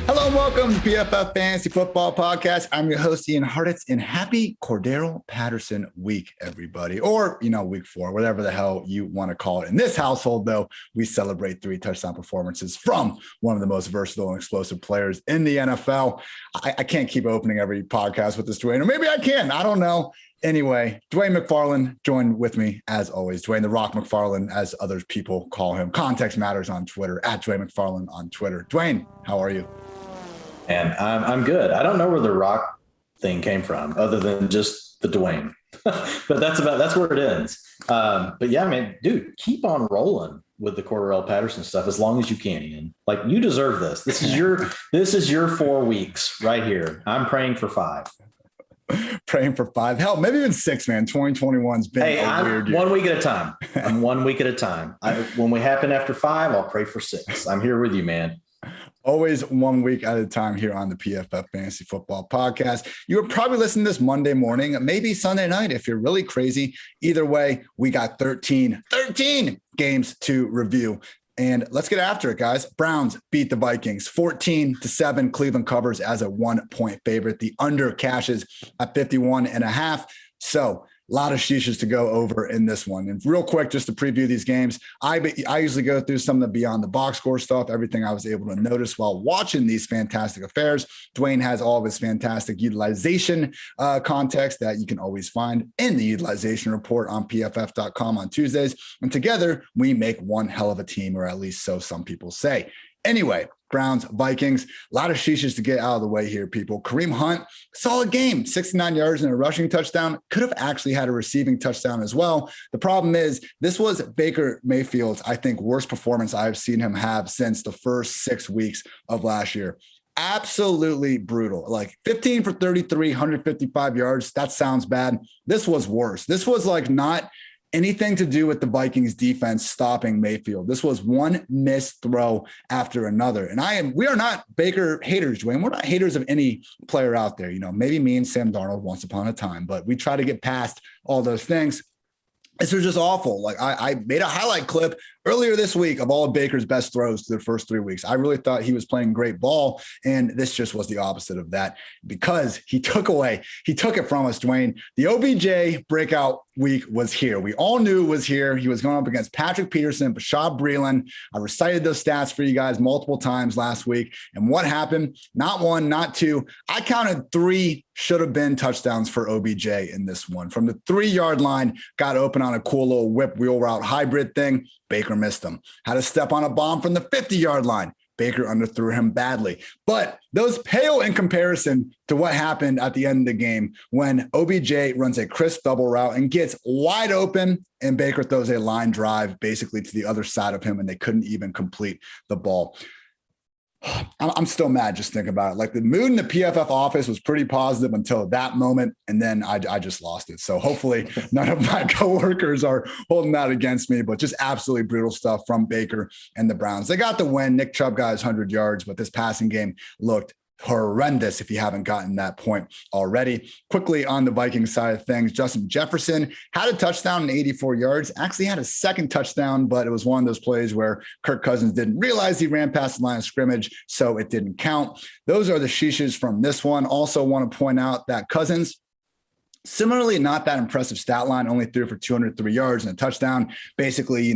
Hello and welcome to PFF Fantasy Football Podcast. I'm your host, Ian Hartitz, and happy Cordero Patterson week, everybody. Or, week 4, whatever the hell you want to call it. In this household, though, we celebrate 3 touchdown performances from one of the most versatile and explosive players in the NFL. I can't keep opening every podcast with this, Dwain, or maybe I can. I don't know. Anyway, Dwain McFarland joined with me as always. Dwain the Rock McFarland, as other people call him. Context matters on Twitter, at Dwain McFarland on Twitter. Dwain, how are you? And I'm good. I don't know where the Rock thing came from other than just the Dwayne, but that's where it ends. But yeah, man, dude, keep on rolling with the Cordero Patterson stuff as long as you can, Ian. Like, you deserve this. This is your 4 weeks right here. I'm praying for 5. Praying for 5. Hell, maybe even 6, man. 2021's been a weird year. 1 week at a time. I'm 1 week at a time. When we happen after 5, I'll pray for 6. I'm here with you, man. Always 1 week at a time here on the PFF Fantasy Football Podcast. You were probably listening to this Monday morning, maybe Sunday night if you're really crazy. Either way, we got 13 games to review. And let's get after it, guys. Browns beat the Vikings 14-7. Cleveland covers as a 1-point favorite. The under cashes at 51.5. So a lot of sheeshes to go over in this one. And real quick, just to preview these games, I usually go through some of the beyond the box score stuff, everything I was able to notice while watching these fantastic affairs. Dwain has all of his fantastic utilization context that you can always find in the utilization report on pff.com on Tuesdays. And together we make one hell of a team, or at least so some people say. Anyway, Browns, Vikings, a lot of sheeshes to get out of the way here, people. Kareem Hunt, solid game, 69 yards and a rushing touchdown. Could have actually had a receiving touchdown as well. The problem is this was Baker Mayfield's, I think, worst performance I've seen him have since the first 6 weeks of last year. Absolutely brutal. Like 15 for 33, 155 yards. That sounds bad. This was worse. This was like not anything to do with the Vikings defense stopping Mayfield. This was one missed throw after another. And we are not Baker haters, Dwayne. We're not haters of any player out there. Maybe me and Sam Darnold once upon a time, but we try to get past all those things. This was just awful. Like I made a highlight clip earlier this week of all of Baker's best throws to the first 3 weeks. I really thought he was playing great ball. And this just was the opposite of that because he took it from us, Dwayne. The OBJ breakout week was here. We all knew it was here. He was going up against Patrick Peterson, Bashaud Breeland. I recited those stats for you guys multiple times last week. And what happened? Not 1, not 2. I counted 3 should have been touchdowns for OBJ in this one. From the 3-yard line, got open on a cool little whip wheel route hybrid thing. Baker missed him. Had to step on a bomb from the 50-yard line. Baker underthrew him badly. But those pale in comparison to what happened at the end of the game when OBJ runs a crisp double route and gets wide open and Baker throws a line drive basically to the other side of him and they couldn't even complete the ball. I'm still mad just thinking about it. Like the mood in the PFF office was pretty positive until that moment. And then I just lost it. So hopefully none of my coworkers are holding that against me, but just absolutely brutal stuff from Baker and the Browns. They got the win. Nick Chubb got his 100 yards, but this passing game looked horrendous if you haven't gotten that point already. Quickly on the Vikings side of things, Justin Jefferson had a touchdown and 84 yards, actually had a second touchdown, but it was one of those plays where Kirk Cousins didn't realize he ran past the line of scrimmage, so it didn't count. Those are the sheeshes from this one. Also want to point out that Cousins, similarly, not that impressive stat line, only threw for 203 yards and a touchdown. Basically,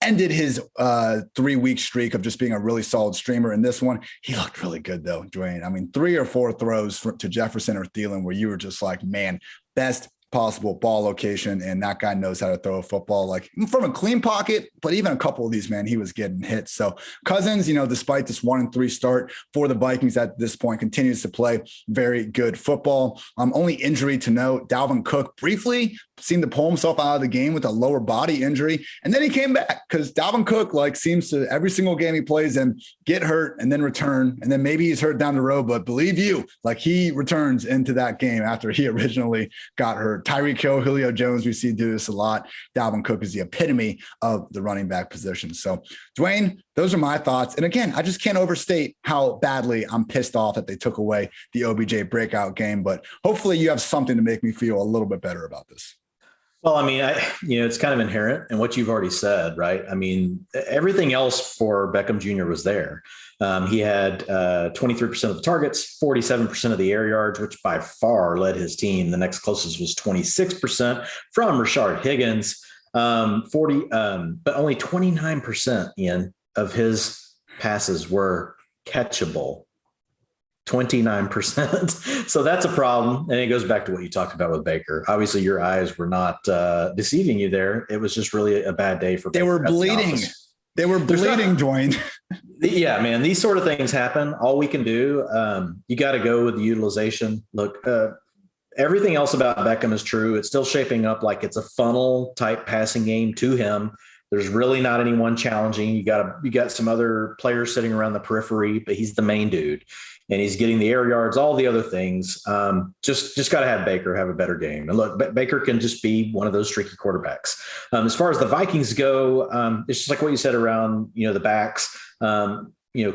ended his 3-week streak of just being a really solid streamer in this one. He looked really good, though, Dwayne. I mean, 3 or 4 throws to Jefferson or Thielen where you were just like, man, best possible ball location, and that guy knows how to throw a football like from a clean pocket. But even a couple of these, man, he was getting hit. So Cousins, despite this 1-3 start for the Vikings at this point, continues to play very good football. Only injury to note, Dalvin Cook briefly seemed to pull himself out of the game with a lower body injury, and then he came back because Dalvin Cook seems to every single game he plays in get hurt and then return, and then maybe he's hurt down the road, but believe you, he returns into that game after he originally got hurt. Tyreek Hill, Julio Jones, we see do this a lot. Dalvin Cook is the epitome of the running back position. So, Dwayne, those are my thoughts. And again, I just can't overstate how badly I'm pissed off that they took away the OBJ breakout game. But hopefully you have something to make me feel a little bit better about this. Well, I mean, it's kind of inherent in what you've already said, right? I mean, everything else for Beckham Jr. was there. He had 23% of the targets, 47% of the air yards, which by far led his team. The next closest was 26% from Rashard Higgins, but only 29%, Ian, of his passes were catchable. 29%. So that's a problem. And it goes back to what you talked about with Baker. Obviously, your eyes were not deceiving you there. It was just really a bad day for Baker. They were bleeding. They were bleeding, Dwain. Yeah, man, these sort of things happen. All we can do, you got to go with the utilization. Look, everything else about Beckham is true. It's still shaping up like it's a funnel type passing game to him. There's really not anyone challenging. You got some other players sitting around the periphery, but he's the main dude. And he's getting the air yards, all the other things. Just got to have Baker have a better game. And look, Baker can just be one of those streaky quarterbacks. As far as the Vikings go, it's just like what you said around, the backs.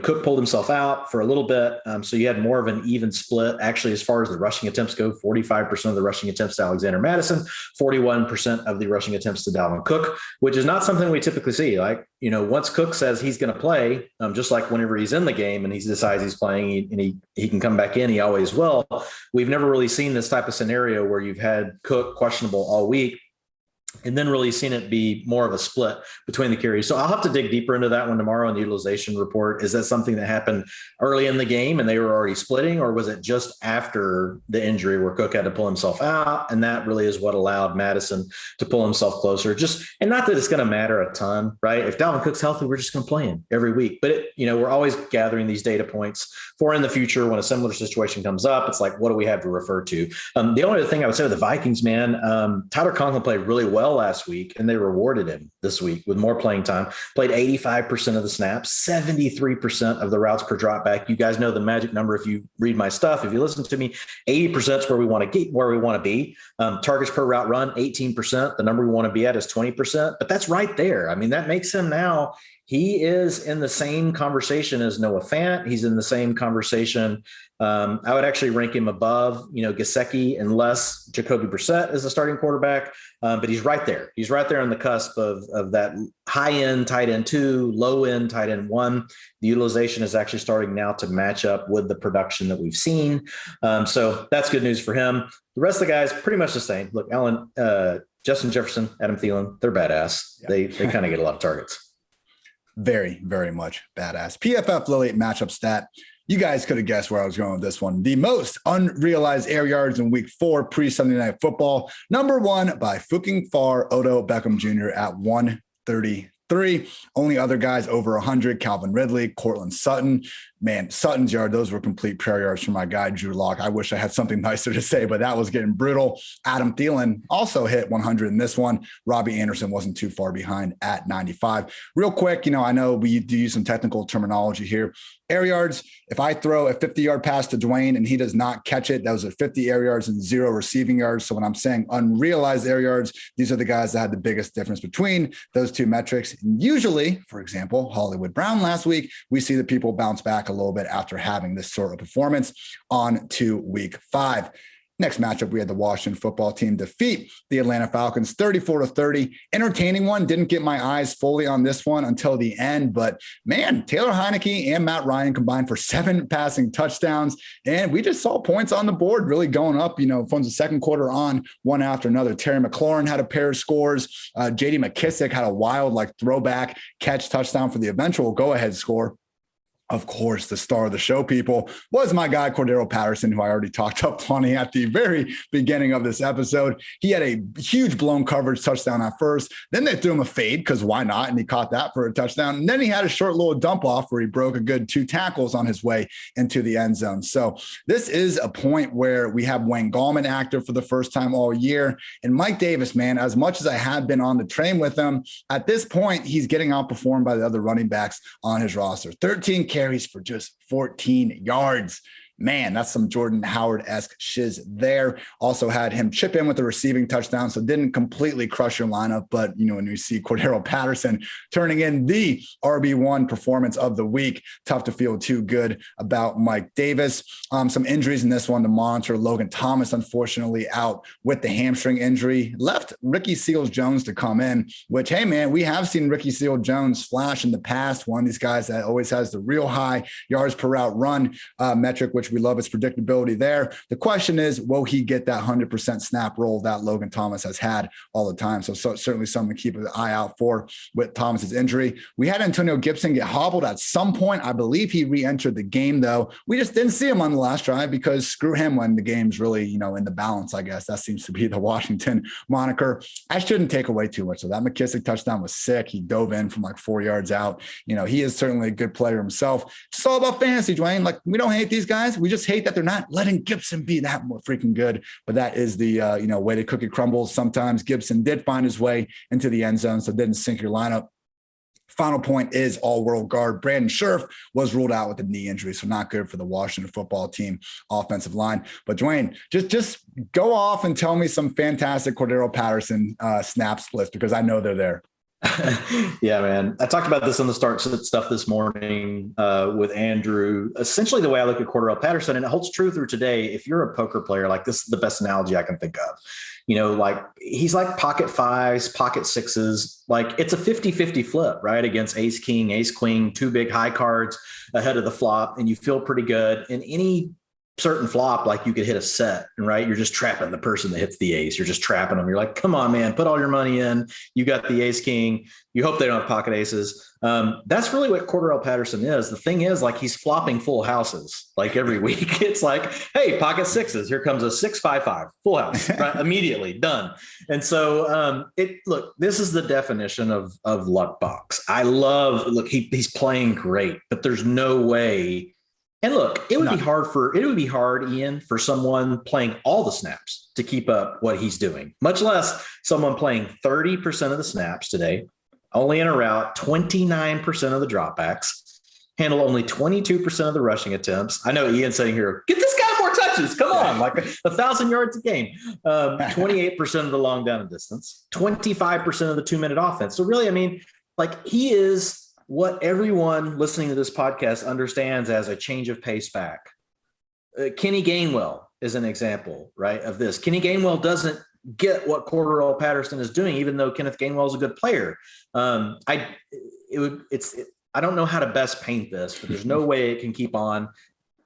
Cook pulled himself out for a little bit. So you had more of an even split. Actually, as far as the rushing attempts go, 45% of the rushing attempts to Alexander Mattison, 41% of the rushing attempts to Dalvin Cook, which is not something we typically see. Like, once Cook says he's going to play, just like whenever he's in the game and he decides he's playing and he can come back in, he always will. We've never really seen this type of scenario where you've had Cook questionable all week and then really seen it be more of a split between the carries. So I'll have to dig deeper into that one tomorrow in the utilization report. Is that something that happened early in the game and they were already splitting, or was it just after the injury where Cook had to pull himself out? And that really is what allowed Madison to pull himself closer. And not that it's going to matter a ton, right? If Dalvin Cook's healthy, we're just going to play him every week. But we're always gathering these data points for in the future when a similar situation comes up. It's like, what do we have to refer to? The only other thing I would say with the Vikings, man, Tyler Conklin played really well last week, and they rewarded him this week with more playing time. Played 85% of the snaps, 73% of the routes per drop back. You guys know the magic number if you read my stuff. If you listen to me, 80% is where we want to be. Targets per route run, 18%. The number we want to be at is 20%. But that's right there. I mean, that makes him now. He is in the same conversation as Noah Fant. He's in the same conversation. I would actually rank him above, Gesicki, unless Jacoby Brissett is the starting quarterback. But he's right there. He's right there on the cusp of that high-end tight end 2, low-end tight end 1. The utilization is actually starting now to match up with the production that we've seen. So that's good news for him. The rest of the guys, pretty much the same. Look, Allen, Justin Jefferson, Adam Thielen, they're badass. Yeah. They kind of get a lot of targets. Very, very much badass. PFF Lily matchup stat. You guys could have guessed where I was going with this one. The most unrealized air yards in week 4 pre-Sunday Night Football. Number 1 by fucking far Odell Beckham Jr. at 133. Only other guys over 100, Calvin Ridley, Cortland Sutton. Man, Sutton's yard, those were complete prayer yards for my guy, Drew Lock. I wish I had something nicer to say, but that was getting brutal. Adam Thielen also hit 100 in this one. Robbie Anderson wasn't too far behind at 95. Real quick, I know we do use some technical terminology here. Air yards, if I throw a 50-yard pass to Dwain and he does not catch it, those are 50 air yards and 0 receiving yards. So when I'm saying unrealized air yards, these are the guys that had the biggest difference between those two metrics. And usually, for example, Hollywood Brown last week, we see the people bounce back a little bit after having this sort of performance on to week 5. Next matchup, we had the Washington football team defeat the Atlanta Falcons 34-30. Entertaining one. Didn't get my eyes fully on this one until the end. But, man, Taylor Heineke and Matt Ryan combined for 7 passing touchdowns. And we just saw points on the board really going up, from the second quarter on, one after another. Terry McLaurin had a pair of scores. J.D. McKissick had a wild, throwback catch touchdown for the eventual go-ahead score. Of course, the star of the show, people, was my guy, Cordero Patterson, who I already talked up plenty at the very beginning of this episode. He had a huge blown coverage touchdown at first. Then they threw him a fade because why not? And he caught that for a touchdown. And then he had a short little dump off where he broke a good 2 tackles on his way into the end zone. So this is a point where we have Wayne Gallman active for the first time all year. And Mike Davis, man, as much as I have been on the train with him, at this point, he's getting outperformed by the other running backs on his roster. 13 carries for just 14 yards. Man, that's some Jordan Howard-esque shiz there. Also had him chip in with a receiving touchdown, so didn't completely crush your lineup. But, when you see Cordero Patterson turning in the RB1 performance of the week, tough to feel too good about Mike Davis. Some injuries in this one to monitor. Logan Thomas, unfortunately, out with the hamstring injury. Left Ricky Seals-Jones to come in, which, hey, man, we have seen Ricky Seals-Jones flash in the past. One of these guys that always has the real high yards per route run metric, which we love its predictability there. The question is, will he get that 100% snap roll that Logan Thomas has had all the time? So certainly something to keep an eye out for with Thomas's injury. We had Antonio Gibson get hobbled at some point. I believe he re-entered the game, though. We just didn't see him on the last drive because screw him when the game's really, in the balance, I guess. That seems to be the Washington moniker. I shouldn't take away too much. So that McKissick touchdown was sick. He dove in from like 4 yards out. He is certainly a good player himself. It's all about fantasy, Dwayne. Like, we don't hate these guys. We just hate that they're not letting Gibson be that more freaking good. But that is the way the cookie crumbles. Sometimes Gibson did find his way into the end zone, so didn't sink your lineup. Final point is all-world guard Brandon Scherf was ruled out with a knee injury, so not good for the Washington football team offensive line. But Dwayne, just go off and tell me some fantastic Cordero Patterson snaps list, because I know they're there. Yeah, man. I talked about this on the start stuff this morning with Andrew. Essentially, the way I look at Cordero Patterson, and it holds true through today. If you're a poker player, like, this is the best analogy I can think of. Like, he's like pocket fives, pocket sixes. Like, it's a 50-50 flip, right? Against ace king, ace queen, two big high cards ahead of the flop, and you feel pretty good. In any certain flop, like, you could hit a set, right? You're just trapping the person that hits the ace. You're just trapping them. You're like, come on, man, put all your money in. You got the ace king. You hope they don't have pocket aces. That's really what Cordero Patterson is. The thing is, like, he's flopping full houses like every week. It's like, hey, pocket sixes. Here comes a 6-5-5 full house, right? Immediately done. And so look, this is the definition of luck box. He's playing great, but there's no way. And look, it would be hard, Ian, for someone playing all the snaps to keep up what he's doing, much less someone playing 30% of the snaps today, only in a route, 29% of the dropbacks, handle only 22% of the rushing attempts. I know Ian's saying here, get this guy more touches. Come on, like 1,000 yards a game, 28% of the long down and distance, 25% of the 2-minute offense. So really, I mean, like, he is what everyone listening to this podcast understands as a change of pace back. Kenny Gainwell is an example, right, of this. Kenny Gainwell doesn't get what Cordero Patterson is doing, even though Kenneth Gainwell is a good player. I don't know how to best paint this, but there's no way it can keep on.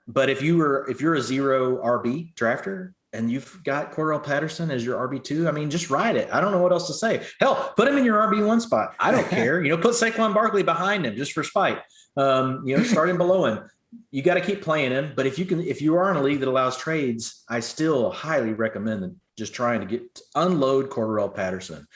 But if you're a zero RB drafter and you've got Cordero Patterson as your RB2, I mean, just ride it. I don't know what else to say. Hell, put him in your RB1 spot. I don't care. Put Saquon Barkley behind him just for spite. Start him below him. You got to keep playing him. But if you are in a league that allows trades, I still highly recommend just trying to unload Cordero Patterson.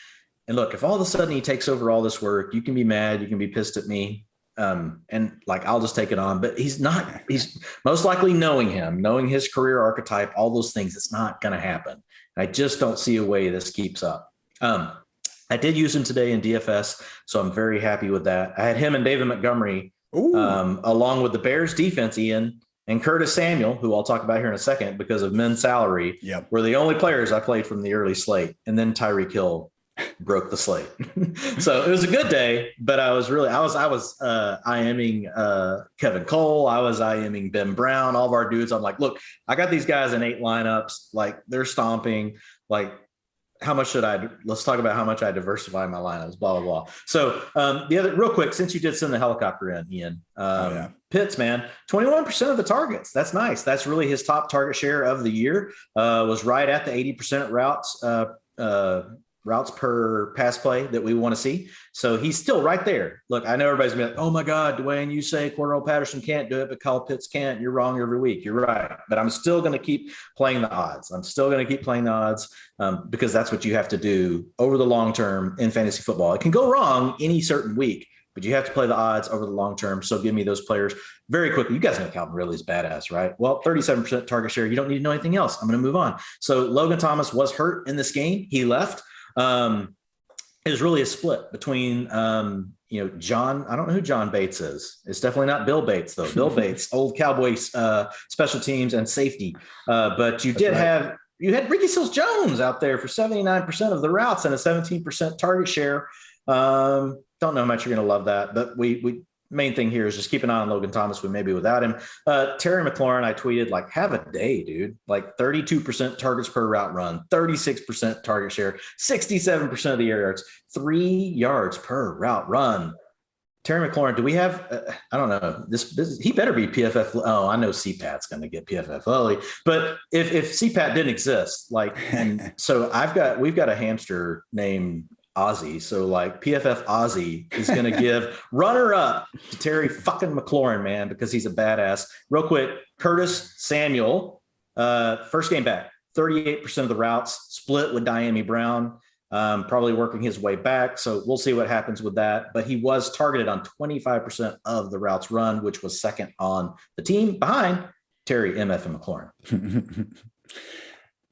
And look, if all of a sudden he takes over all this work, you can be mad, you can be pissed at me. And like, I'll just take it on, but he's most likely, knowing his career archetype, all those things, it's not going to happen. I just don't see a way this keeps up. I did use him today in DFS, so I'm very happy with that. I had him and David Montgomery, along with the Bears defense, Ian, and Curtis Samuel, who I'll talk about here in a second because of men's salary, were the only players I played from the early slate. And then Tyreek Hill broke the slate. So it was a good day, but I was IMing Kevin Cole. I was IMing Ben Brown, all of our dudes. I'm like, look, I got these guys in 8 lineups. Like, they're stomping. Like, let's talk about how much I diversify my lineups, blah, blah, blah. So real quick, since you did send the helicopter in, Ian, Pitts, man, 21% of the targets. That's nice. That's really his top target share of the year, was right at the 80% routes per pass play that we want to see. So he's still right there. Look, I know everybody's gonna be like, oh my God, Dwayne, you say Cordero Patterson can't do it, but Kyle Pitts can't. You're wrong every week. You're right. But I'm still going to keep playing the odds. Because that's what you have to do over the long term in fantasy football. It can go wrong any certain week, but you have to play the odds over the long term. So give me those players very quickly. You guys know Calvin Ridley's badass, right? Well, 37% target share. You don't need to know anything else. I'm going to move on. So Logan Thomas was hurt in this game. He left. It was really a split between John, I don't know who John Bates is. It's definitely not Bill Bates, though. Bill Bates, old Cowboys special teams and safety. But you had Ricky Seals-Jones out there for 79% of the routes and a 17% target share. Don't know how much you're going to love that, but we main thing here is just keep an eye on Logan Thomas. We may be without him. Terry McLaurin, I tweeted, like, have a day, dude. Like 32% targets per route run, 36% target share, 67% of the air yards, 3 yards per route run. Terry McLaurin, do we have? I don't know. This he better be PFF. Oh, I know CPAT's going to get PFF early, but if CPAT didn't exist, like, and so we've got a hamster named Ozzy. So like PFF Ozzy is going to give runner up to Terry fucking McLaurin, man, because he's a badass. Real quick, Curtis Samuel, first game back, 38% of the routes split with Diami Brown, probably working his way back. So we'll see what happens with that. But he was targeted on 25% of the routes run, which was second on the team behind Terry, MF, and McLaurin.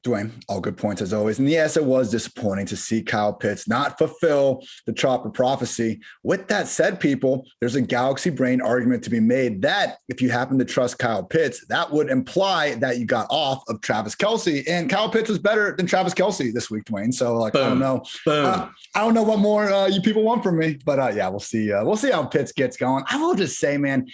Dwain, all good points as always. And yes, it was disappointing to see Kyle Pitts not fulfill the Chopper prophecy. With that said, people, there's a galaxy brain argument to be made that if you happen to trust Kyle Pitts, that would imply that you got off of Travis Kelce. And Kyle Pitts was better than Travis Kelce this week, Dwain. So like, boom. I don't know what more you people want from me, but yeah, we'll see. We'll see how Pitts gets going. I will just say, man,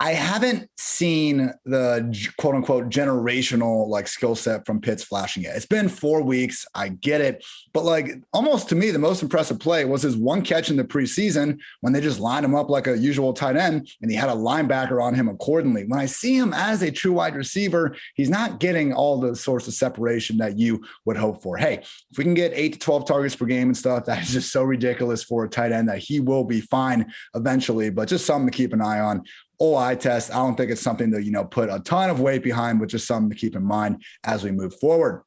I haven't seen the quote unquote generational like skill set from Pitts flashing yet. It's been 4 weeks. I get it. But like almost to me, the most impressive play was his one catch in the preseason when they just lined him up like a usual tight end and he had a linebacker on him accordingly. When I see him as a true wide receiver, he's not getting all the sorts of separation that you would hope for. Hey, if we can get 8 to 12 targets per game and stuff, that is just so ridiculous for a tight end that he will be fine eventually, but just something to keep an eye on. Eye test. I don't think it's something to, put a ton of weight behind, but just something to keep in mind as we move forward.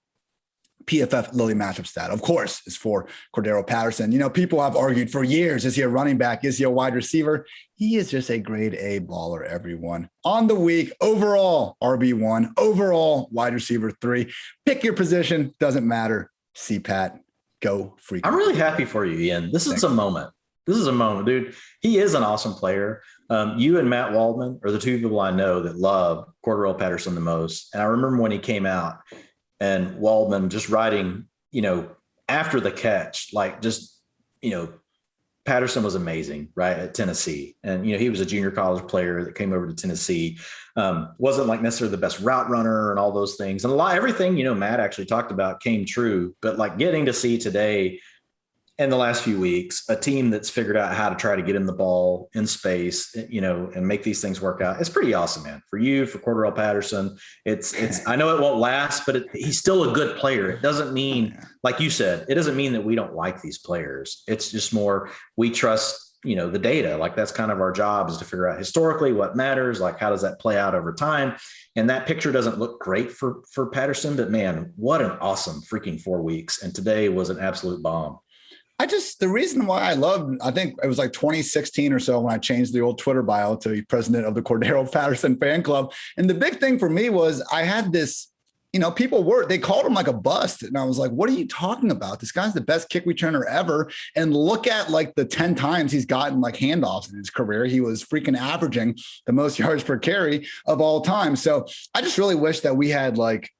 PFF Lily matchup stat, of course, is for Cordero Patterson. People have argued for years, is he a running back? Is he a wide receiver? He is just a grade A baller, everyone. On the week, overall RB1, overall wide receiver 3. Pick your position, doesn't matter. CPAT, go freaking. I'm really happy for you, Ian. This is a moment. This is a moment, dude. He is an awesome player. You and Matt Waldman are the two people I know that love Cordero Patterson the most. And I remember when he came out and Waldman just writing, after the catch, like just, Patterson was amazing, right, at Tennessee. And, he was a junior college player that came over to Tennessee. Wasn't like necessarily the best route runner and all those things. And everything, Matt actually talked about came true. But like getting to see today, in the last few weeks, a team that's figured out how to try to get him the ball in space, and make these things work out. It's pretty awesome, man. For you, for Cordero Patterson, it's. I know it won't last, but he's still a good player. It doesn't mean, like you said, it doesn't mean that we don't like these players. It's just more we trust, the data. Like that's kind of our job, is to figure out historically what matters. Like how does that play out over time? And that picture doesn't look great for Patterson, but man, what an awesome freaking 4 weeks! And today was an absolute bomb. The reason why I think it was like 2016 or so when I changed the old Twitter bio to president of the Cordero Patterson fan club. And the big thing for me was I had this, they called him like a bust. And I was like, what are you talking about? This guy's the best kick returner ever. And look at like the 10 times he's gotten like handoffs in his career. He was freaking averaging the most yards per carry of all time. So I just really wish that we had like,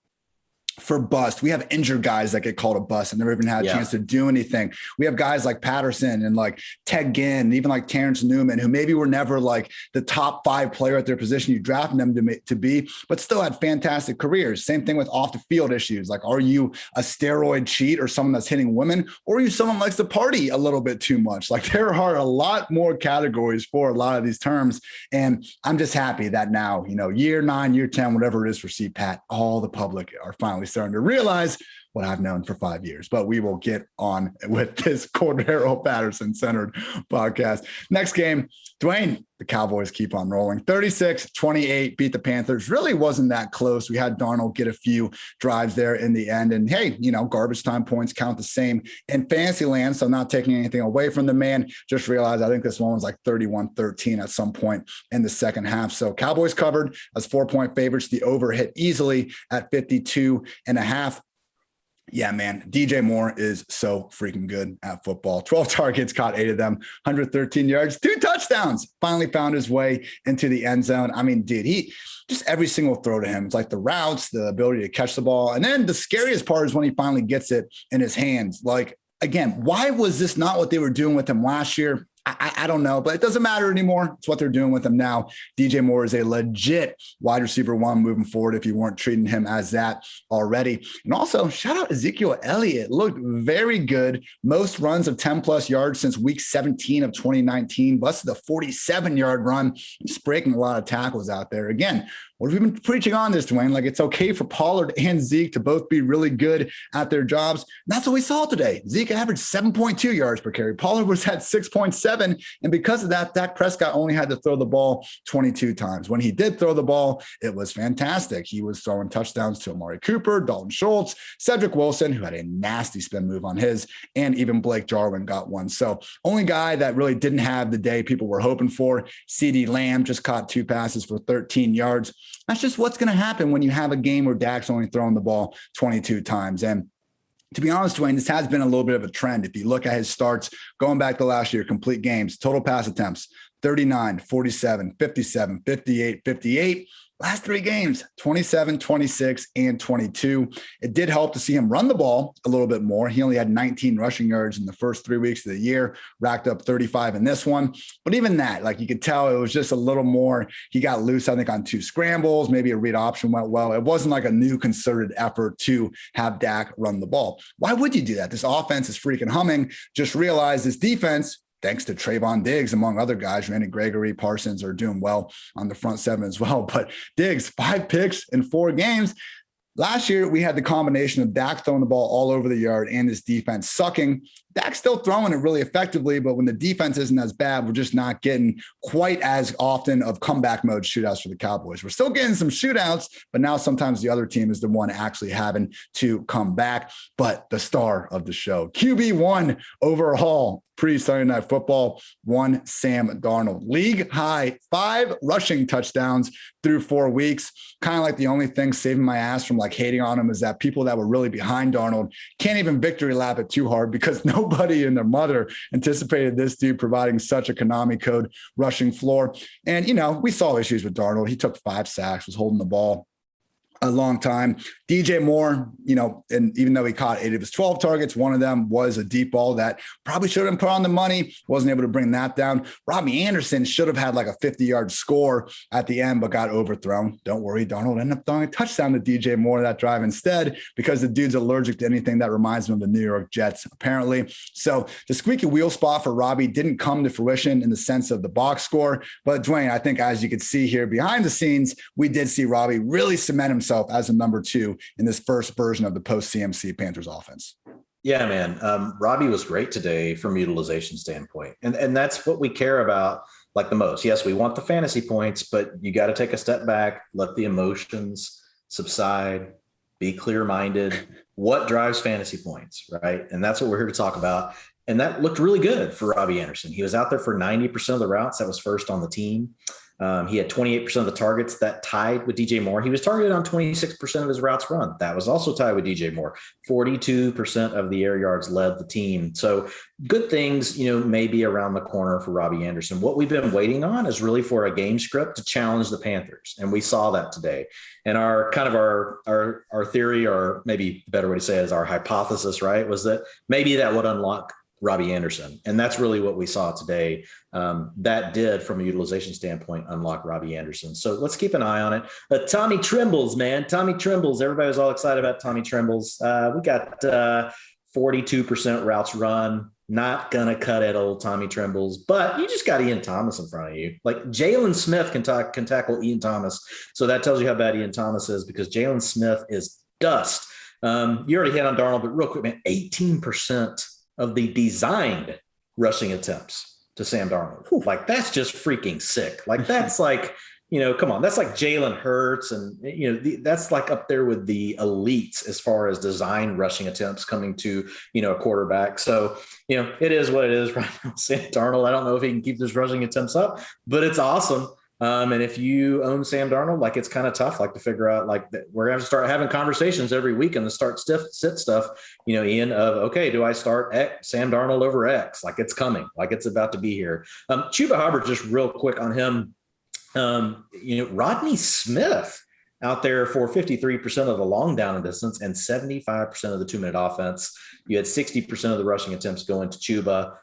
for bust, we have injured guys that get called a bust and never even had a chance to do anything. We have guys like Patterson and like Ted Ginn, and even like Terrence Newman, who maybe were never like the top 5 player at their position you drafted them to be, but still had fantastic careers. Same thing with off the field issues. Like, are you a steroid cheat or someone that's hitting women, or are you someone who likes to party a little bit too much? Like there are a lot more categories for a lot of these terms. And I'm just happy that now, year 9, year 10, whatever it is for CPAT, all the public are finally starting to realize what I've known for 5 years. But we will get on with this Cordero Patterson centered podcast. Next game, Dwain, the Cowboys keep on rolling. 36-28, beat the Panthers. Really wasn't that close. We had Darnold get a few drives there in the end. And hey, garbage time points count the same in fantasy land. So not taking anything away from the man. Just realized I think this one was like 31-13 at some point in the second half. So Cowboys covered as 4-point favorites. The over hit easily at 52.5. Yeah, man. DJ Moore is so freaking good at football. 12 targets, caught 8 of them, 113 yards, 2 touchdowns. Finally found his way into the end zone. I mean, dude, he just every single throw to him. It's like the routes, the ability to catch the ball. And then the scariest part is when he finally gets it in his hands. Like, again, why was this not what they were doing with him last year? I don't know, but it doesn't matter anymore. It's what they're doing with him now. DJ Moore is a legit wide receiver 1 moving forward if you weren't treating him as that already. And also, shout out Ezekiel Elliott. Looked very good. Most runs of 10-plus yards since week 17 of 2019. Busted a 47-yard run. Just breaking a lot of tackles out there. Again, what have we been preaching on this, Dwayne? Like, it's okay for Pollard and Zeke to both be really good at their jobs. And that's what we saw today. Zeke averaged 7.2 yards per carry. Pollard was at 6.7. And because of that, Dak Prescott only had to throw the ball 22 times. When he did throw the ball, it was fantastic. He was throwing touchdowns to Amari Cooper, Dalton Schultz, Cedric Wilson, who had a nasty spin move on his, and even Blake Jarwin got one. So only guy that really didn't have the day people were hoping for, CeeDee Lamb, just caught 2 passes for 13 yards. That's just what's going to happen when you have a game where Dak's only throwing the ball 22 times. And to be honest, Dwayne, this has been a little bit of a trend. If you look at his starts going back to last year, complete games, total pass attempts, 39, 47, 57, 58, 58. Last 3 games, 27, 26, and 22. It did help to see him run the ball a little bit more. He only had 19 rushing yards in the first 3 weeks of the year, racked up 35 in this one. But even that, like, you could tell it was just a little more. He got loose, I think, on 2 scrambles. Maybe a read option went well. It wasn't like a new concerted effort to have Dak run the ball. Why would you do that? This offense is freaking humming. Just realize this defense, thanks to Trayvon Diggs, among other guys, Randy Gregory, Parsons are doing well on the front 7 as well. But Diggs, 5 picks in 4 games. Last year, we had the combination of Dak throwing the ball all over the yard and this defense sucking. Dak's still throwing it really effectively, but when the defense isn't as bad, we're just not getting quite as often of comeback mode shootouts for the Cowboys. We're still getting some shootouts, but now sometimes the other team is the one actually having to come back. But the star of the show, QB1 overall, pre-Sunday Night Football, one Sam Darnold. League high 5 rushing touchdowns through 4 weeks. Kind of like the only thing saving my ass from like hating on him is that people that were really behind Darnold can't even victory lap it too hard because nobody and their mother anticipated this dude providing such a Konami code rushing floor. And, you know, we saw issues with Darnold. He took 5 sacks, was holding the ball a long time. DJ Moore, you know, and even though he caught 8 of his 12 targets, one of them was a deep ball that probably should have been put on the money, wasn't able to bring that down. Robbie Anderson should have had like a 50-yard score at the end, but got overthrown. Don't worry, Darnold ended up throwing a touchdown to DJ Moore that drive instead because the dude's allergic to anything that reminds him of the New York Jets, apparently. So the squeaky wheel spot for Robbie didn't come to fruition in the sense of the box score. But Dwayne, I think as you could see here behind the scenes, we did see Robbie really cement himself as a number 2 in this first version of the post-CMC Panthers offense. Yeah, man. Robbie was great today from utilization standpoint. And that's what we care about like the most. Yes, we want the fantasy points, but you got to take a step back, let the emotions subside, be clear-minded. What drives fantasy points, right? And that's what we're here to talk about. And that looked really good for Robbie Anderson. He was out there for 90% of the routes. That was first on the team. He had 28% of the targets. That tied with DJ Moore. He was targeted on 26% of his routes run. That was also tied with DJ Moore. 42% of the air yards led the team. So good things, you know, may be around the corner for Robbie Anderson. What we've been waiting on is really for a game script to challenge the Panthers. And we saw that today. And our theory, or maybe a better way to say it is our hypothesis, right, was that maybe that would unlock Robbie Anderson. And that's really what we saw today. That did, from a utilization standpoint, unlock Robbie Anderson. So let's keep an eye on it. Tommy Trembles, man. Tommy Trembles. Everybody was all excited about Tommy Trembles. We got 42% routes run. Not going to cut it, old Tommy Trembles. But you just got Ian Thomas in front of you. Like, Jalen Smith can tackle Ian Thomas. So that tells you how bad Ian Thomas is, because Jalen Smith is dust. You already hit on Darnold, but real quick, man, 18% of the designed rushing attempts to Sam Darnold. Like, that's just freaking sick. Like, that's like, you know, come on, that's like Jalen Hurts. And, you know, that's like up there with the elites as far as design rushing attempts coming to, you know, a quarterback. So, you know, it is what it is right now. Sam Darnold, I don't know if he can keep his rushing attempts up, but it's awesome. And if you own Sam Darnold, like it's kind of tough, like to figure out, like we're going to start having conversations every week and the sit stuff, Ian, of, okay, do I start Sam Darnold over X? Like it's coming, like it's about to be here. Chuba Hubbard, just real quick on him. Rodney Smith out there for 53% of the long down and distance and 75% of the 2-minute offense. You had 60% of the rushing attempts going to Chuba.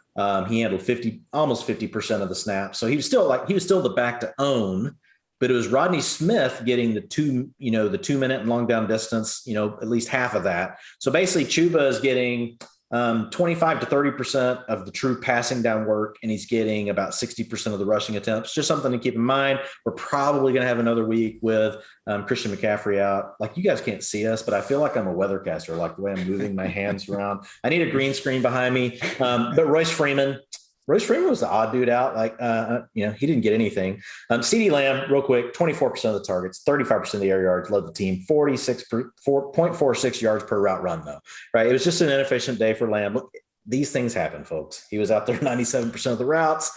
He handled almost 50% of the snaps. So he was still the back to own, but it was Rodney Smith getting the 2-minute and long down distance, at least half of that. So basically Chuba is getting 25 to 30% of the true passing down work, and he's getting about 60% of the rushing attempts. Just something to keep in mind. We're probably going to have another week with Christian McCaffrey out. Like, you guys can't see us, but I feel like I'm a weathercaster, like the way I'm moving my hands around. I need a green screen behind me. But Royce Freeman was the odd dude out. He didn't get anything. CeeDee Lamb, real quick, 24% of the targets, 35% of the air yards, led the team, 4.46 yards per route run, though. Right? It was just an inefficient day for Lamb. Look, these things happen, folks. He was out there 97% of the routes.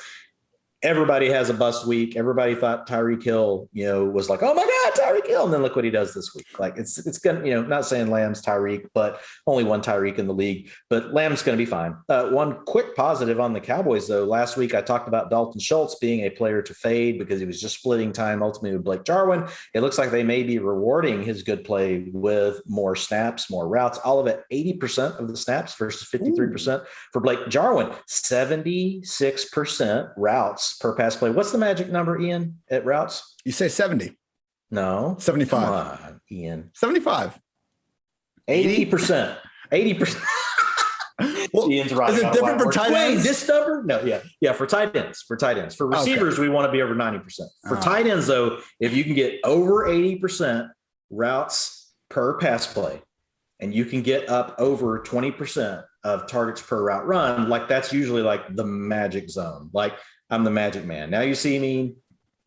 Everybody has a bust week. Everybody thought Tyreek Hill, was like, oh my God, Tyreek Hill. And then look what he does this week. Like it's going to, not saying Lamb's Tyreek, but only one Tyreek in the league, but Lamb's going to be fine. One quick positive on the Cowboys, though. Last week, I talked about Dalton Schultz being a player to fade because he was just splitting time ultimately with Blake Jarwin. It looks like they may be rewarding his good play with more snaps, more routes, all of it, 80% of the snaps versus 53% for Blake Jarwin, 76% routes per pass play. What's the magic number, Ian, at routes? You say 70. No. 75. Come on, Ian. 75. 80%. 80%. Well, Ian's right. Is it different for tight ends? Wait, this number? No, yeah, for tight ends. For receivers, we want to be over 90%. For tight ends, though, if you can get over 80% routes per pass play, and you can get up over 20% of targets per route run, like that's usually like the magic zone. Like, I'm the magic man. Now you see me,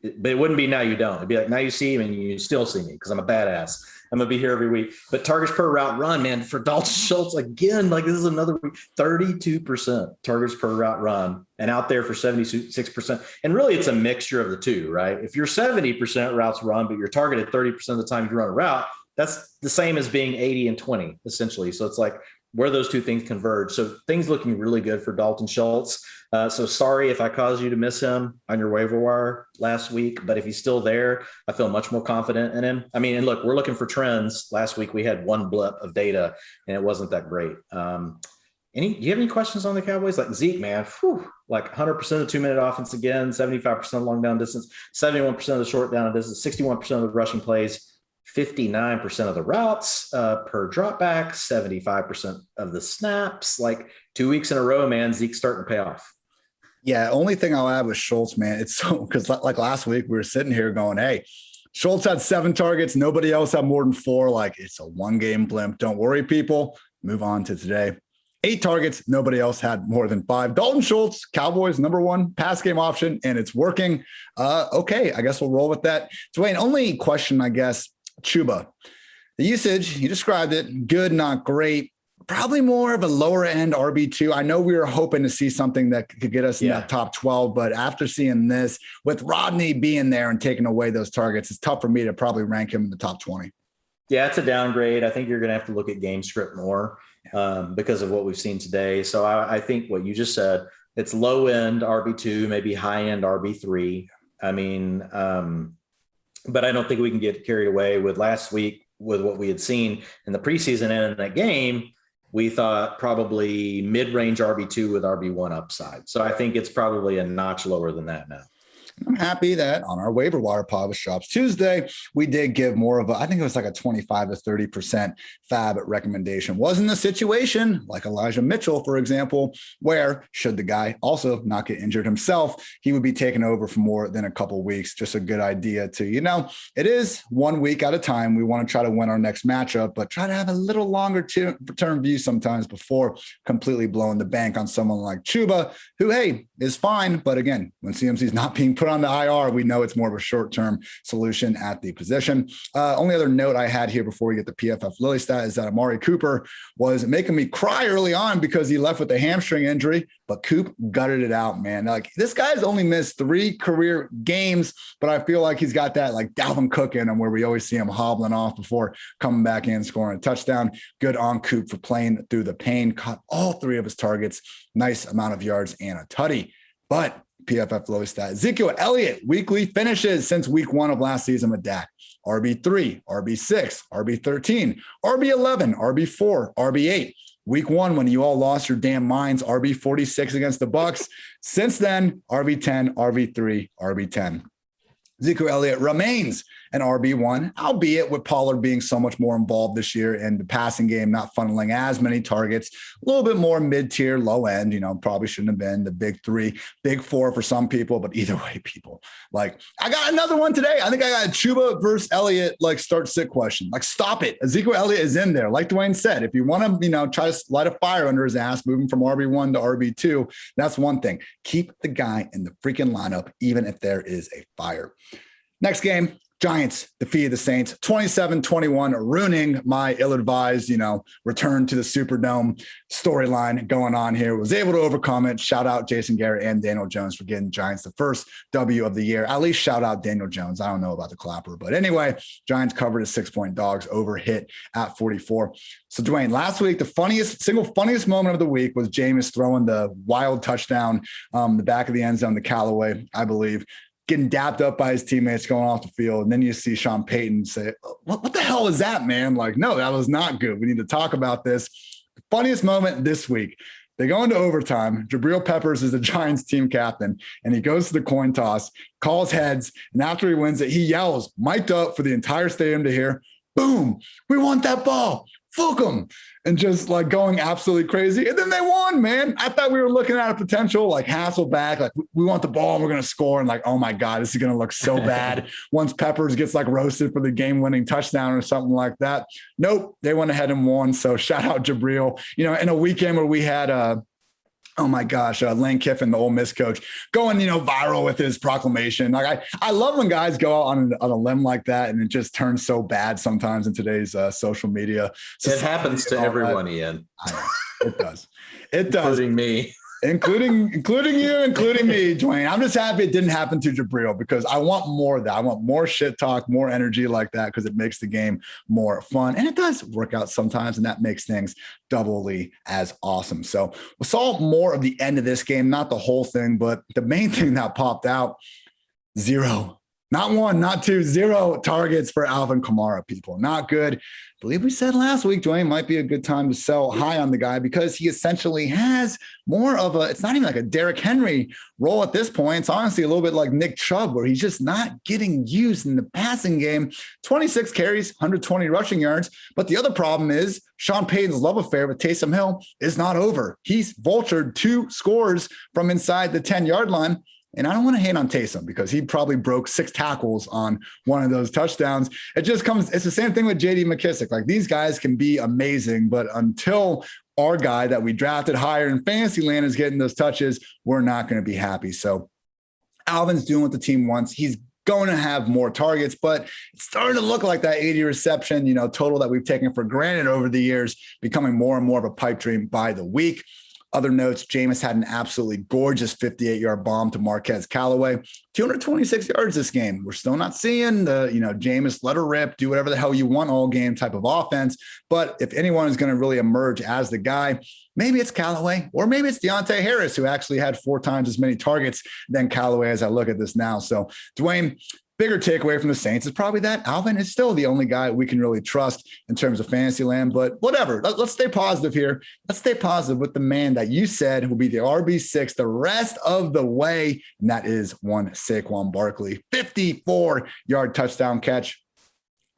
but it wouldn't be now you don't. It'd be like, now you see me and you still see me because I'm a badass. I'm going to be here every week. But targets per route run, man, for Dalton Schultz, again, like this is another week, 32% targets per route run and out there for 76%. And really it's a mixture of the two, right? If you're 70% routes run, but you're targeted 30% of the time you run a route, that's the same as being 80 and 20, essentially. So it's like where those two things converge. So things looking really good for Dalton Schultz. So sorry if I caused you to miss him on your waiver wire last week, but if he's still there, I feel much more confident in him. I mean, and look, we're looking for trends. Last week we had one blip of data and it wasn't that great. Do you have any questions on the Cowboys? Like Zeke, man, like 100% of the 2-minute offense again, 75% of long down distance, 71% of the short down distance, 61% of the rushing plays, 59% of the routes per drop back, 75% of the snaps. Like 2 weeks in a row, man, Zeke's starting to pay off. Yeah, only thing I'll add with Schultz, man, it's so because like last week we were sitting here going, hey, Schultz had 7 targets. Nobody else had more than 4. Like it's a 1-game blimp. Don't worry, people. Move on to today. 8 targets. Nobody else had more than 5. Dalton Schultz, Cowboys #1 pass game option, and it's working. Okay, I guess we'll roll with that. Dwain, only question, I guess, Chuba. The usage, you described it, good, not great. Probably more of a lower end RB2. I know we were hoping to see something that could get us in that top 12, but after seeing this, with Rodney being there and taking away those targets, it's tough for me to probably rank him in the top 20. Yeah, it's a downgrade. I think you're going to have to look at game script more because of what we've seen today. So I think what you just said, it's low end RB2, maybe high end RB3. I mean, but I don't think we can get carried away with last week with what we had seen in the preseason and in that game. We thought probably mid-range RB2 with RB1 upside. So I think it's probably a notch lower than that now. I'm happy that on our waiver wire pod with Shops Tuesday, we did give more of I think it was like a 25 to 30% fab recommendation. Wasn't a situation like Elijah Mitchell, for example, where should the guy also not get injured himself, he would be taken over for more than a couple of weeks. Just a good idea to, it is 1 week at a time. We want to try to win our next matchup, but try to have a little longer term view sometimes before completely blowing the bank on someone like Chuba, who, hey, is fine. But again, when CMC is not being put put on the IR, we know it's more of a short-term solution at the position. Only other note I had here before we get the PFF Lily stat is that Amari Cooper was making me cry early on because he left with a hamstring injury, but Coop gutted it out, man. Like, this guy's only missed 3 career games, but I feel like he's got that like Dalvin Cook in him where we always see him hobbling off before coming back in, scoring a touchdown. Good on Coop for playing through the pain, caught all 3 of his targets, nice amount of yards and a tutty. But PFF Lily stat, Ezekiel Elliott weekly finishes since week 1 of last season with Dak. RB3, RB6, RB13, RB11, RB4, RB8. Week 1, when you all lost your damn minds, RB46 against the Bucs. Since then, RB10, RB3, RB10. Ezekiel Elliott remains an RB1, albeit with Pollard being so much more involved this year in the passing game, not funneling as many targets, a little bit more mid-tier, low end, probably shouldn't have been the big 3, big 4 for some people, but either way, people, like, I got another one today. I think I got a Chuba versus Elliott, like, start sit question. Like, stop it. Ezekiel Elliott is in there. Like Dwayne said, if you want to, try to light a fire under his ass, moving from RB1 to RB2, that's one thing. Keep the guy in the freaking lineup, even if there is a fire. Next game, Giants defeated the Saints 27-21, ruining my ill-advised, return to the Superdome storyline going on here. Was able to overcome it. Shout out Jason Garrett and Daniel Jones for getting Giants the first W of the year. At least shout out Daniel Jones. I don't know about the clapper, but anyway, Giants covered as 6-point dogs, over hit at 44. So Dwayne, last week, the funniest moment of the week was Jameis throwing the wild touchdown, the back of the end zone, the Callaway, I believe, getting dapped up by his teammates going off the field. And then you see Sean Payton say, what the hell is that, man? Like, no, that was not good. We need to talk about this. The funniest moment this week, they go into overtime. Jabril Peppers is the Giants team captain, and he goes to the coin toss, calls heads, and after he wins it, he yells, mic'd up for the entire stadium to hear, boom, we want that ball. Fuck them, and just like going absolutely crazy. And then they won, man. I thought we were looking at a potential like Hasselback, like we want the ball and we're going to score. And like, oh my God, this is going to look so bad once Peppers gets like roasted for the game winning touchdown or something like that. Nope. They went ahead and won. So shout out Jabril, in a weekend where we had oh my gosh, Lane Kiffin, the Ole Miss coach, going, viral with his proclamation. Like I love when guys go out on a limb like that, and it just turns so bad sometimes in today's social media. It happens to everyone, Ian. It does. It does. Including me. Including you, including me, Dwayne. I'm just happy it didn't happen to Jabril because I want more of that. I want more shit talk, more energy like that because it makes the game more fun. And it does work out sometimes, and that makes things doubly as awesome. So we saw more of the end of this game, not the whole thing, but the main thing that popped out, 0. Not 1, not 2, 0 targets for Alvin Kamara, people. Not good. I believe we said last week, Dwayne, might be a good time to sell high on the guy because he essentially has more of it's not even like a Derrick Henry role at this point. It's honestly a little bit like Nick Chubb, where he's just not getting used in the passing game. 26 carries, 120 rushing yards. But the other problem is Sean Payton's love affair with Taysom Hill is not over. He's vultured 2 scores from inside the 10-yard line. And I don't want to hate on Taysom because he probably broke 6 tackles on one of those touchdowns. It's the same thing with JD McKissic. Like, these guys can be amazing, but until our guy that we drafted higher in fantasy land is getting those touches, we're not going to be happy. So Alvin's doing what the team wants. He's going to have more targets, but it's starting to look like that 80 reception, total that we've taken for granted over the years, becoming more and more of a pipe dream by the week. Other notes, Jameis had an absolutely gorgeous 58-yard bomb to Marquez Callaway, 226 yards this game. We're still not seeing the, Jameis let her rip, do whatever the hell you want all game type of offense. But if anyone is going to really emerge as the guy, maybe it's Callaway, or maybe it's Deontay Harris, who actually had 4 times as many targets than Callaway as I look at this now. So, Dwayne, bigger takeaway from the Saints is probably that Alvin is still the only guy we can really trust in terms of fantasy land, but whatever. Let's stay positive here. Let's stay positive with the man that you said will be the RB6 the rest of the way, and that is one Saquon Barkley. 54-yard touchdown catch.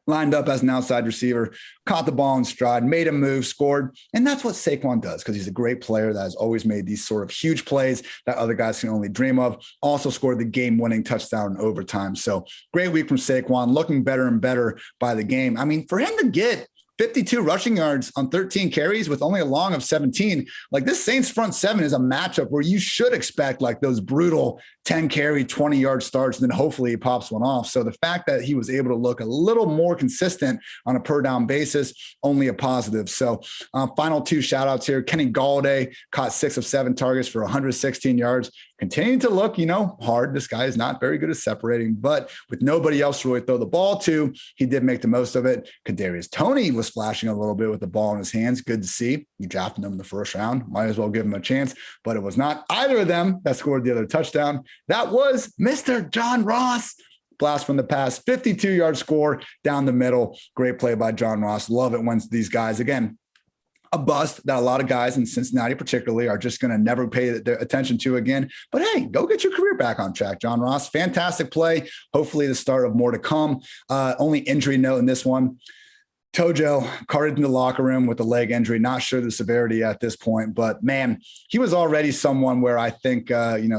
Lined up as an outside receiver, caught the ball in stride, made a move, scored. And that's what Saquon does because he's a great player that has always made these sort of huge plays that other guys can only dream of. Also scored the game-winning touchdown in overtime. So great week from Saquon, looking better and better by the game. I mean, for him to get 52 rushing yards on 13 carries with only a long of 17. Like, this Saints front seven is a matchup where you should expect like those brutal 10 carry, 20-yard starts, and then hopefully he pops one off. So the fact that he was able to look a little more consistent on a per down basis, only a positive. So final two shout outs here. Kenny Galladay caught 6 of 7 targets for 116 yards. Continuing to look, hard. This guy is not very good at separating, but with nobody else to really throw the ball to, he did make the most of it. Kadarius Toney was flashing a little bit with the ball in his hands. Good to see. You drafted him in the first round. Might as well give him a chance, but it was not either of them that scored the other touchdown. That was Mr. John Ross. Blast from the pass, 52-yard score down the middle. Great play by John Ross. Love it when these guys, again, a bust that a lot of guys in Cincinnati particularly are just going to never pay their attention to again. But hey, go get your career back on track, John Ross. Fantastic play. Hopefully the start of more to come. Only injury note in this one. Tojo carted in the locker room with a leg injury. Not sure the severity at this point, but man, he was already someone where I think,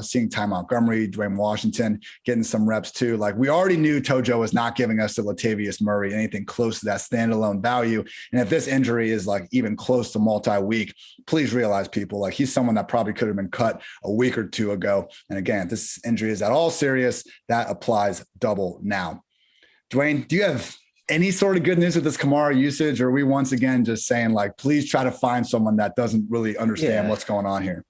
seeing Ty Montgomery, Dwayne Washington getting some reps too. Like, we already knew Tojo was not giving us the Latavius Murray, anything close to that standalone value. And if this injury is like even close to multi-week, please realize, people, like, he's someone that probably could have been cut a week or two ago. And again, if this injury is at all serious, that applies double now. Dwayne, do you have any sort of good news with this Kamara usage, or are we once again just saying, like, please try to find someone that doesn't really understand what's going on here?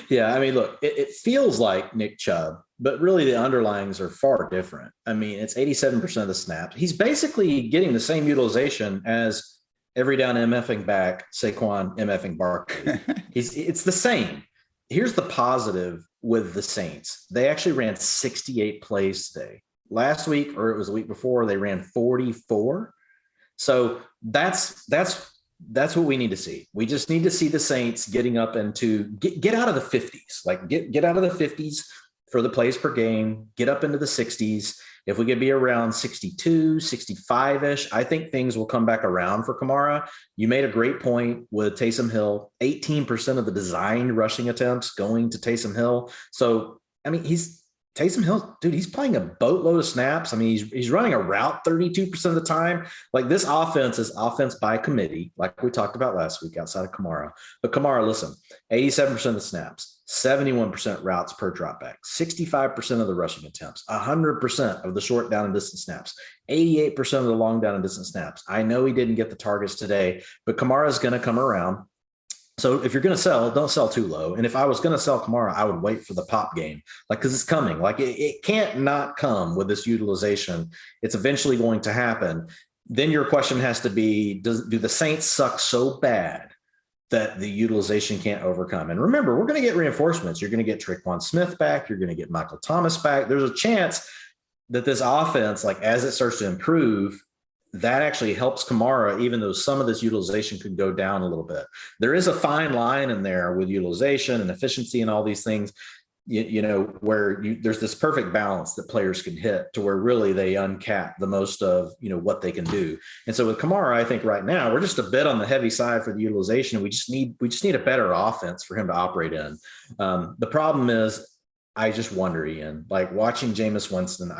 Yeah, I mean, look, it feels like Nick Chubb, but really the underlyings are far different. I mean, it's 87% of the snaps. He's basically getting the same utilization as every down MFing back Saquon MFing Barkley. It's the same. Here's the positive with the Saints. They actually ran 68 plays today. Last week, or it was the week before, they ran 44. So that's what we need to see. We just need to see the Saints getting up into get out of the 50s, like get out of the 50s for the plays per game, get up into the 60s. If we could be around 62, 65-ish, I think things will come back around for Kamara. You made a great point with Taysom Hill, 18% of the designed rushing attempts going to Taysom Hill. So, I mean, Taysom Hill, dude, he's playing a boatload of snaps. I mean, he's running a route 32% of the time. Like, this offense is offense by committee, like we talked about last week outside of Kamara. But Kamara, listen, 87% of the snaps, 71% routes per dropback, 65% of the rushing attempts, 100% of the short down and distance snaps, 88% of the long down and distance snaps. I know he didn't get the targets today, but Kamara is going to come around. So if you're going to sell, don't sell too low. And if I was going to sell Kamara, I would wait for the pop game, because it's coming. Like, it can't not come with this utilization. It's eventually going to happen. Then your question has to be, do the Saints suck so bad that the utilization can't overcome? And remember, we're going to get reinforcements. You're going to get Tre'Quan Smith back. You're going to get Michael Thomas back. There's a chance that this offense, like, as it starts to improve, that actually helps Kamara, even though some of this utilization could go down a little bit. There is a fine line in there with utilization and efficiency and all these things, where there's this perfect balance that players can hit to where really they uncap the most of, what they can do. And so with Kamara, I think right now we're just a bit on the heavy side for the utilization. We just need a better offense for him to operate in. The problem is, I just wonder, Ian, like, watching Jameis Winston,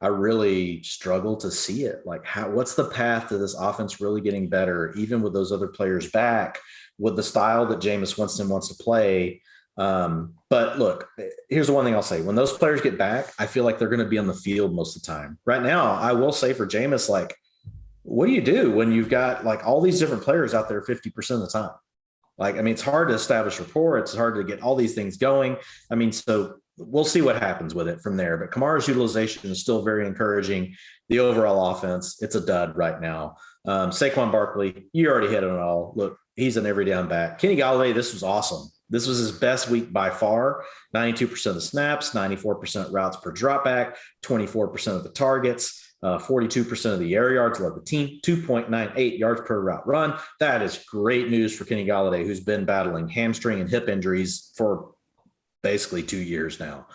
I really struggle to see it. Like, what's the path to this offense really getting better, even with those other players back, with the style that Jameis Winston wants to play? But look, here's the one thing I'll say. When those players get back, I feel like they're going to be on the field most of the time. Right now, I will say for Jameis, like, what do you do when you've got like all these different players out there 50% of the time? Like, I mean, it's hard to establish rapport. It's hard to get all these things going. I mean, so we'll see what happens with it from there. But Kamara's utilization is still very encouraging. The overall offense, it's a dud right now. Saquon Barkley, you already hit it all. Look, he's an every down back. Kenny Galladay, this was awesome. This was his best week by far. 92% of the snaps, 94% routes per dropback, 24% of the targets. 42% of the air yards, led the team, 2.98 yards per route run. That is great news for Kenny Galladay, who's been battling hamstring and hip injuries for basically 2 years now.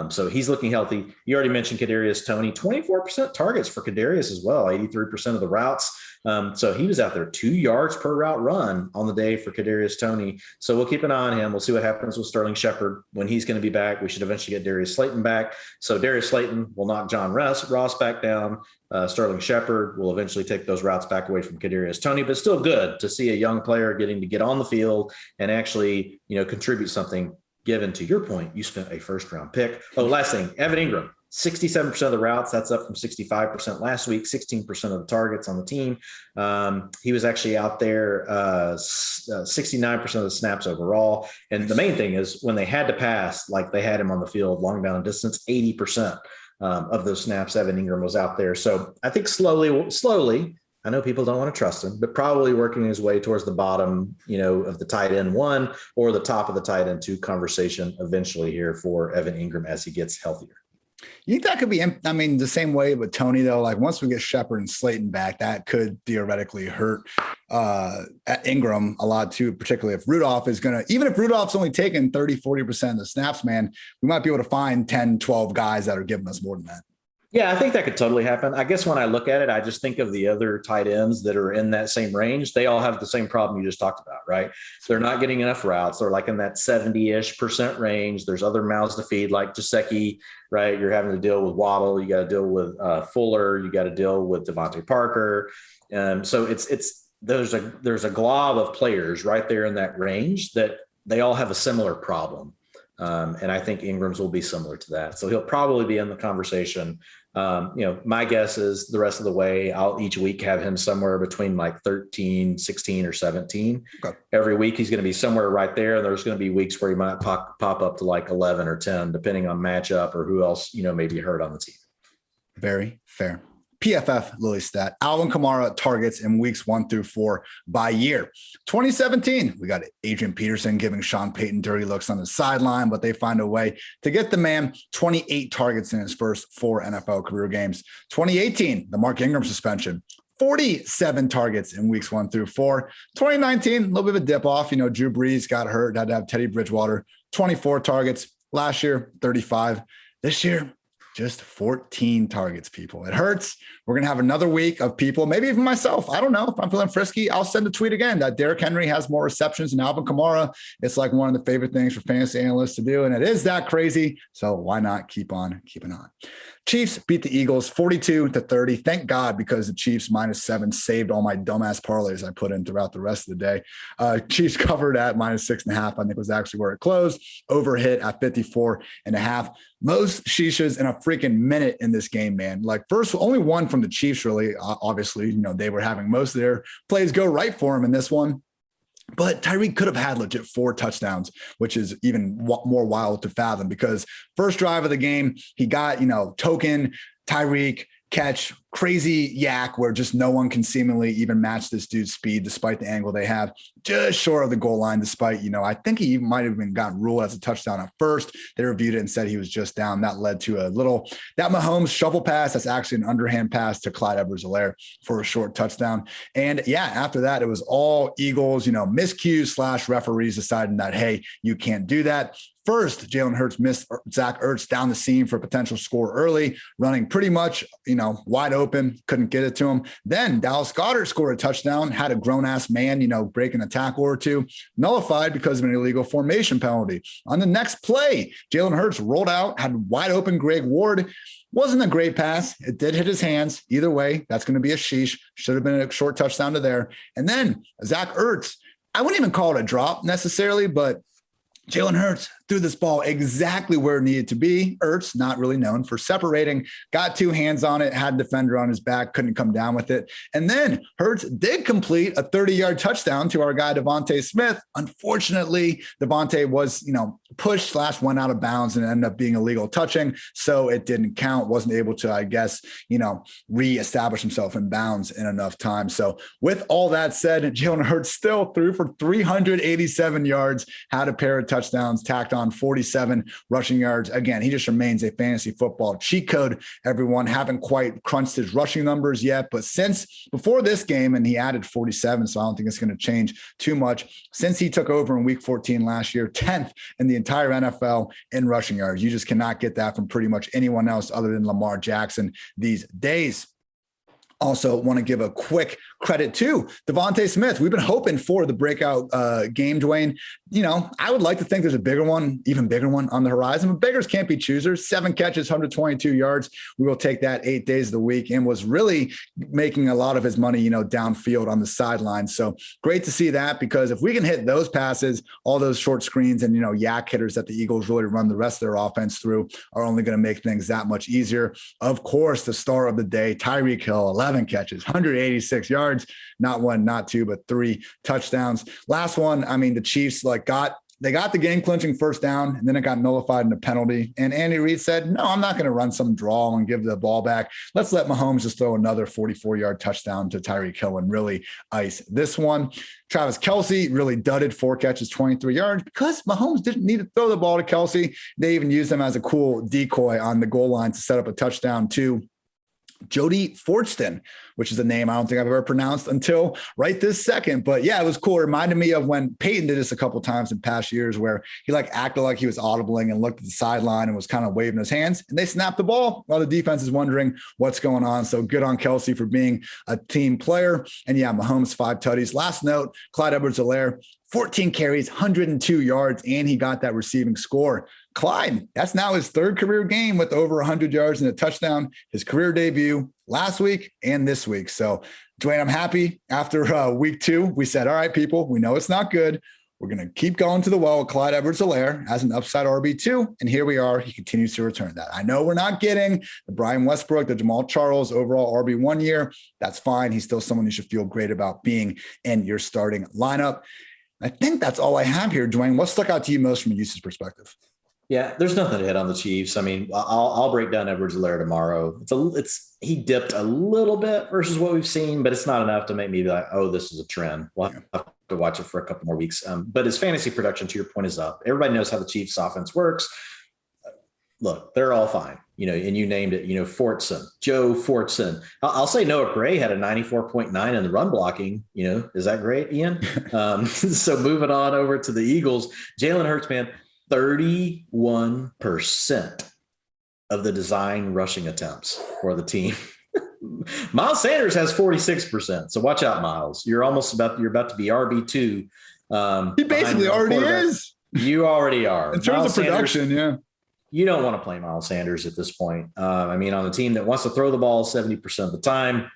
So he's looking healthy. You already mentioned Kadarius Toney, 24% targets for Kadarius as well, 83% of the routes. So he was out there 2 yards per route run on the day for Kadarius Toney. So we'll keep an eye on him. We'll see what happens with Sterling Shepard when he's going to be back. We should eventually get Darius Slayton back. So Darius Slayton will knock John Ross back down. Sterling Shepard will eventually take those routes back away from Kadarius Toney, but still good to see a young player getting to get on the field and actually, contribute something. Given to your point, you spent a first-round pick. Oh, last thing, Evan Ingram, 67% of the routes. That's up from 65% last week, 16% of the targets on the team. He was actually out there 69% of the snaps overall. And the main thing is when they had to pass, like they had him on the field, long down and distance, 80% of those snaps, Evan Ingram was out there. So I think slowly, I know people don't want to trust him, but probably working his way towards the bottom, of the tight end 1 or the top of the tight end 2 conversation eventually here for Evan Ingram as he gets healthier. You think that could be, the same way with Toney, though? Like once we get Shepard and Slayton back, that could theoretically hurt Ingram a lot too, particularly if Rudolph is going to, even if Rudolph's only taking 30-40% of the snaps, man, we might be able to find 10, 12 guys that are giving us more than that. Yeah, I think that could totally happen. I guess when I look at it, I just think of the other tight ends that are in that same range. They all have the same problem you just talked about, right? They're not getting enough routes. They're like in that 70-ish% range. There's other mouths to feed like Gesicki, right? You're having to deal with Waddle. You got to deal with Fuller. You got to deal with Devontae Parker. So there's a glob of players right there in that range that they all have a similar problem. And I think Ingram's will be similar to that. So he'll probably be in the conversation. My guess is the rest of the way, I'll each week have him somewhere between like 13, 16 or 17. Okay. Every week he's going to be somewhere right there. And there's going to be weeks where he might pop up to like 11 or 10, depending on matchup or who else, may be hurt on the team. Very fair. PFF Lily stat: Alvin Kamara targets in weeks 1 through 4 by year. 2017, we got Adrian Peterson giving Sean Payton dirty looks on the sideline, but they find a way to get the man 28 targets in his first 4 NFL career games. 2018, the Mark Ingram suspension. 47 targets in weeks 1 through 4. 2019, a little bit of a dip off. Drew Brees got hurt, had to have Teddy Bridgewater. 24 targets. Last year, 35. This year, just 14 targets, people. It hurts. We're going to have another week of people, maybe even myself. I don't know. If I'm feeling frisky, I'll send a tweet again that Derrick Henry has more receptions than Alvin Kamara. It's like one of the favorite things for fantasy analysts to do, and it is that crazy. So why not keep on keeping on? Chiefs beat the Eagles 42-30. Thank God, because the Chiefs -7 saved all my dumbass parlays I put in throughout the rest of the day. Chiefs covered at -6.5. I think was actually where it closed. Over hit at 54.5. Most sheeshas in a freaking minute in this game, man. Like first, only one from the Chiefs, really. Obviously, they were having most of their plays go right for him in this one. But Tyreek could have had legit 4 touchdowns, which is even more wild to fathom, because first drive of the game, he got, token, Tyreek, catch, crazy yak where just no one can seemingly even match this dude's speed despite the angle they have, just short of the goal line, despite, I think he might have been gotten ruled as a touchdown at first. They reviewed it and said he was just down. That led to that Mahomes shovel pass. That's actually an underhand pass to Clyde Edwards-Helaire for a short touchdown. And yeah, after that, it was all Eagles, miscues / referees deciding that, hey, you can't do that. First, Jalen Hurts missed Zach Ertz down the seam for a potential score early, running pretty much, wide open, couldn't get it to him. Then Dallas Goedert scored a touchdown, had a grown-ass man, breaking a tackle or two, nullified because of an illegal formation penalty. On the next play, Jalen Hurts rolled out, had wide open Greg Ward. Wasn't a great pass. It did hit his hands. Either way, that's going to be a sheesh. Should have been a short touchdown to there. And then Zach Ertz, I wouldn't even call it a drop necessarily, but Jalen Hurts threw this ball exactly where it needed to be. Ertz, not really known for separating, got 2 hands on it, had a defender on his back, couldn't come down with it. And then Hurts did complete a 30-yard touchdown to our guy, Devontae Smith. Unfortunately, Devontae was, pushed / went out of bounds and ended up being illegal touching. So it didn't count, wasn't able to, I guess, reestablish himself in bounds in enough time. So with all that said, Jalen Hurts still threw for 387 yards, had a pair of touchdowns, tacked on 47 rushing yards. Again, he just remains a fantasy football cheat code. Everyone haven't quite crunched his rushing numbers yet, but since before this game, and he added 47, so I don't think it's going to change too much. Since he took over in week 14 last year, 10th in the entire NFL in rushing yards. You just cannot get that from pretty much anyone else other than Lamar Jackson these days. Also, want to give a quick credit to Devontae Smith. We've been hoping for the breakout game, Dwain. I would like to think there's a bigger one, even bigger one on the horizon, but beggars can't be choosers. 7 catches, 122 yards. We will take that 8 days of the week, and was really making a lot of his money, downfield on the sideline. So great to see that, because if we can hit those passes, all those short screens and, yak hitters that the Eagles really run the rest of their offense through are only going to make things that much easier. Of course, the star of the day, Tyreek Hill, 11 catches, 186 yards, not 1, not 2, but 3 touchdowns. Last one, the Chiefs got the game clinching first down, and then it got nullified in a penalty. And Andy Reid said, no, I'm not going to run some draw and give the ball back. Let's let Mahomes just throw another 44-yard touchdown to Tyreek Hill and really ice this one. Travis Kelce really dudded, 4 catches, 23 yards, because Mahomes didn't need to throw the ball to Kelce. They even used him as a cool decoy on the goal line to set up a touchdown to Jody Fortson, which is a name I don't think I've ever pronounced until right this second. But yeah, it was cool. It reminded me of when Peyton did this a couple of times in past years, where he acted like he was audibling and looked at the sideline and was kind of waving his hands, and they snapped the ball while the defense is wondering what's going on. So good on Kelce for being a team player. And yeah, Mahomes 5 tutties. Last note, Clyde Edwards-Helaire, 14 carries, 102 yards, and he got that receiving score. Clyde, that's now his 3rd career game with over 100 yards and a touchdown, his career debut last week and this week. So, Dwain, I'm happy. After week 2, we said, all right, people, we know it's not good. We're going to keep going to the well with Clyde Edwards-Helaire as an upside RB2. And here we are. He continues to return that. I know we're not getting the Brian Westbrook, the Jamal Charles overall RB1 year. That's fine. He's still someone you should feel great about being in your starting lineup. I think that's all I have here, Dwain. What stuck out to you most from a usage perspective? Yeah, there's nothing to hit on the Chiefs. I'll break down Edwards-Helaire tomorrow. He dipped a little bit versus what we've seen, but it's not enough to make me be like, oh, this is a trend. We'll have to watch it for a couple more weeks. But his fantasy production, to your point, is up. Everybody knows how the Chiefs offense works. Look, they're all fine, and you named it, Fortson, Joe Fortson. I'll say Noah Gray had a 94.9 in the run blocking. Is that great, Ian? So moving on over to the Eagles, Jalen Hurts, man, 31% of the design rushing attempts for the team. Miles Sanders has 46%. So watch out, Miles. You're about to be RB2. He basically already is. You already are. In terms of production, yeah. You don't want to play Miles Sanders at this point. On a team that wants to throw the ball 70% of the time.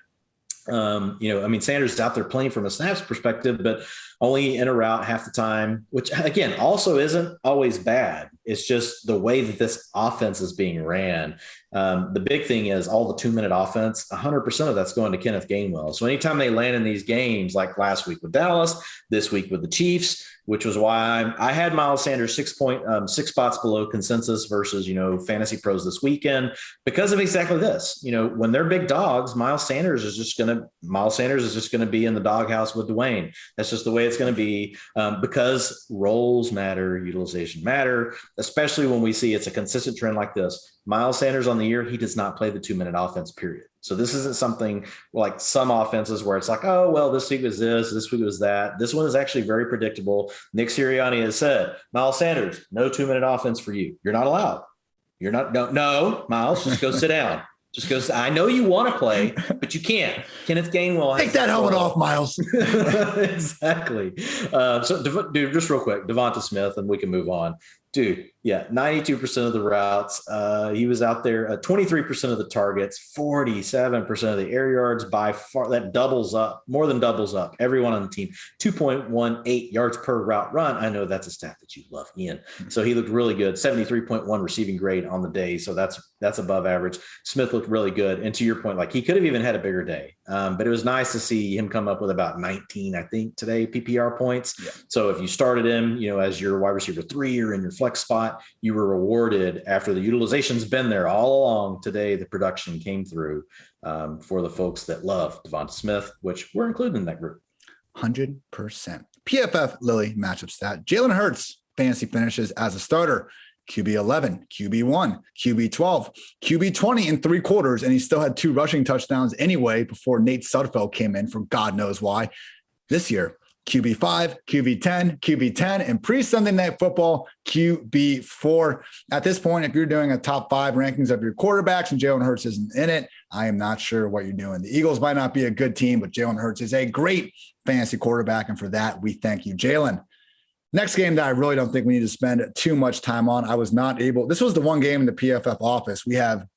Sanders is out there playing from a snaps perspective, but only in a route half the time, which again, also isn't always bad. It's just the way that this offense is being ran. The big thing is all the 2-minute offense, 100% of that's going to Kenneth Gainwell. So anytime they land in these games, like last week with Dallas, this week with the Chiefs, which was why I had Miles Sanders 6 spots below consensus versus, Fantasy Pros this weekend, because of exactly this. When they're big dogs, Miles Sanders is just going to be in the doghouse with Dwain. That's just the way it's going to be, because roles matter, utilization matter, especially when we see it's a consistent trend like this. Miles Sanders on the year, he does not play the 2-minute offense, period. So this isn't something like some offenses where it's like, oh, well, this week was this week was that. This one is actually very predictable. Nick Sirianni has said, Miles Sanders, no 2-minute offense for you. You're not allowed. No, Miles, just go sit down. Just go. I know you want to play, but you can't. Kenneth Gainwell. Take that helmet off, Miles. Exactly. Dude, just real quick, Devonta Smith, and we can move on. Dude, yeah, 92% of the routes. He was out there, 23% of the targets, 47% of the air yards, by far. That doubles up, more than doubles up. Everyone on the team, 2.18 yards per route run. I know that's a stat that you love, Ian. So he looked really good. 73.1 receiving grade on the day. So that's above average. Smith looked really good. And to your point, he could have even had a bigger day. But it was nice to see him come up with about 19, I think, today, PPR points. Yeah. So if you started him, as your wide receiver 3 or in your flex spot, you were rewarded after the utilization's been there all along. Today, the production came through for the folks that love Devonta Smith, which we're included in that group. 100%. PFF Lily matchup stat. Jalen Hurts fantasy finishes as a starter. QB 11, QB 1, QB 12, QB 20 in 3 quarters, and he still had 2 rushing touchdowns anyway before Nate Sudfeld came in for God knows why. This year, QB5, QB10, QB10, and pre-Sunday Night Football, QB4. At this point, if you're doing a top 5 rankings of your quarterbacks and Jalen Hurts isn't in it, I am not sure what you're doing. The Eagles might not be a good team, but Jalen Hurts is a great fantasy quarterback, and for that, we thank you, Jalen. Next game that I really don't think we need to spend too much time on. I was not able. This was the one game in the PFF office. We have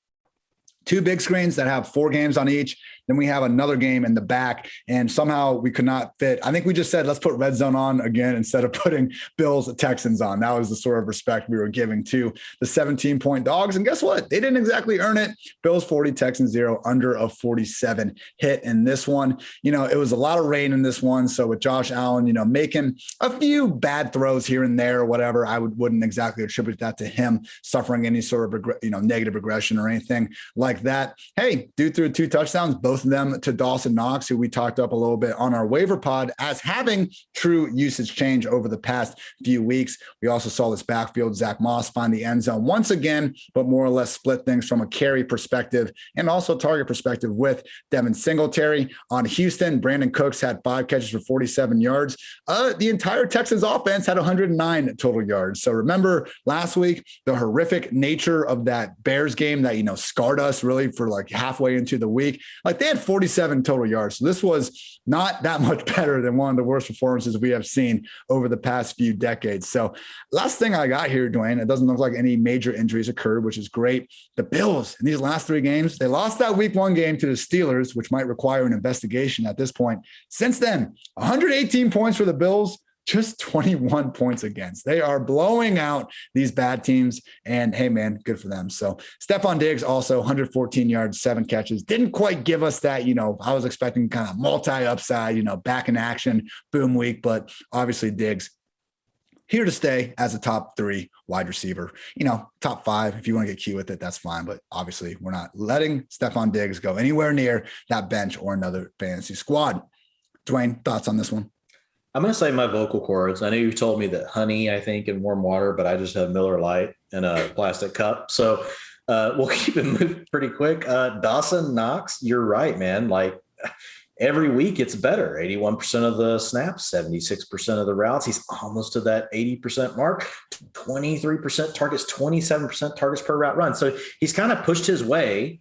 2 big screens that have 4 games on each. Then we have another game in the back, and somehow we could not fit. I think we just said, let's put Red Zone on again instead of putting Bills Texans on. That was the sort of respect we were giving to the 17-point dogs. And guess what? They didn't exactly earn it. Bills 40, Texans 0, under a 47 hit in this one. It was a lot of rain in this one. So with Josh Allen, making a few bad throws here and there or whatever, I wouldn't exactly attribute that to him suffering any sort of, negative regression or anything like that. Hey, dude threw 2 touchdowns, both of them to Dawson Knox, who we talked up a little bit on our waiver pod as having true usage change over the past few weeks. We also saw this backfield, Zach Moss find the end zone once again, but more or less split things from a carry perspective and also target perspective with Devin Singletary. On Houston, Brandon Cooks had 5 catches for 47 yards. The entire Texans offense had 109 total yards. So remember last week, the horrific nature of that Bears game that, scarred us really for like halfway into the week. Like they had 47 total yards. So this was not that much better than one of the worst performances we have seen over the past few decades. So last thing I got here, Dwayne, it doesn't look like any major injuries occurred, which is great. The Bills in these last 3 games, they lost that week 1 game to the Steelers, which might require an investigation at this point. Since then, 118 points for the Bills, just 21 points against. They are blowing out these bad teams, and hey, man, good for them. So Stephon Diggs also 114 yards, 7 catches. Didn't quite give us that, I was expecting kind of multi-upside, back in action, boom week, but obviously Diggs here to stay as a top 3 wide receiver, top 5. If you want to get cute with it, that's fine. But obviously we're not letting Stephon Diggs go anywhere near that bench or another fantasy squad. Dwayne, thoughts on this one? I'm going to say my vocal cords. I know you told me that honey, I think, and warm water, but I just have Miller Lite in a plastic cup. So we'll keep it moving pretty quick. Dawson Knox, you're right, man. Like every week it's better. 81% of the snaps, 76% of the routes. He's almost to that 80% mark, 23% targets, 27% targets per route run. So he's kind of pushed his way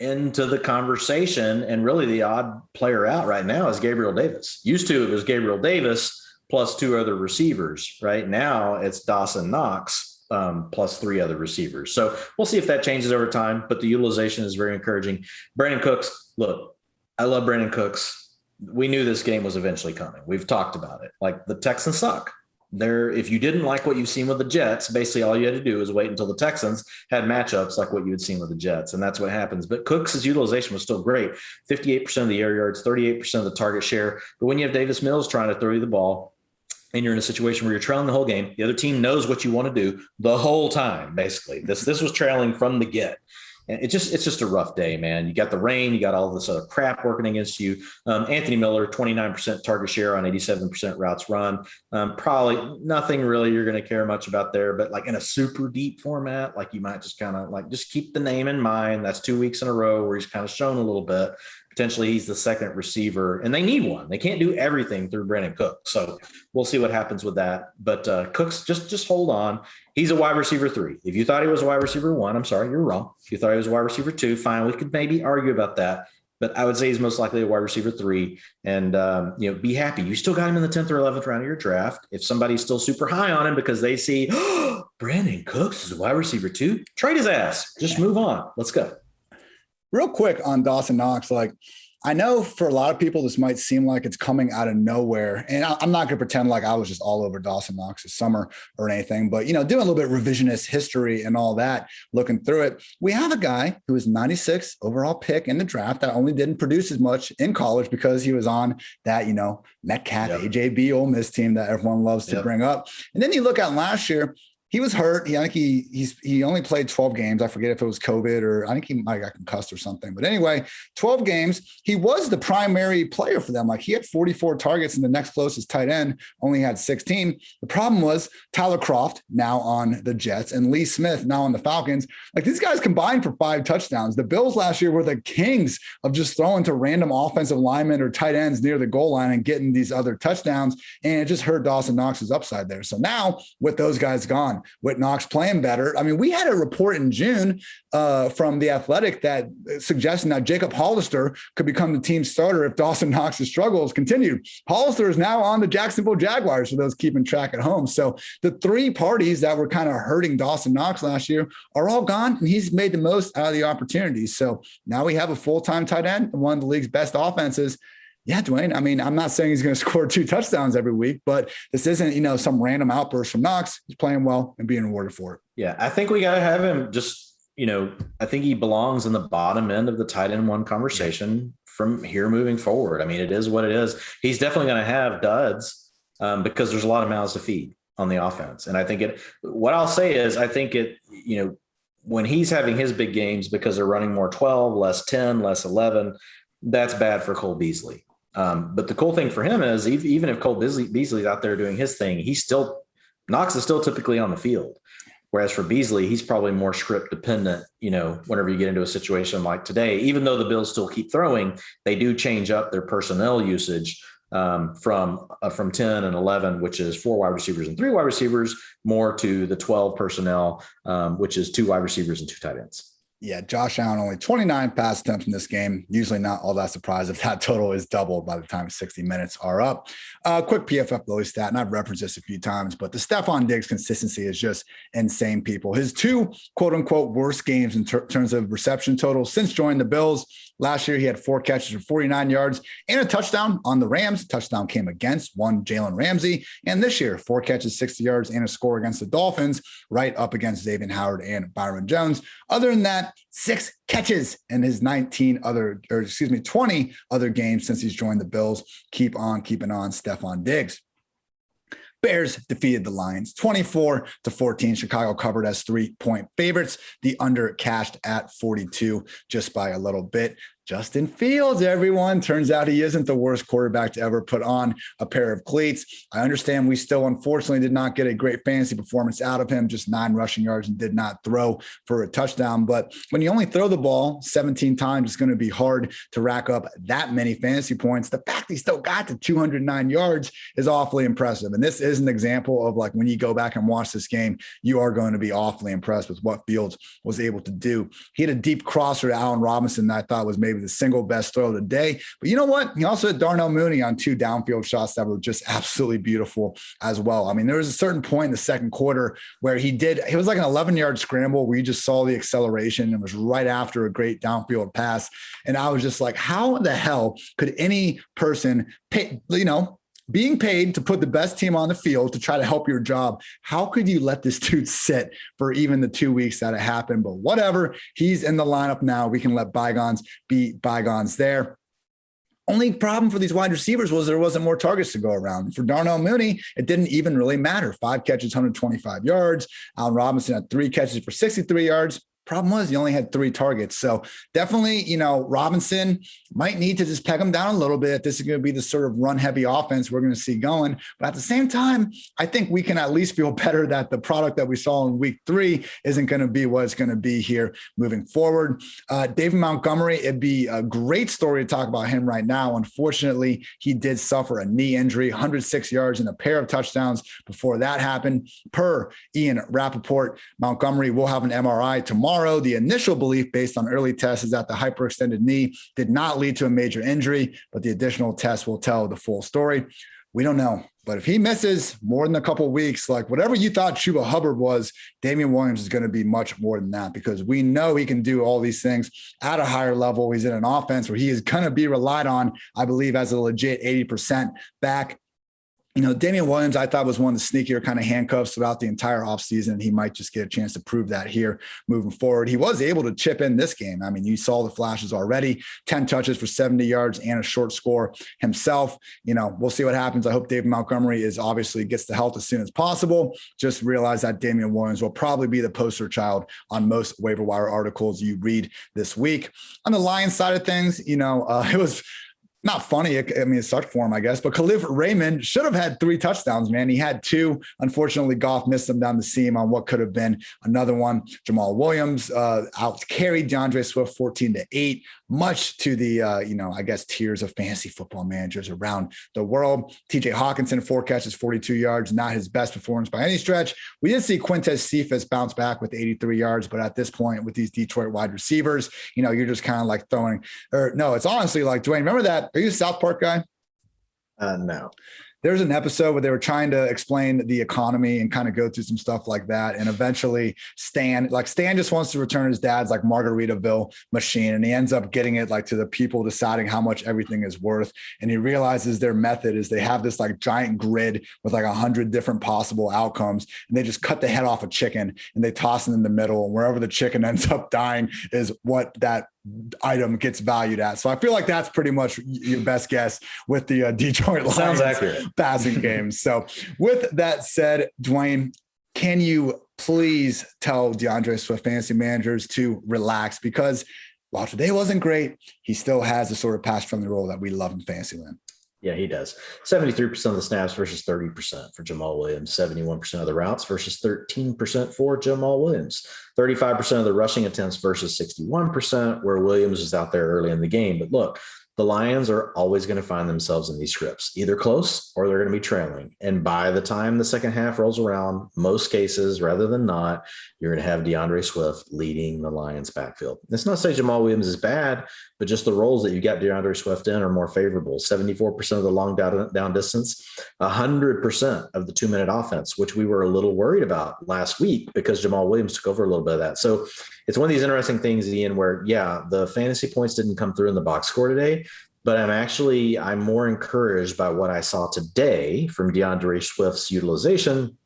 into the conversation, and really the odd player out right now is Gabriel Davis. Used to it was Gabriel Davis plus 2 other receivers. Right now it's Dawson Knox plus 3 other receivers. So we'll see if that changes over time, but the utilization is very encouraging. Brandon Cooks, look, I love Brandon Cooks. We knew this game was eventually coming. We've talked about it. Like the Texans suck. If you didn't like what you've seen with the Jets, basically all you had to do is wait until the Texans had matchups like what you had seen with the Jets, and that's what happens. But Cooks' utilization was still great. 58% of the air yards, 38% of the target share. But when you have Davis Mills trying to throw you the ball and you're in a situation where you're trailing the whole game, the other team knows what you want to do the whole time, basically. This was trailing from the get. And it's just a rough day, man. You got the rain, you got all this other crap working against you. Anthony Miller, 29% target share on 87% routes run. Probably nothing really you're going to care much about there, but like in a super deep format, like you might just kind of like just keep the name in mind. That's 2 weeks in a row where he's kind of shown a little bit. Potentially he's the second receiver, and they need one. They can't do everything through Brandon Cooks. So we'll see what happens with that. But Cooks, just hold on. He's a wide receiver 3. If you thought he was a wide receiver 1, I'm sorry, you're wrong. If you thought he was a wide receiver 2, fine. We could maybe argue about that. But I would say he's most likely a wide receiver 3. And, be happy. You still got him in the 10th or 11th round of your draft. If somebody's still super high on him because they see, Brandon Cooks is a wide receiver 2, trade his ass. Just move on. Let's go. Real quick on Dawson Knox, I know for a lot of people, this might seem like it's coming out of nowhere. And I'm not going to pretend like I was just all over Dawson Knox this summer or anything, but, doing a little bit of revisionist history and all that, looking through it, we have a guy who was 96 overall pick in the draft that only didn't produce as much in college because he was on that, Metcalf, AJB Ole Miss team that everyone loves to bring up. And then you look at last year, He was hurt. I think he only played 12 games. I forget if it was COVID or I think he might have got concussed or something. But anyway, 12 games. He was the primary player for them. Like he had 44 targets and the next closest tight end only had 16. The problem was Tyler Kroft, now on the Jets, and Lee Smith, now on the Falcons. Like these guys combined for 5 touchdowns. The Bills last year were the kings of just throwing to random offensive linemen or tight ends near the goal line and getting these other touchdowns. And it just hurt Dawson Knox's upside there. So now with those guys gone, with Knox playing better. I mean, we had a report in June from The Athletic that suggesting that Jacob Hollister could become the team starter if Dawson Knox's struggles continued. Hollister is now on the Jacksonville Jaguars for those keeping track at home. So the 3 parties that were kind of hurting Dawson Knox last year are all gone, and he's made the most out of the opportunities. So now we have a full-time tight end, one of the league's best offenses. Yeah, Dwayne. I mean, I'm not saying he's going to score 2 touchdowns every week, but this isn't, some random outburst from Knox. He's playing well and being rewarded for it. Yeah, I think we got to have him just, I think he belongs in the bottom end of the tight end 1 conversation from here moving forward. I mean, it is what it is. He's definitely going to have duds because there's a lot of mouths to feed on the offense. And I think what I'll say is I think when he's having his big games because they're running more 12, less 10, less 11, that's bad for Cole Beasley. But the cool thing for him is even if Cole Beasley's out there doing his thing, Knox is still typically on the field. Whereas for Beasley, he's probably more script dependent, whenever you get into a situation like today, even though the Bills still keep throwing, they do change up their personnel usage from 10 and 11, which is 4 wide receivers and 3 wide receivers, more to the 12 personnel, which is 2 wide receivers and 2 tight ends. Yeah, Josh Allen only 29 pass attempts in this game. Usually not all that surprised if that total is doubled by the time 60 minutes are up. Quick PFF Lowly stat, and I've referenced this a few times, but the Stephon Diggs consistency is just insane, people. His 2 quote-unquote worst games in terms of reception total since joining the Bills. Last year, he had 4 catches for 49 yards and a touchdown on the Rams. Touchdown came against one Jalen Ramsey. And this year, 4 catches, 60 yards, and a score against the Dolphins, right up against Xavier Howard and Byron Jones. Other than that, 6 catches in his 20 other games since he's joined the Bills. Keep on keeping on Stephon Diggs. Bears defeated the Lions 24-14. Chicago covered as 3-point favorites. The under cashed at 42 just by a little bit. Justin Fields, everyone. Turns out he isn't the worst quarterback to ever put on a pair of cleats. I understand we still, unfortunately, did not get a great fantasy performance out of him, just 9 rushing yards and did not throw for a touchdown. But when you only throw the ball 17 times, it's going to be hard to rack up that many fantasy points. The fact he still got to 209 yards is awfully impressive. And this is an example of like when you go back and watch this game, you are going to be awfully impressed with what Fields was able to do. He had a deep crosser to Allen Robinson that I thought was maybe the single best throw of the day. But you know what? He also had Darnell Mooney on 2 downfield shots that were just absolutely beautiful as well. I mean, there was a certain point in the second quarter where it was like an 11-yard scramble where you just saw the acceleration and was right after a great downfield pass. And I was just like, how the hell could any person pay, being paid to put the best team on the field to try to help your job, how could you let this dude sit for even the 2 weeks that it happened? But whatever, he's in the lineup now. We can let bygones be bygones there. Only problem for these wide receivers was there wasn't more targets to go around. For Darnell Mooney, it didn't even really matter. 5 catches, 125 yards. Allen Robinson had 3 catches for 63 yards. Problem was he only had 3 targets. So definitely, Robinson might need to just peg him down a little bit. This is going to be the sort of run heavy offense we're going to see going. But at the same time, I think we can at least feel better that the product that we saw in week 3 isn't going to be what it's going to be here moving forward. David Montgomery, it'd be a great story to talk about him right now. Unfortunately, he did suffer a knee injury, 106 yards and a pair of touchdowns before that happened. Per Ian Rappaport, Montgomery will have an MRI tomorrow. The initial belief based on early tests is that the hyperextended knee did not lead to a major injury, but the additional tests will tell the full story. We don't know. But if he misses more than a couple of weeks, like whatever you thought Chuba Hubbard was, Damian Williams is going to be much more than that because we know he can do all these things at a higher level. He's in an offense where he is going to be relied on, I believe, as a legit 80% back. Damian Williams, I thought was one of the sneakier kind of handcuffs throughout the entire offseason. He might just get a chance to prove that here moving forward. He was able to chip in this game. I mean, you saw the flashes already, 10 touches for 70 yards and a short score himself. We'll see what happens. I hope David Montgomery obviously gets the health as soon as possible. Just realize that Damian Williams will probably be the poster child on most waiver wire articles you read this week. On the Lions side of things, it was not funny. It sucked for him, I guess. But Khalif Raymond should have had 3 touchdowns, man. He had 2. Unfortunately, Goff missed them down the seam on what could have been another one. Jamal Williams out carried DeAndre Swift 14-8, much to the, tears of fantasy football managers around the world. TJ Hawkinson, 4 catches, 42 yards, not his best performance by any stretch. We did see Quintez Cephas bounce back with 83 yards, but at this point with these Detroit wide receivers, you're just kind of like it's honestly like, Dwayne, remember that? Are you a South Park guy? No. There's an episode where they were trying to explain the economy and kind of go through some stuff like that. And eventually Stan just wants to return his dad's like Margaritaville machine. And he ends up getting it like to the people deciding how much everything is worth. And he realizes their method is they have this like giant grid with like 100 different possible outcomes. And they just cut the head off a chicken and they toss it in the middle. And wherever the chicken ends up dying is what that item gets valued at. So I feel like that's pretty much your best guess with the Detroit Lions. Sounds accurate. Passing games. So with that said, Dwayne, can you please tell DeAndre Swift fantasy managers to relax? Because while today wasn't great, he still has the sort of pass-friendly role that we love in fantasy land. Yeah, he does. 73% of the snaps versus 30% for Jamal Williams, 71% of the routes versus 13% for Jamal Williams, 35% of the rushing attempts versus 61%, where Williams was out there early in the game. But look, the Lions are always going to find themselves in these scripts, either close or they're going to be trailing. And by the time the second half rolls around, most cases, rather than not, you're going to have DeAndre Swift leading the Lions backfield. It's not to say Jamal Williams is bad, but just the roles that you got DeAndre Swift in are more favorable. 74% of the long down distance, 100% of the 2-minute offense, which we were a little worried about last week because Jamal Williams took over a little bit of that. So it's one of these interesting things, Ian, where, the fantasy points didn't come through in the box score today, but I'm more encouraged by what I saw today from DeAndre Swift's utilization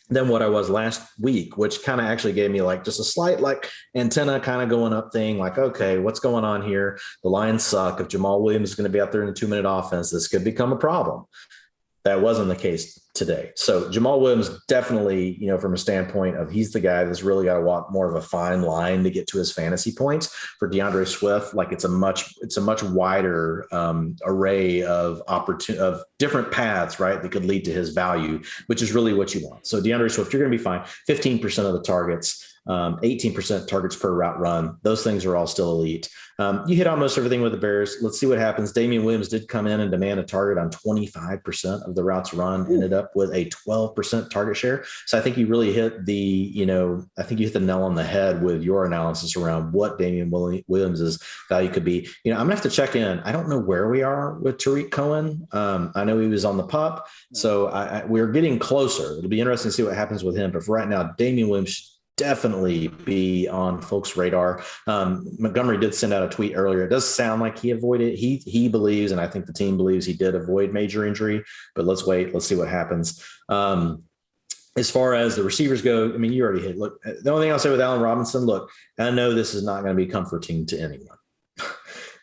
than what I was last week, which kind of actually gave me like just a slight like antenna kind of going up thing. Like, okay, what's going on here? The Lions suck. If Jamal Williams is going to be out there in a 2-minute offense, this could become a problem. That wasn't the case today. So Jamal Williams definitely, from a standpoint of he's the guy that's really got to walk more of a fine line to get to his fantasy points. For DeAndre Swift, like it's a much wider array of different paths, right, that could lead to his value, which is really what you want. So DeAndre Swift, you're going to be fine. 15% of the targets, 18% targets per route run. Those things are all still elite. You hit almost everything with the Bears. Let's see what happens. Damian Williams did come in and demand a target on 25% of the routes run, ended up with a 12% target share. So I think you really hit the nail on the head with your analysis around what Damian Williams's value could be. I'm gonna have to check in. I don't know where we are with Tariq Cohen. I know he was on the pup, so we're getting closer. It'll be interesting to see what happens with him. But for right now, Damian Williams definitely be on folks' radar. Montgomery did send out a tweet earlier. It does sound like he avoided. He believes, and I think the team believes he did avoid major injury. But let's wait. Let's see what happens. As far as the receivers go, you already hit. Look, the only thing I'll say with Allen Robinson, look, I know this is not going to be comforting to anyone,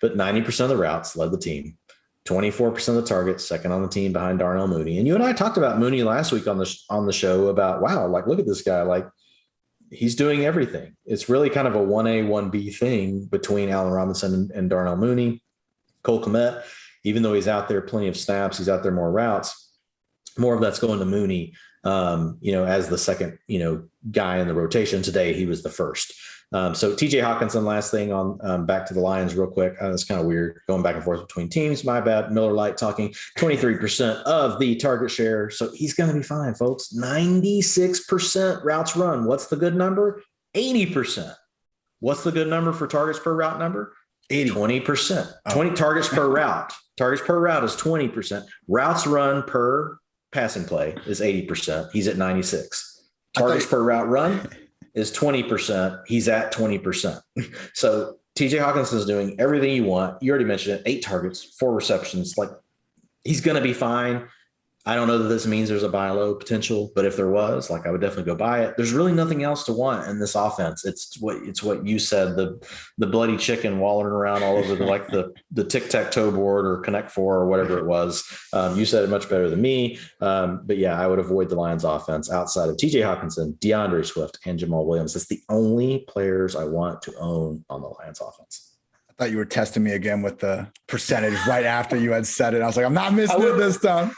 but 90% of the routes led the team. 24% of the targets, second on the team behind Darnell Mooney. And you and I talked about Mooney last week on the show about, wow, like, look at this guy. Like, he's doing everything. It's really kind of a 1A, 1B thing between Allen Robinson and Darnell Mooney. Cole Kmet, even though he's out there plenty of snaps, he's out there more routes, more of that's going to Mooney, as the second, guy in the rotation. Today, he was the first. So TJ Hawkinson, last thing on back to the Lions real quick. It's kind of weird going back and forth between teams. My bad. Miller Lite talking 23% of the target share. So he's going to be fine, folks. 96% routes run. What's the good number? 80%. What's the good number for targets per route number? 20%. 20 targets per route. Targets per route is 20%. Routes run per passing play is 80%. He's at 96. Targets per route run is 20%. He's at 20%. So TJ Hawkinson is doing everything you want. You already mentioned it. 8 targets, 4 receptions. Like, he's going to be fine. I don't know that this means there's a buy low potential, but if there was, like, I would definitely go buy it. There's really nothing else to want in this offense. It's what you said, the bloody chicken wallowing around all over the tic-tac-toe board or Connect Four or whatever it was. You said it much better than me. But yeah, I would avoid the Lions offense outside of TJ Hawkinson, DeAndre Swift, and Jamal Williams. That's the only players I want to own on the Lions offense. I thought you were testing me again with the percentage right after you had said it. I was like, I'm not missing it this time.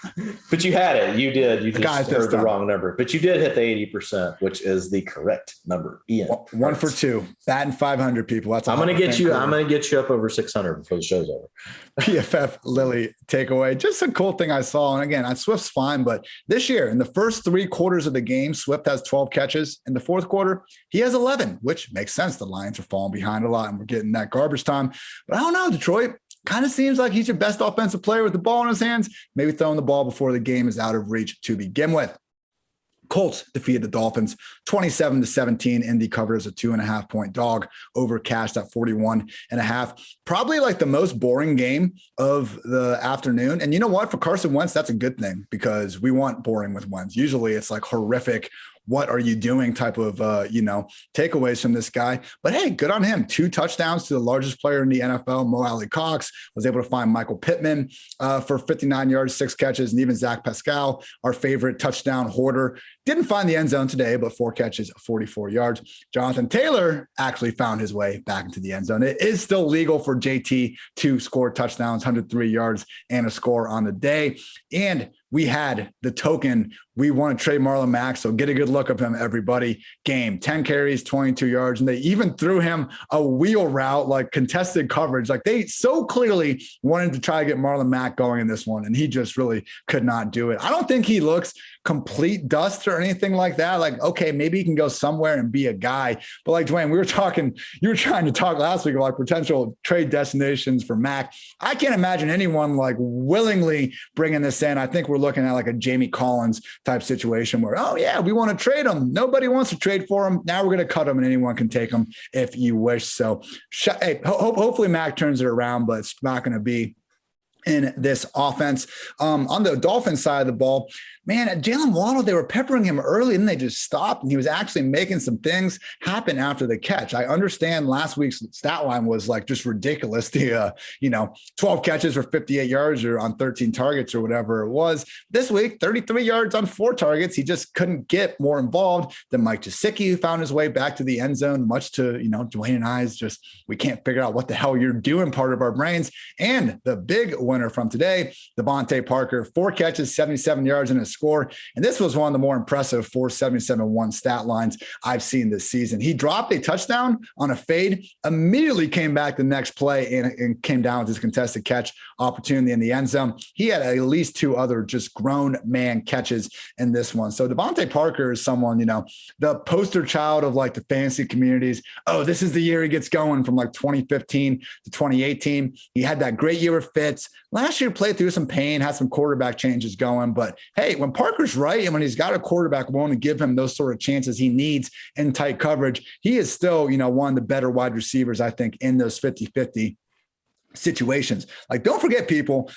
But you had it. You did. You just heard the wrong number. But you did hit the 80%, which is the correct number. Ian. One for two. Batting 500 people. That's I'm going to get you. I'm going to get you up over 600 before the show's over. PFF Lily takeaway. Just a cool thing I saw. And again, Swift's fine, but this year in the first 3 quarters of the game, Swift has 12 catches. In the fourth quarter, he has 11, which makes sense. The Lions are falling behind a lot and we're getting that garbage time. But I don't know, Detroit kind of seems like he's your best offensive player with the ball in his hands, maybe throwing the ball before the game is out of reach to begin with. Colts defeated the Dolphins 27-17. Indy covered as a 2.5-point dog over cashed at 41.5. Probably like the most boring game of the afternoon. And you know what? For Carson Wentz, that's a good thing because we want boring with Wentz. Usually it's like horrific. What are you doing type of, takeaways from this guy. But hey, good on him. 2 touchdowns to the largest player in the NFL, Mo Alley Cox, was able to find Michael Pittman for 59 yards, 6 catches, and even Zach Pascal, our favorite touchdown hoarder, didn't find the end zone today, but 4 catches, 44 yards. Jonathan Taylor actually found his way back into the end zone. It is still legal for JT to score touchdowns, 103 yards and a score on the day. And we had the token. We want to trade Marlon Mack, so get a good look of him, everybody. Game, 10 carries, 22 yards, and they even threw him a wheel route, like contested coverage. Like they so clearly wanted to try to get Marlon Mack going in this one, and he just really could not do it. I don't think he looks complete dust or anything like that. Like, okay, maybe he can go somewhere and be a guy. But like Dwayne, you were trying to talk last week about potential trade destinations for Mack. I can't imagine anyone like willingly bringing this in. I think we're looking at like a Jamie Collins type situation where, oh yeah, we want to trade him. Nobody wants to trade for him. Now we're going to cut him and anyone can take him if you wish. So hey, hopefully Mack turns it around, but it's not going to be in this offense. On the Dolphins side of the ball, man, Jalen Waddle, they were peppering him early and they just stopped. And he was actually making some things happen after the catch. I understand last week's stat line was like just ridiculous. The, 12 catches for 58 yards or on 13 targets or whatever it was. This week, 33 yards on 4 targets. He just couldn't get more involved than Mike Gesicki, who found his way back to the end zone, much to, Dwayne and I's just, we can't figure out what the hell you're doing part of our brains. And the big winner from today, Devontae Parker, 4 catches, 77 yards and a score. And this was one of the more impressive 4.77-1 stat lines I've seen this season. He dropped a touchdown on a fade, immediately came back the next play and came down with his contested catch opportunity in the end zone. He had at least 2 other just grown man catches in this one. So Devontae Parker is someone, the poster child of like the fantasy communities. Oh, this is the year he gets going from like 2015 to 2018. He had that great year with Fitz. Last year played through some pain, had some quarterback changes going. But hey, when Parker's right and when he's got a quarterback willing to give him those sort of chances he needs in tight coverage, he is still, one of the better wide receivers, I think, in those 50-50 situations. Like, don't forget, people,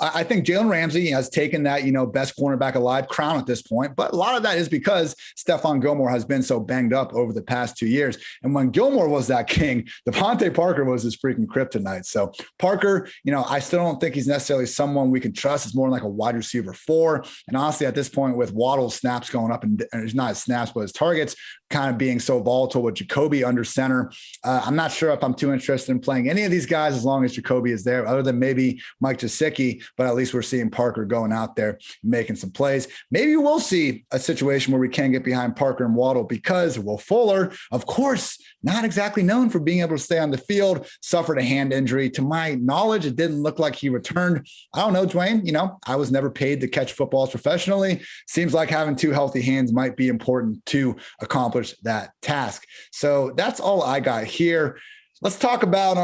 I think Jalen Ramsey has taken that, best cornerback alive crown at this point, but a lot of that is because Stephon Gilmore has been so banged up over the past 2 years. And when Gilmore was that king, Devontae Parker was his freaking kryptonite. So Parker, I still don't think he's necessarily someone we can trust. It's more like a wide receiver 4. And honestly, at this point with Waddle's snaps going up and it's not his snaps, but his targets kind of being so volatile with Jacoby under center, I'm not sure if I'm too interested in playing any of these guys as long as Jacoby is there, other than maybe Mike Gesicki, but at least we're seeing Parker going out there making some plays. Maybe we'll see a situation where we can get behind Parker and Waddle because Will Fuller, of course, not exactly known for being able to stay on the field, suffered a hand injury. To my knowledge, it didn't look like he returned. I don't know, Dwayne, I was never paid to catch footballs professionally. Seems like having 2 healthy hands might be important to accomplish that task. So that's all I got here. Let's talk about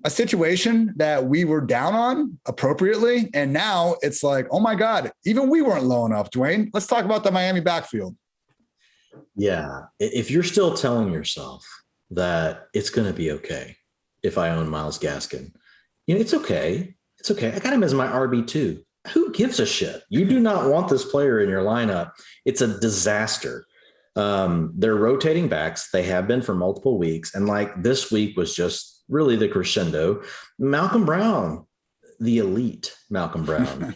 a situation that we were down on appropriately. And now it's like, oh my God, even we weren't low enough, Dwayne. Let's talk about the Miami backfield. Yeah. If you're still telling yourself that it's going to be okay if I own Myles Gaskin, it's okay. It's okay. I got him as my RB2. who gives a shit? You do not want this player in your lineup. It's a disaster. They're rotating backs. They have been for multiple weeks. And like this week was just really the crescendo. Malcolm Brown, the elite Malcolm Brown,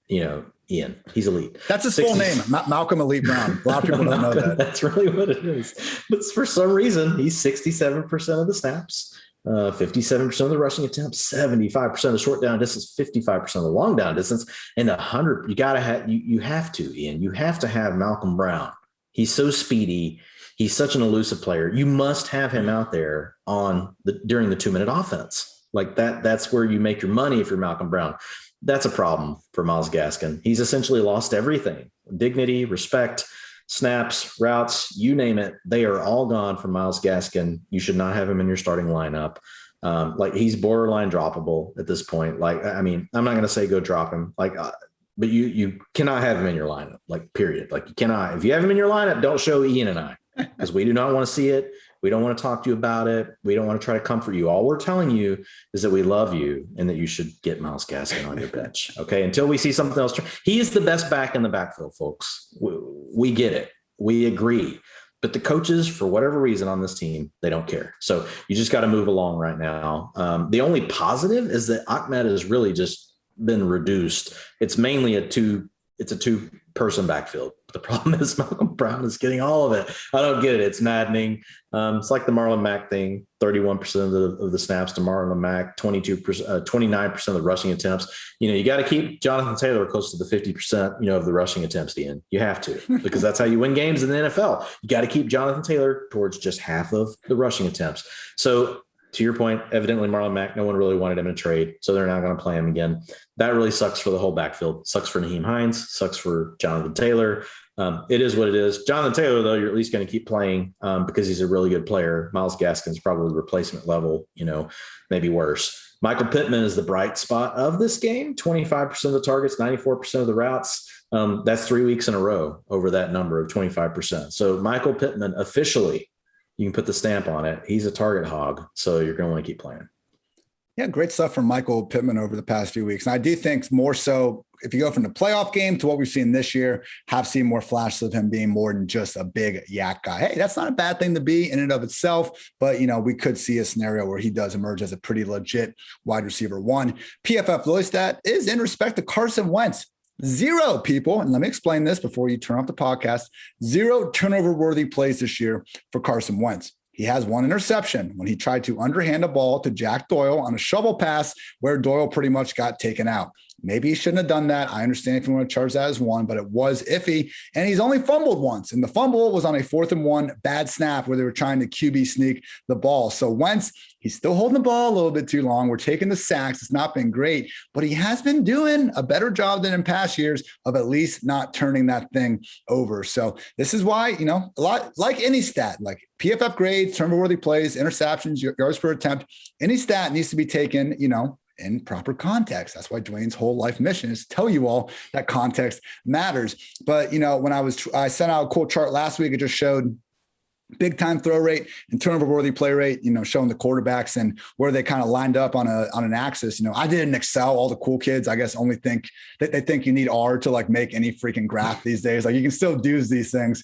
Ian, he's elite. That's his full name, Malcolm Elite Brown. A lot of people don't know that. That's really what it is. But for some reason, he's 67% of the snaps, 57% of the rushing attempts, 75% of the short down distance, 55% of the long down distance, and 100. You have to, Ian. You have to have Malcolm Brown. He's so speedy. He's such an elusive player. You must have him out there during the 2-minute offense. Like that. That's where you make your money if you're Malcolm Brown. That's a problem for Myles Gaskin. He's essentially lost everything: dignity, respect, snaps, routes, you name it. They are all gone from Myles Gaskin. You should not have him in your starting lineup. He's borderline droppable at this point. I'm not going to say go drop him. But you cannot have him in your lineup. Period. You cannot. If you have him in your lineup, don't show Ian and I, because we do not want to see it. We don't want to talk to you about it. We don't want to try to comfort you. All we're telling you is that we love you and that you should get Myles Gaskin on your bench. Okay. Until we see something else. He is the best back in the backfield, folks. We get it. We agree. But the coaches, for whatever reason on this team, they don't care. So you just got to move along right now. The only positive is that Ahmed has really just been reduced. It's mainly a two-person backfield. The problem is Malcolm Brown is getting all of it. I don't get it. It's maddening. It's like the Marlon Mack thing. 31% of the snaps to Marlon Mack, 29% of the rushing attempts. You got to keep Jonathan Taylor close to the 50%, of the rushing attempts, Ian. You have to, because that's how you win games in the NFL. You got to keep Jonathan Taylor towards just half of the rushing attempts. So to your point, evidently Marlon Mack, no one really wanted him in a trade, so they're not going to play him again. That really sucks for the whole backfield. Sucks for Nyheim Hines. Sucks for Jonathan Taylor. It is what it is. Jonathan Taylor, though, you're at least going to keep playing because he's a really good player. Myles Gaskin's probably replacement level, maybe worse. Michael Pittman is the bright spot of this game. 25% of the targets, 94% of the routes. That's 3 weeks in a row over that number of 25%. So Michael Pittman officially, you can put the stamp on it. He's a target hog, so you're going to want to keep playing. Yeah, great stuff from Michael Pittman over the past few weeks. And I do think more so, if you go from the playoff game to what we've seen this year, have seen more flashes of him being more than just a big yak guy. Hey, that's not a bad thing to be in and of itself, but we could see a scenario where he does emerge as a pretty legit wide receiver one. PFF Lily stat is in respect to Carson Wentz. 0 people, and let me explain this before you turn off the podcast, 0 turnover-worthy plays this year for Carson Wentz. He has 1 interception when he tried to underhand a ball to Jack Doyle on a shovel pass where Doyle pretty much got taken out. Maybe he shouldn't have done that. I understand if you want to charge that as 1, but it was iffy. And he's only fumbled once. And the fumble was on a 4th and 1 bad snap where they were trying to QB sneak the ball. So Wentz, he's still holding the ball a little bit too long. We're taking the sacks. It's not been great, but he has been doing a better job than in past years of at least not turning that thing over. So this is why, a lot like any stat, like PFF grades, turnover-worthy plays, interceptions, yards per attempt, any stat needs to be taken, in proper context. That's why Dwain's whole life mission is to tell you all that context matters. But, when I sent out a cool chart last week, it just showed big time throw rate and turnover worthy play rate, showing the quarterbacks and where they kind of lined up on an axis. I did in Excel. All the cool kids, I guess, only think that they think you need R to make any freaking graph these days. You can still do these things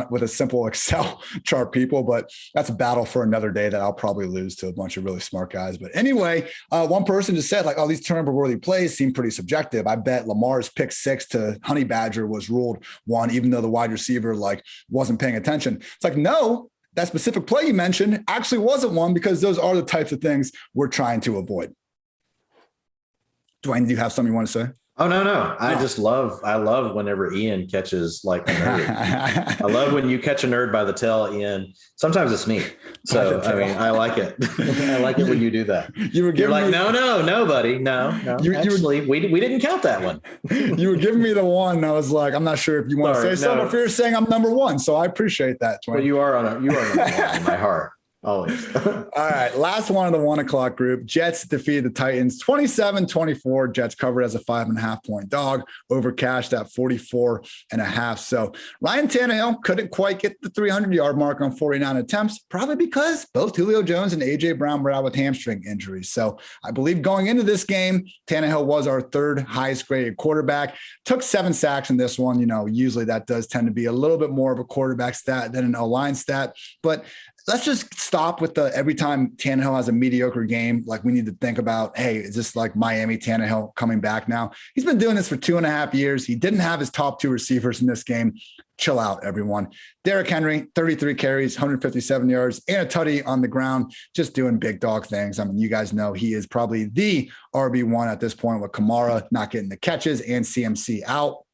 with a simple Excel chart, people, but that's a battle for another day that I'll probably lose to a bunch of really smart guys. But anyway, one person just said these turnover worthy plays seem pretty subjective. I bet Lamar's pick 6 to Honey Badger was ruled 1, even though the wide receiver wasn't paying attention. It's no, that specific play you mentioned actually wasn't 1, because those are the types of things we're trying to avoid. Dwain, do you have something you want to say? Oh, no. I love whenever Ian catches a nerd. I love when you catch a nerd by the tail, Ian. Sometimes it's me. So, I like it. I like it when you do that. You're like, no, buddy. No. We didn't count that one. You were giving me the one. I was like, I'm not sure if you want to say something, if you're saying I'm number 1. So I appreciate that. Well, you are number 1 in my heart. Always. All right. Last one of the 1 o'clock group. Jets defeated the Titans 27-24. Jets covered as a 5.5 point dog, over cashed at 44.5. So Ryan Tannehill couldn't quite get the 300-yard mark on 49 attempts, probably because both Julio Jones and A.J. Brown were out with hamstring injuries. So I believe going into this game, Tannehill was our third highest graded quarterback. Took 7 sacks in this one. Usually that does tend to be a little bit more of a quarterback stat than an O-line stat. But let's just stop with the every time Tannehill has a mediocre game, like we need to think about, hey, is this like Miami Tannehill coming back now? He's been doing this for 2.5 years. He didn't have his top 2 receivers in this game. Chill out, everyone. Derrick Henry, 33 carries, 157 yards, and a tutty on the ground, just doing big dog things. I mean, you guys know he is probably the RB1 at this point with Kamara not getting the catches and CMC out.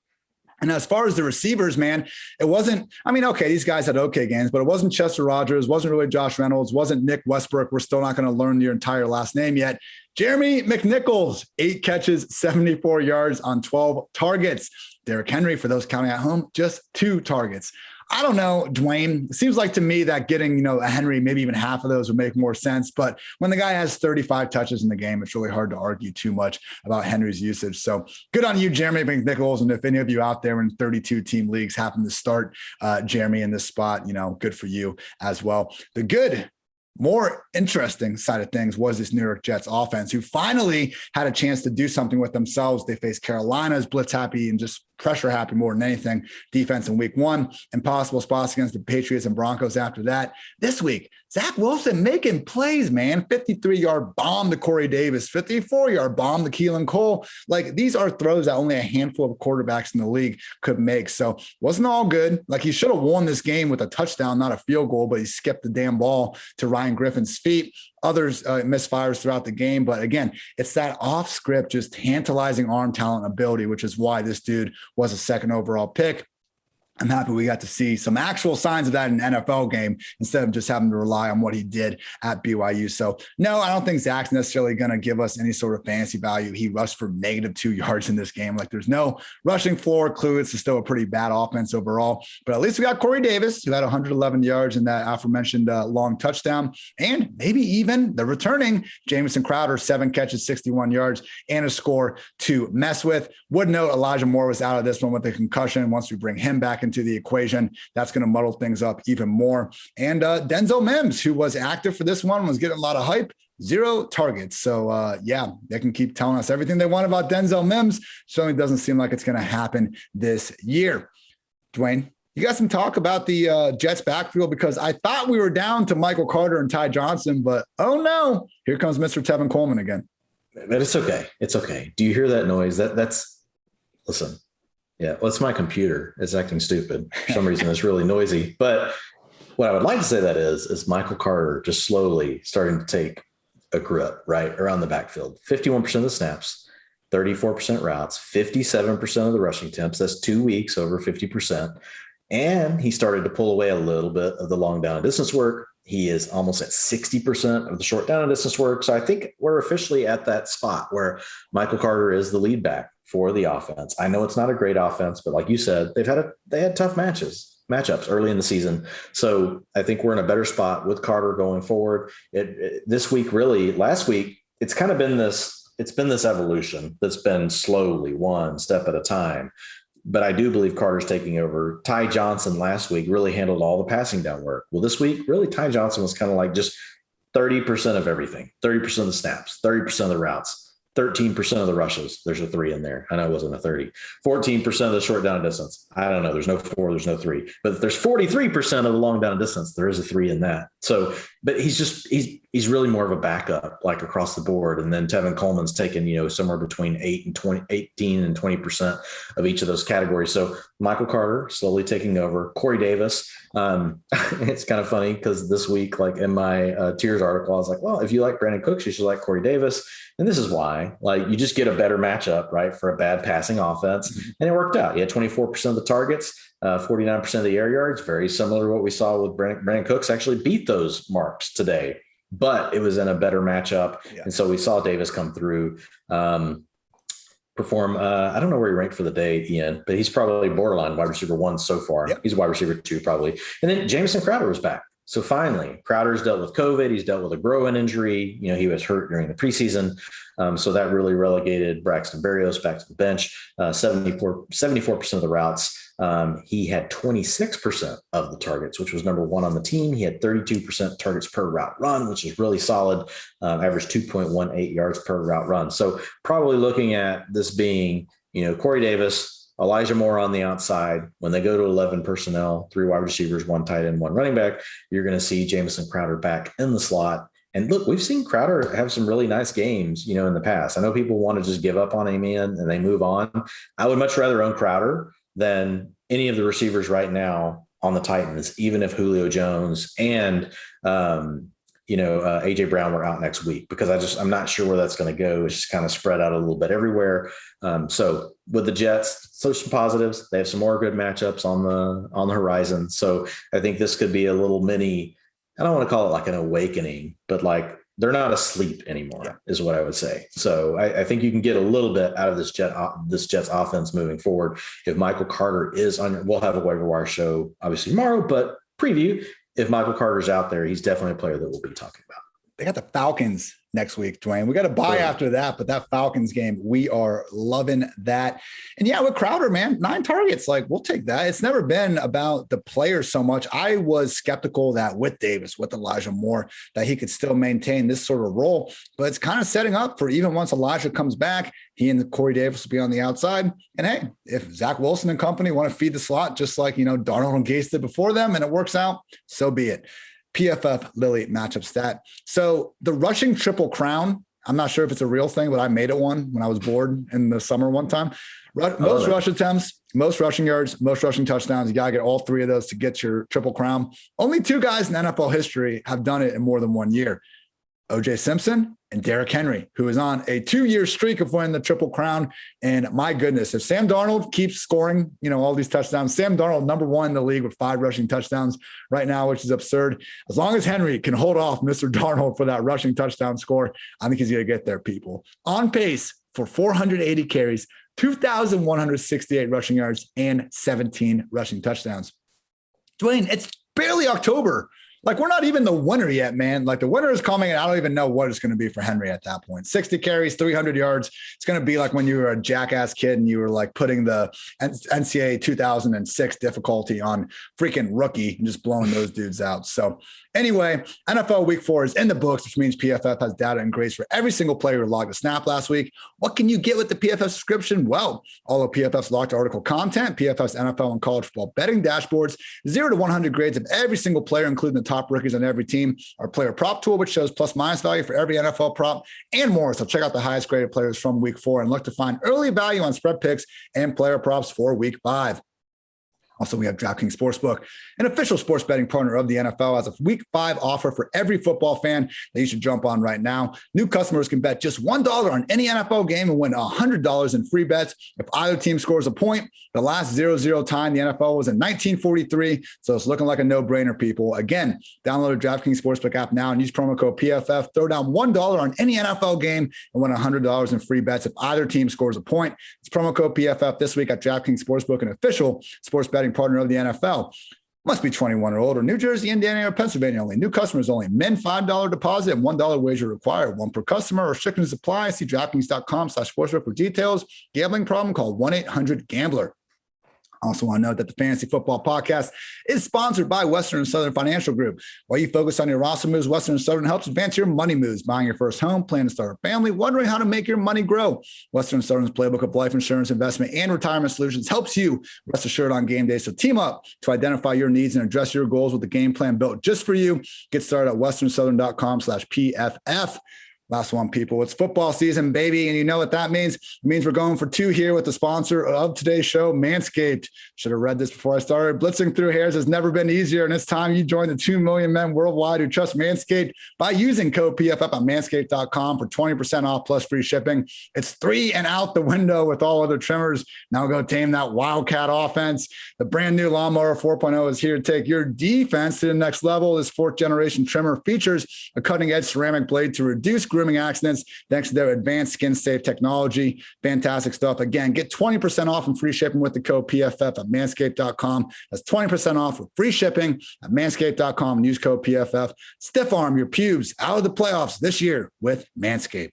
And as far as the receivers, man, it wasn't, okay, these guys had okay games, but it wasn't Chester Rogers, wasn't really Josh Reynolds, wasn't Nick Westbrook. We're still not going to learn your entire last name yet. Jeremy McNichols, 8 catches, 74 yards on 12 targets. Derrick Henry, for those counting at home, just 2 targets. I don't know, Dwayne. It seems like to me that getting, a Henry, maybe even half of those would make more sense. But when the guy has 35 touches in the game, it's really hard to argue too much about Henry's usage. So good on you, Jeremy McNichols. And if any of you out there in 32 team leagues happen to start Jeremy in this spot, good for you as well. The good, more interesting side of things was this New York Jets offense, who finally had a chance to do something with themselves. They faced Carolina's blitz happy and just pressure happy more than anything defense in week 1, impossible spots against the Patriots and Broncos after that. This week, Zach Wilson making plays, man. 53-yard bomb to Corey Davis, 54-yard bomb to Keelan Cole. Like, these are throws that only a handful of quarterbacks in the league could make. So wasn't all good. Like, he should have won this game with a touchdown, not a field goal, but he skipped the damn ball to Ryan Griffin's feet. Others misfires throughout the game. But again, it's that off script, just tantalizing arm talent ability, which is why this dude was a 2nd overall pick. I'm happy we got to see some actual signs of that in an NFL game instead of just having to rely on what he did at BYU. So no, I don't think Zach's necessarily going to give us any sort of fantasy value. He rushed for -2 yards in this game. Like, there's no rushing floor clue. It's still a pretty bad offense overall, but at least we got Corey Davis, who had 111 yards in that aforementioned long touchdown, and maybe even the returning Jamison Crowder, 7 catches, 61 yards, and a score to mess with. Would note Elijah Moore was out of this one with a concussion. Once we bring him back into the equation, that's going to muddle things up even more. And Denzel Mims, who was active for this one, was getting a lot of hype. 0 targets. So yeah, they can keep telling us everything they want about Denzel Mims. Certainly doesn't seem like it's going to happen this year. Dwayne, you got some talk about the Jets backfield, because I thought we were down to Michael Carter and Ty Johnson, but oh no, here comes Mr. Tevin Coleman again. But it's okay. It's okay. Do you hear that noise? That's listen. Yeah, well, it's my computer. It's acting stupid. For some reason, it's really noisy. But what I would like to say that is Michael Carter just slowly starting to take a grip right around the backfield. 51% of the snaps, 34% routes, 57% of the rushing attempts. That's 2 weeks over 50%. And he started to pull away a little bit of the long down and distance work. He is almost at 60% of the short down and distance work. So I think we're officially at that spot where Michael Carter is the lead back for the offense. I know it's not a great offense, but like you said, they had tough matchups early in the season. So I think we're in a better spot with Carter going forward. This week, really, last week, it's kind of been this evolution that's been slowly, one step at a time. But I do believe Carter's taking over. Ty Johnson last week really handled all the passing down work. Well, this week, really, Ty Johnson was kind of like just 30% of everything, 30% of the snaps, 30% of the routes, 13% of the rushes. There's a 3 in there. I know it wasn't a 30. 14% of the short down and distance. I don't know. There's no 4. There's no 3. But if there's 43% of the long down and distance, there is a 3 in that. So, but he's really more of a backup, like across the board. And then Tevin Coleman's taken, somewhere between 18 and 20% of each of those categories. So Michael Carter slowly taking over. Corey Davis. It's kind of funny because this week, like in my tiers article, I was like, well, if you like Brandon Cooks, you should like Corey Davis. And this is why, like, you just get a better matchup, right, for a bad passing offense. Mm-hmm. And it worked out. He had 24% of the targets, 49% of the air yards, very similar to what we saw with Brandon Cooks. Actually beat those marks today, but it was in a better matchup. Yeah. And so we saw Davis come through, perform. I don't know where he ranked for the day, Ian, but he's probably borderline wide receiver 1 so far. Yep. He's wide receiver 2 probably. And then Jamison Crowder was back. So finally, Crowder's dealt with COVID. He's dealt with a groin injury. You know, he was hurt during the preseason. So that really relegated Braxton Berrios back to the bench. 74% of the routes. He had 26% of the targets, which was number one on the team. He had 32% targets per route run, which is really solid. Averaged 2.18 yards per route run. So probably looking at this being, you know, Corey Davis, Elijah Moore on the outside. When they go to 11 personnel, 3 wide receivers, 1 tight end, 1 running back, you're going to see Jamison Crowder back in the slot. And look, we've seen Crowder have some really nice games, you know, in the past. I know people want to just give up on him and they move on. I would much rather own Crowder than any of the receivers right now on the Titans, even if Julio Jones and, AJ Brown were out next week, because I'm not sure where that's going to go. It's just kind of spread out a little bit everywhere. So with the Jets, so some positives. They have some more good matchups on the horizon. So I think this could be a little mini, I don't want to call it like an awakening, but like they're not asleep anymore, is what I would say. So I think you can get a little bit out of this Jets offense moving forward. If Michael Carter is we'll have a waiver wire show obviously tomorrow, but preview. If Michael Carter's out there, he's definitely a player that we'll be talking about. They got the Falcons next week, Dwayne. We got to buy after that, but that Falcons game, we are loving that. And yeah, with Crowder, man, 9 targets, like we'll take that. It's never been about the players so much. I was skeptical that with Davis, with Elijah Moore, that he could still maintain this sort of role, but it's kind of setting up for even once Elijah comes back, he and Corey Davis will be on the outside. And hey, if Zach Wilson and company want to feed the slot, just like, Darnold and Gase did before them, and it works out, so be it. PFF Lily matchup stat. So the rushing triple crown, I'm not sure if it's a real thing, but I made it one when I was bored in the summer one time. Most rush attempts, most rushing yards, most rushing touchdowns. You got to get all 3 of those to get your triple crown. Only 2 guys in NFL history have done it in more than 1 year. O.J. Simpson and Derrick Henry, who is on a 2-year streak of winning the Triple Crown. And my goodness, if Sam Darnold keeps scoring, all these touchdowns, Sam Darnold, number 1 in the league with 5 rushing touchdowns right now, which is absurd. As long as Henry can hold off Mr. Darnold for that rushing touchdown score, I think he's going to get there, people. On pace for 480 carries, 2,168 rushing yards, and 17 rushing touchdowns. Dwayne, it's barely October. Like, we're not even the winner yet, man. Like, the winter is coming, and I don't even know what it's going to be for Henry at that point. 60 carries, 300 yards. It's going to be like when you were a jackass kid and you were like putting the NCAA 2006 difficulty on freaking rookie and just blowing those dudes out. So anyway, NFL Week 4 is in the books, which means PFF has data and grades for every single player who logged a snap last week. What can you get with the PFF subscription? Well, all of PFF's locked article content, PFF's NFL and college football betting dashboards, 0 to 100 grades of every single player, including the top rookies on every team, our player prop tool, which shows plus minus value for every NFL prop, and more. So check out the highest graded players from Week 4 and look to find early value on spread picks and player props for Week 5. Also, we have DraftKings Sportsbook, an official sports betting partner of the NFL, has a Week 5 offer for every football fan that you should jump on right now. New customers can bet just $1 on any NFL game and win $100 in free bets if either team scores a point. The last 0-0 time the NFL was in 1943, so it's looking like a no-brainer, people. Again, download the DraftKings Sportsbook app now and use promo code PFF. Throw down $1 on any NFL game and win $100 in free bets if either team scores a point. It's promo code PFF this week at DraftKings Sportsbook, an official sports betting partner of the NFL. Must be 21 or older. New Jersey, Indiana, or Pennsylvania only. New customers only. Min $5 deposit and $1 wager required. 1 per customer. Restrictions apply. See DraftKings.com/sportsbook for details. Gambling problem? Call 1-800-GAMBLER. I also want to note that the Fantasy Football Podcast is sponsored by Western and Southern Financial Group. While you focus on your roster moves, Western and Southern helps advance your money moves, buying your first home, planning to start a family, wondering how to make your money grow. Western and Southern's playbook of life insurance, investment, and retirement solutions helps you rest assured on game day. So team up to identify your needs and address your goals with a game plan built just for you. Get started at westernsouthern.com/PFF. Last one, people. It's football season, baby. And you know what that means? It means we're going for 2 here with the sponsor of today's show, Manscaped. Should have read this before I started. Blitzing through hairs has never been easier. And it's time you join the 2 million men worldwide who trust Manscaped by using code PFF on manscaped.com for 20% off plus free shipping. It's 3 and out the window with all other trimmers. Now go tame that Wildcat offense. The brand new Lawnmower 4.0 is here to take your defense to the next level. This 4th generation trimmer features a cutting edge ceramic blade to reduce grooming accidents thanks to their advanced skin safe technology. Fantastic stuff. Again, get 20% off and free shipping with the code PFF at manscaped.com. That's 20% off with free shipping at manscaped.com and use code PFF. Stiff arm your pubes out of the playoffs this year with Manscaped.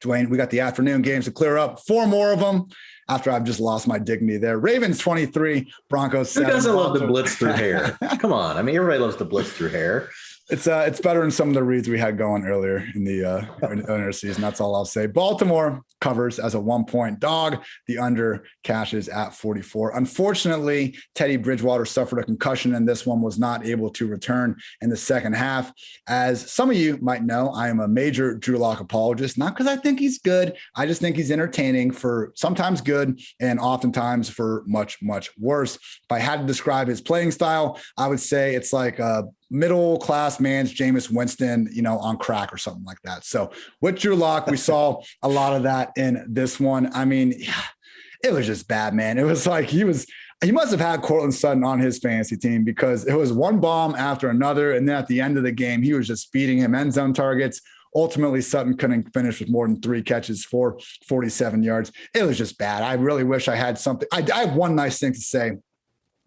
Dwayne, we got the afternoon games to clear up. 4 more of them after I've just lost my dignity there. Ravens 23, Broncos 7. Who doesn't love to blitz through hair? Come on. I mean, everybody loves to blitz through hair. It's better than some of the reads we had going earlier in the inner season. That's all I'll say. Baltimore covers as a 1-point dog. The under cashes at 44. Unfortunately, Teddy Bridgewater suffered a concussion, and this one was not able to return in the second half. As some of you might know, I am a major Drew Lock apologist, not because I think he's good. I just think he's entertaining for sometimes good and oftentimes for much, much worse. If I had to describe his playing style, I would say it's like a middle-class man's Jameis Winston, on crack or something like that. So with Drew Lock, we saw a lot of that in this one. I mean, it was just bad, man. It was like he must have had Cortland Sutton on his fantasy team because it was one bomb after another. And then at the end of the game, he was just feeding him end zone targets. Ultimately, Sutton couldn't finish with more than 3 catches for 47 yards. It was just bad. I really wish I had something. I have one nice thing to say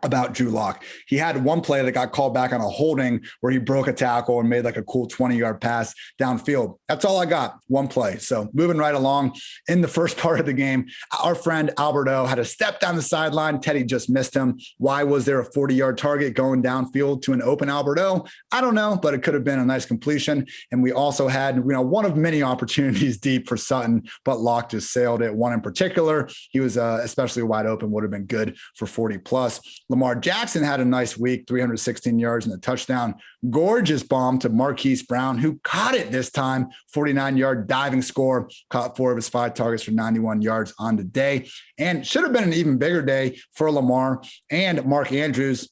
about Drew Lock. He had one play that got called back on a holding where he broke a tackle and made like a cool 20-yard pass downfield. That's all I got, one play. So moving right along in the first part of the game, our friend Alberto had a step down the sideline. Teddy just missed him. Why was there a 40-yard target going downfield to an open Alberto? I don't know, but it could have been a nice completion. And we also had, one of many opportunities deep for Sutton, but Lock just sailed it. One in particular, he was especially wide open, would have been good for 40 plus. Lamar Jackson had a nice week, 316 yards and a touchdown. Gorgeous bomb to Marquise Brown, who caught it this time, 49-yard diving score, caught 4 of his 5 targets for 91 yards on the day. And should have been an even bigger day for Lamar and Mark Andrews.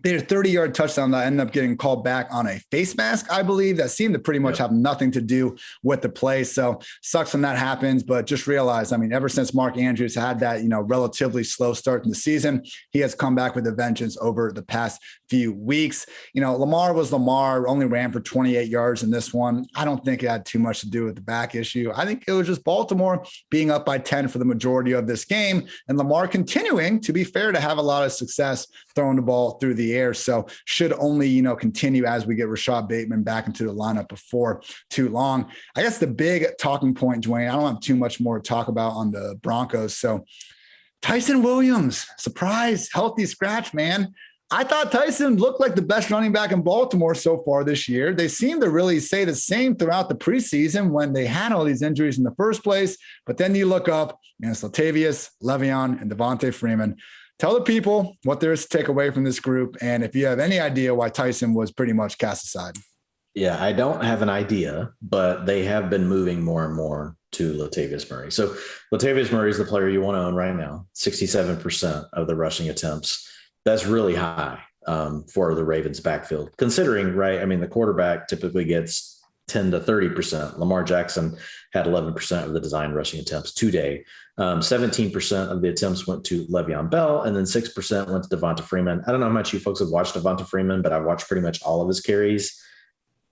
They had a 30-yard touchdown that ended up getting called back on a face mask, I believe, that seemed to pretty much have nothing to do with the play. So sucks when that happens, but just realize, ever since Mark Andrews had that, relatively slow start in the season, he has come back with a vengeance over the past few weeks. Lamar was Lamar, only ran for 28 yards in this one. I don't think it had too much to do with the back issue. I think it was just Baltimore being up by 10 for the majority of this game, and Lamar continuing, to be fair, to have a lot of success throwing the ball through the air. So should only, continue as we get Rashad Bateman back into the lineup before too long. I guess the big talking point, Dwayne, I don't have too much more to talk about on the Broncos. So Tyson Williams, surprise, healthy scratch, man. I thought Tyson looked like the best running back in Baltimore so far this year. They seem to really say the same throughout the preseason when they had all these injuries in the first place. But then you look up, it's Latavius, Le'Veon, and Devontae Freeman. Tell the people what there is to take away from this group. And if you have any idea why Tyson was pretty much cast aside. Yeah, I don't have an idea, but they have been moving more and more to Latavius Murray. So Latavius Murray is the player you want to own right now. 67% of the rushing attempts. That's really high for the Ravens backfield, considering, right? The quarterback typically gets 10 to 30%. Lamar Jackson had 11% of the design rushing attempts today. 17% of the attempts went to Le'Veon Bell, and then 6% went to Devonta Freeman. I don't know how much you folks have watched Devonta Freeman, but I've watched pretty much all of his carries.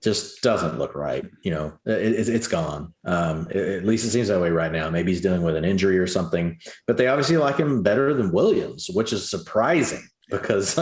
Just doesn't look right. It's gone. At least it seems that way right now. Maybe he's dealing with an injury or something, but they obviously like him better than Williams, which is surprising because,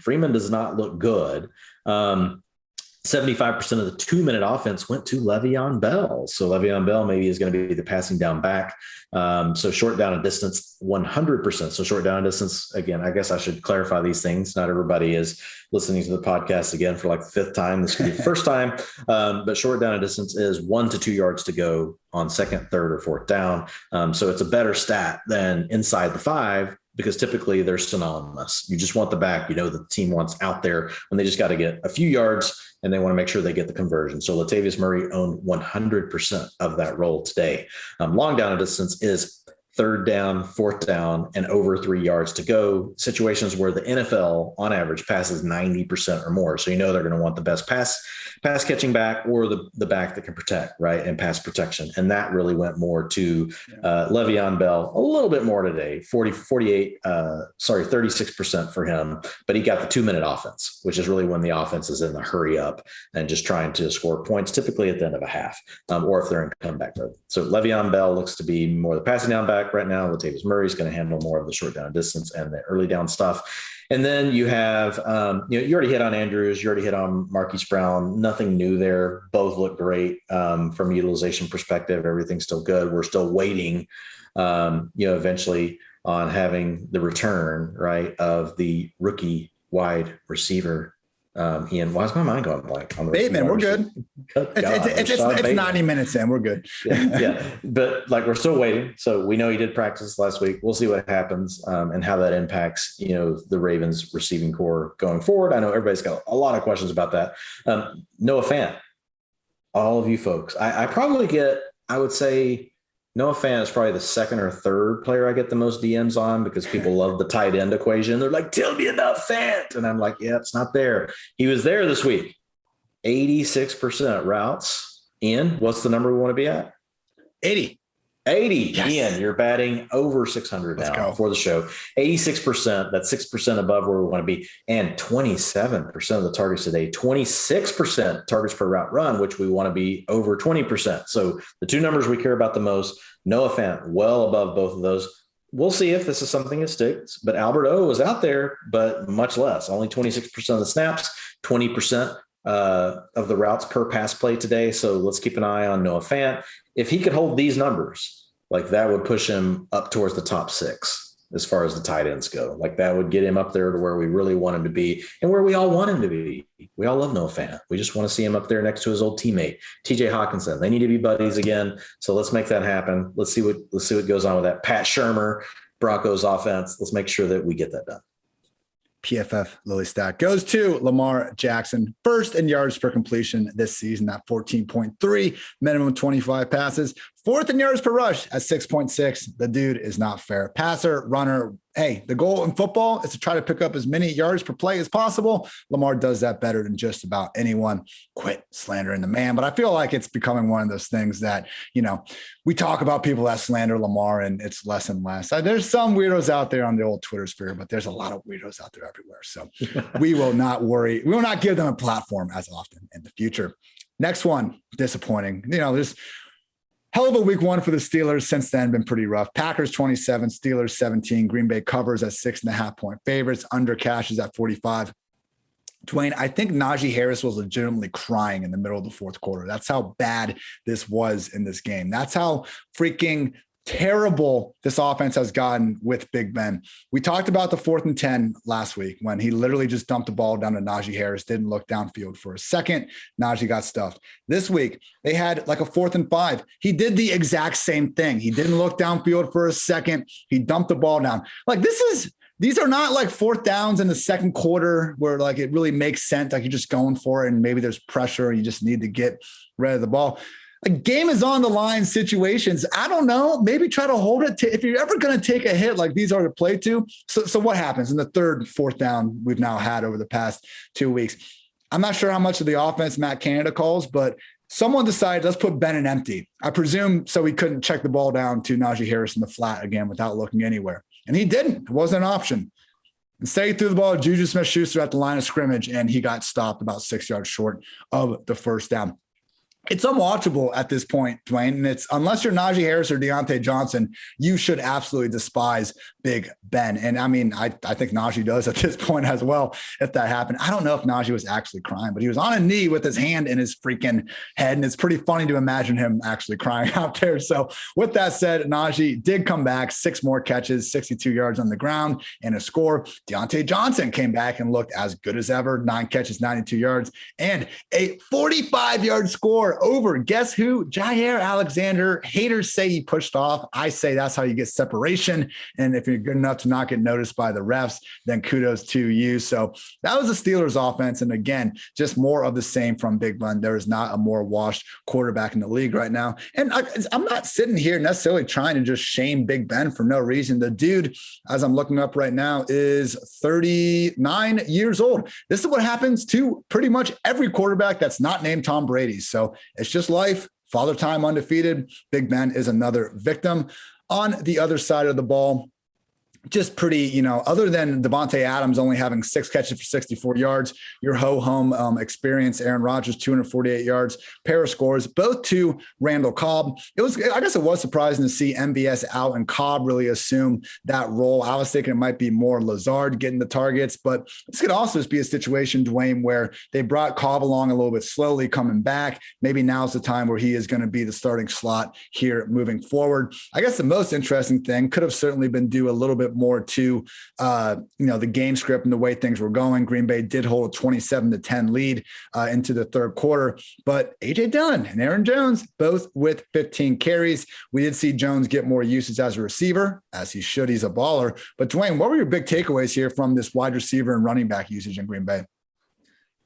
Freeman does not look good. 75% of the 2-minute offense went to Le'Veon Bell. So Le'Veon Bell maybe is going to be the passing down back. So short down and distance, 100%. So short down and distance, again, I guess I should clarify these things. Not everybody is listening to the podcast again for like the 5th time. This could be the first time. But short down and distance is 1 to 2 yards to go on 2nd, 3rd, or 4th down. So it's a better stat than inside the 5. Because typically they're synonymous. You just want the back, the team wants out there when they just got to get a few yards and they want to make sure they get the conversion. So Latavius Murray owned 100% of that role today. Long down and distance is third down, fourth down, and over 3 yards to go, situations where the NFL on average passes 90% or more. So they're going to want the best pass catching back or the back that can protect, right, and pass protection. And that really went more to Le'Veon Bell a little bit more today, 36% for him. But he got the 2-minute offense, which is really when the offense is in the hurry up and just trying to score points, typically at the end of a half, or if they're in comeback mode. So Le'Veon Bell looks to be more the passing down back right now. Latavius Murray's going to handle more of the short down distance and the early down stuff. And then you have, you already hit on Andrews, you already hit on Marquise Brown. Nothing new there. Both look great from a utilization perspective. Everything's still good. We're still waiting, eventually on having the return, right, of the rookie wide receiver. Ian, why is my mind going blank? Bateman, we're good. It's 90 minutes in. We're good. yeah. But we're still waiting. So we know he did practice last week. We'll see what happens and how that impacts, the Ravens receiving core going forward. I know everybody's got a lot of questions about that. Noah Fant, all of you folks, I probably get, I would say, Noah Fant is probably the second or third player I get the most DMs on because people love the tight end equation. They're like, tell me about Fant. And I'm like, yeah, it's not there. He was there this week. 86% routes. Ian, what's the number we want to be at? 80. Yes. Ian, you're batting over 600 now for the show. 86%. That's 6% above where we want to be. And 27% of the targets today, 26% targets per route run, which we want to be over 20%. So the two numbers we care about the most, Noah Fant, well above both of those. We'll see if this is something that sticks. But Albert O was out there, but much less. Only 26% of the snaps, 20% of the routes per pass play today. So let's keep an eye on Noah Fant. If he could hold these numbers, that would push him up towards the top 6 as far as the tight ends go. That would get him up there to where we really want him to be and where we all want him to be. We all love Noah Fant. We just want to see him up there next to his old teammate, TJ Hawkinson. They need to be buddies again. So let's make that happen. Let's see what goes on with that. Pat Shurmur, Broncos offense. Let's make sure that we get that done. PFF Lily Stack goes to Lamar Jackson, first in yards per completion this season at 14.3, minimum 25 passes, fourth in yards per rush at 6.6. The dude is not fair. Passer, runner. Hey, the goal in football is to try to pick up as many yards per play as possible. Lamar does that better than just about anyone. Quit slandering the man. But I feel like it's becoming one of those things that, we talk about people that slander Lamar and it's less and less. There's some weirdos out there on the old Twitter sphere, but there's a lot of weirdos out there everywhere. So we will not worry. We will not give them a platform as often in the future. Next one, disappointing. There's hell of a week 1 for the Steelers. Since then, been pretty rough. Packers 27, Steelers 17. Green Bay covers at 6.5 point favorites. Under cashes at 45. Dwain, I think Najee Harris was legitimately crying in the middle of the fourth quarter. That's how bad this was in this game. That's how freaking terrible this offense has gotten with Big Ben. We talked about the 4th and 10 last week when he literally just dumped the ball down to Najee Harris, didn't look downfield for a second. Najee got stuffed. This week, they had a 4th and 5. He did the exact same thing. He didn't look downfield for a second. He dumped the ball down. These are not 4th downs in the second quarter where it really makes sense. You're just going for it and maybe there's pressure and you just need to get rid of the ball. A game is on the line situations. I don't know. Maybe try to hold it if you're ever going to take a hit like these are to play to. So what happens in the 3rd and 4th down we've now had over the past 2 weeks? I'm not sure how much of the offense Matt Canada calls, but someone decided let's put Ben in empty. I presume so he couldn't check the ball down to Najee Harris in the flat again without looking anywhere. And he didn't. It wasn't an option. Instead, he threw the ball to Juju Smith-Schuster at the line of scrimmage, and he got stopped about 6 yards short of the first down. It's unwatchable at this point, Dwain. And it's unless you're Najee Harris or Deontay Johnson, you should absolutely despise Big Ben. And I mean, I think Najee does at this point as well, if that happened. I don't know if Najee was actually crying, but he was on a knee with his hand in his freaking head. And it's pretty funny to imagine him actually crying out there. So with that said, Najee did come back, 6 more catches, 62 yards on the ground and a score. Deontay Johnson came back and looked as good as ever, 9 catches, 92 yards, and a 45-yard score are over. Guess who? Jair Alexander. Haters say he pushed off. I say that's how you get separation. And if you're good enough to not get noticed by the refs, then kudos to you. So that was the Steelers offense. And again, just more of the same from Big Ben. There is not a more washed quarterback in the league right now. And I'm not sitting here necessarily trying to just shame Big Ben for no reason. The dude, as I'm looking up right now, is 39 years old. This is what happens to pretty much every quarterback that's not named Tom Brady. So it's just life. Father time undefeated. Big Ben is another victim. On the other side of the ball, just pretty, other than Devontae Adams only having 6 catches for 64 yards, your ho-hum experience, Aaron Rodgers, 248 yards, pair of scores, both to Randall Cobb. I guess it was surprising to see MVS out and Cobb really assume that role. I was thinking it might be more Lazard getting the targets, but this could also just be a situation, Dwayne, where they brought Cobb along a little bit slowly coming back. Maybe now's the time where he is going to be the starting slot here moving forward. I guess the most interesting thing could have certainly been due a little bit more to the game script and the way things were going. Green Bay did hold a 27-10 lead into the third quarter, but AJ Dillon and Aaron Jones both with 15 carries. We did see Jones get more usage as a receiver, as he should. He's a baller. But Dwayne, what were your big takeaways here from this wide receiver and running back usage in Green Bay?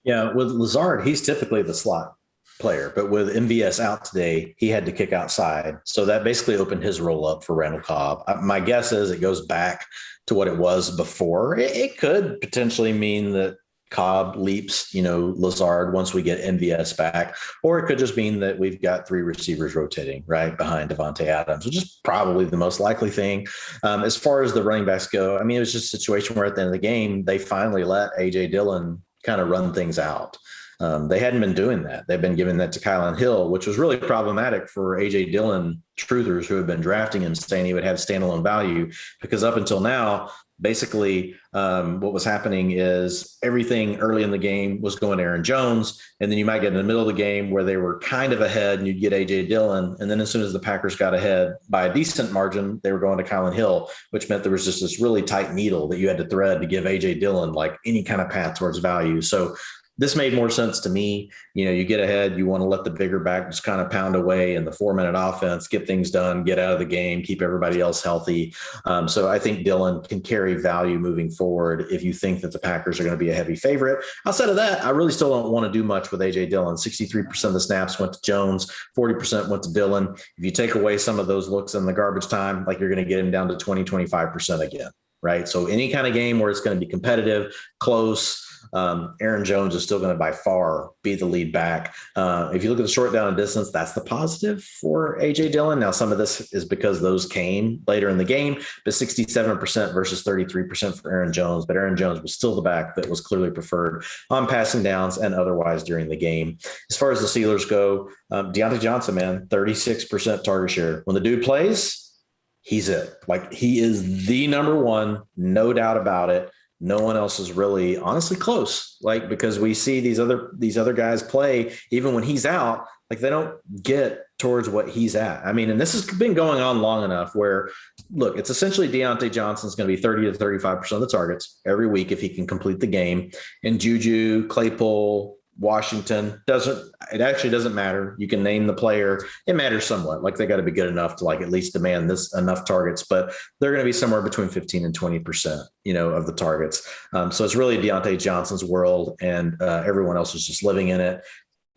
Yeah, with Lazard, he's typically the slot player, but with MVS out today, he had to kick outside. So that basically opened his role up for Randall Cobb. My guess is it goes back to what it was before. It could potentially mean that Cobb leaps, Lazard once we get MVS back, or it could just mean that we've got 3 receivers rotating right behind Devontae Adams, which is probably the most likely thing. As far as the running backs go, it was just a situation where at the end of the game, they finally let AJ Dillon kind of run things out. They hadn't been doing that. They've been giving that to Kylan Hill, which was really problematic for A.J. Dillon truthers who have been drafting him, saying he would have standalone value, because up until now, basically what was happening is everything early in the game was going to Aaron Jones, and then you might get in the middle of the game where they were kind of ahead and you'd get A.J. Dillon. And then as soon as the Packers got ahead by a decent margin, they were going to Kylan Hill, which meant there was just this really tight needle that you had to thread to give A.J. Dillon like any kind of path towards value. So this made more sense to me. You get ahead, you want to let the bigger back just kind of pound away in the 4-minute offense, get things done, get out of the game, keep everybody else healthy. So I think Dillon can carry value moving forward if you think that the Packers are going to be a heavy favorite. Outside of that, I really still don't want to do much with A.J. Dillon. 63% of the snaps went to Jones, 40% went to Dillon. If you take away some of those looks in the garbage time, you're going to get him down to 25% again, right? So any kind of game where it's going to be competitive, close, Aaron Jones is still going to by far be the lead back. If you look at the short down and distance, that's the positive for A.J. Dillon. Now, some of this is because those came later in the game, but 67% versus 33% for Aaron Jones. But Aaron Jones was still the back that was clearly preferred on passing downs and otherwise during the game. As far as the Steelers go, Deontay Johnson, man, 36% target share. When the dude plays, he's it. He is the number one, no doubt about it. No one else is really honestly close, because we see these other guys play, even when he's out, they don't get towards what he's at. And this has been going on long enough where, look, it's essentially Deontay Johnson's going to be 30 to 35% of the targets every week if he can complete the game. And Juju, Claypool, Washington it actually doesn't matter. You can name the player. It matters somewhat. They got to be good enough to at least demand this enough targets, but they're going to be somewhere between 15 and 20%, of the targets. So it's really Deontay Johnson's world, and everyone else is just living in it.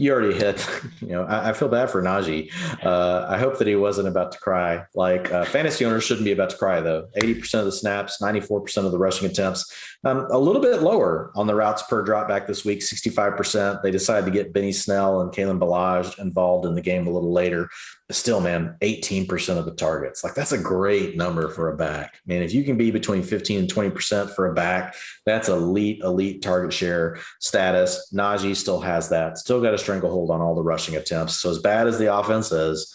You already hit, I feel bad for Najee. I hope that he wasn't about to cry. Fantasy owners shouldn't be about to cry, though. 80% of the snaps, 94% of the rushing attempts, a little bit lower on the routes per drop back this week, 65%. They decided to get Benny Snell and Kalen Ballage involved in the game a little later. But still, man, 18% of the targets. That's a great number for a back. Man, if you can be between 15 and 20% for a back, that's elite target share status. Najee still has that. Still got a stranglehold on all the rushing attempts. So as bad as the offense is,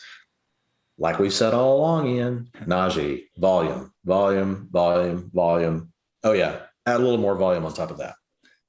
like we've said all along, Ian, Najee, volume. Oh, yeah. Add a little more volume on top of that.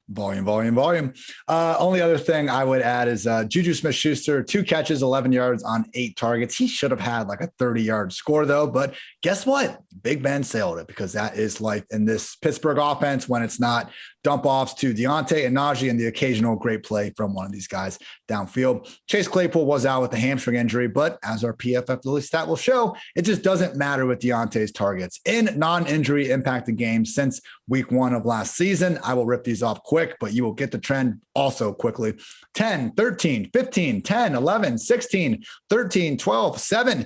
Volume. Only other thing I would add is Juju Smith-Schuster, 2 catches, 11 yards on 8 targets. He should have had a 30-yard score, though. But guess what? Big Ben sailed it, because that is life in this Pittsburgh offense when it's not dump offs to Deontay and Najee and the occasional great play from one of these guys downfield. Chase Claypool was out with a hamstring injury, but as our PFF Daily stat will show, it just doesn't matter with Deontay's targets. In non-injury impacted games since week 1 of last season, I will rip these off quick, but you will get the trend also quickly. 10, 13, 15, 10, 11, 16, 13, 12, 7.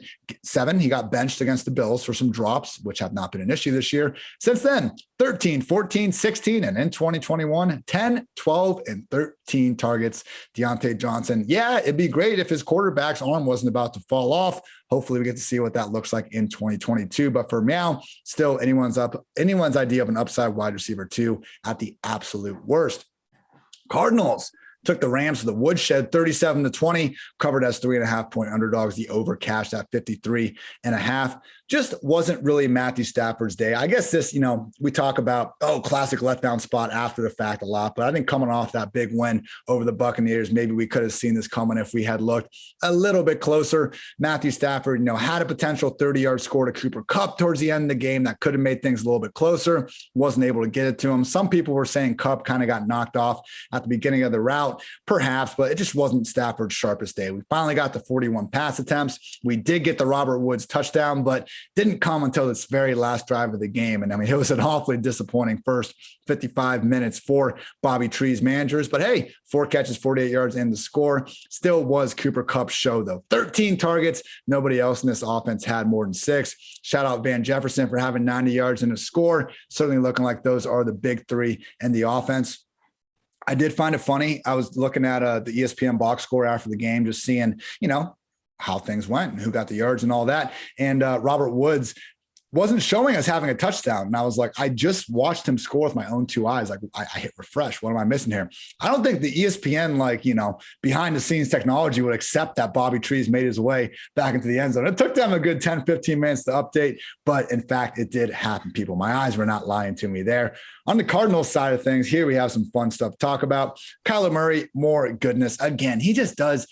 He got benched against the Bills for some drops, which have not been an issue this year. Since then, 13, 14, 16, and in 2021, 10, 12, and 13 targets. Deontay Johnson. Yeah, it'd be great if his quarterback's arm wasn't about to fall off. Hopefully we get to see what that looks like in 2022. But for now, still anyone's idea of an upside wide receiver 2 at the absolute worst. Cardinals took the Rams to the woodshed 37-20, covered as 3.5-point underdogs. The over cashed at 53.5. Just wasn't really Matthew Stafford's day. I guess this, we talk about, classic letdown spot after the fact a lot, but I think coming off that big win over the Buccaneers, maybe we could have seen this coming if we had looked a little bit closer. Matthew Stafford, had a potential 30-yard score to Cooper Kupp towards the end of the game that could have made things a little bit closer. Wasn't able to get it to him. Some people were saying Kupp kind of got knocked off at the beginning of the route, perhaps, but it just wasn't Stafford's sharpest day. We finally got the 41 pass attempts. We did get the Robert Woods touchdown, but didn't come until this very last drive of the game. And it was an awfully disappointing first 55 minutes for Bobby Tree's managers. But hey, 4 catches, 48 yards in the score. Still was Cooper Kupp's show, though. 13 targets. Nobody else in this offense had more than 6. Shout out Van Jefferson for having 90 yards in a score. Certainly looking like those are the big 3 in the offense. I did find it funny. I was looking at the ESPN box score after the game, just seeing, how things went and who got the yards and all that. And Robert Woods wasn't showing us having a touchdown. And I was like, I just watched him score with my own 2 eyes. Like I hit refresh. What am I missing here? I don't think the ESPN, behind the scenes technology would accept that Bobby Trees made his way back into the end zone. It took them a good 10, 15 minutes to update, but in fact, it did happen, people. My eyes were not lying to me there. On the Cardinals side of things, here we have some fun stuff to talk about. Kyler Murray, more goodness. Again, he just does.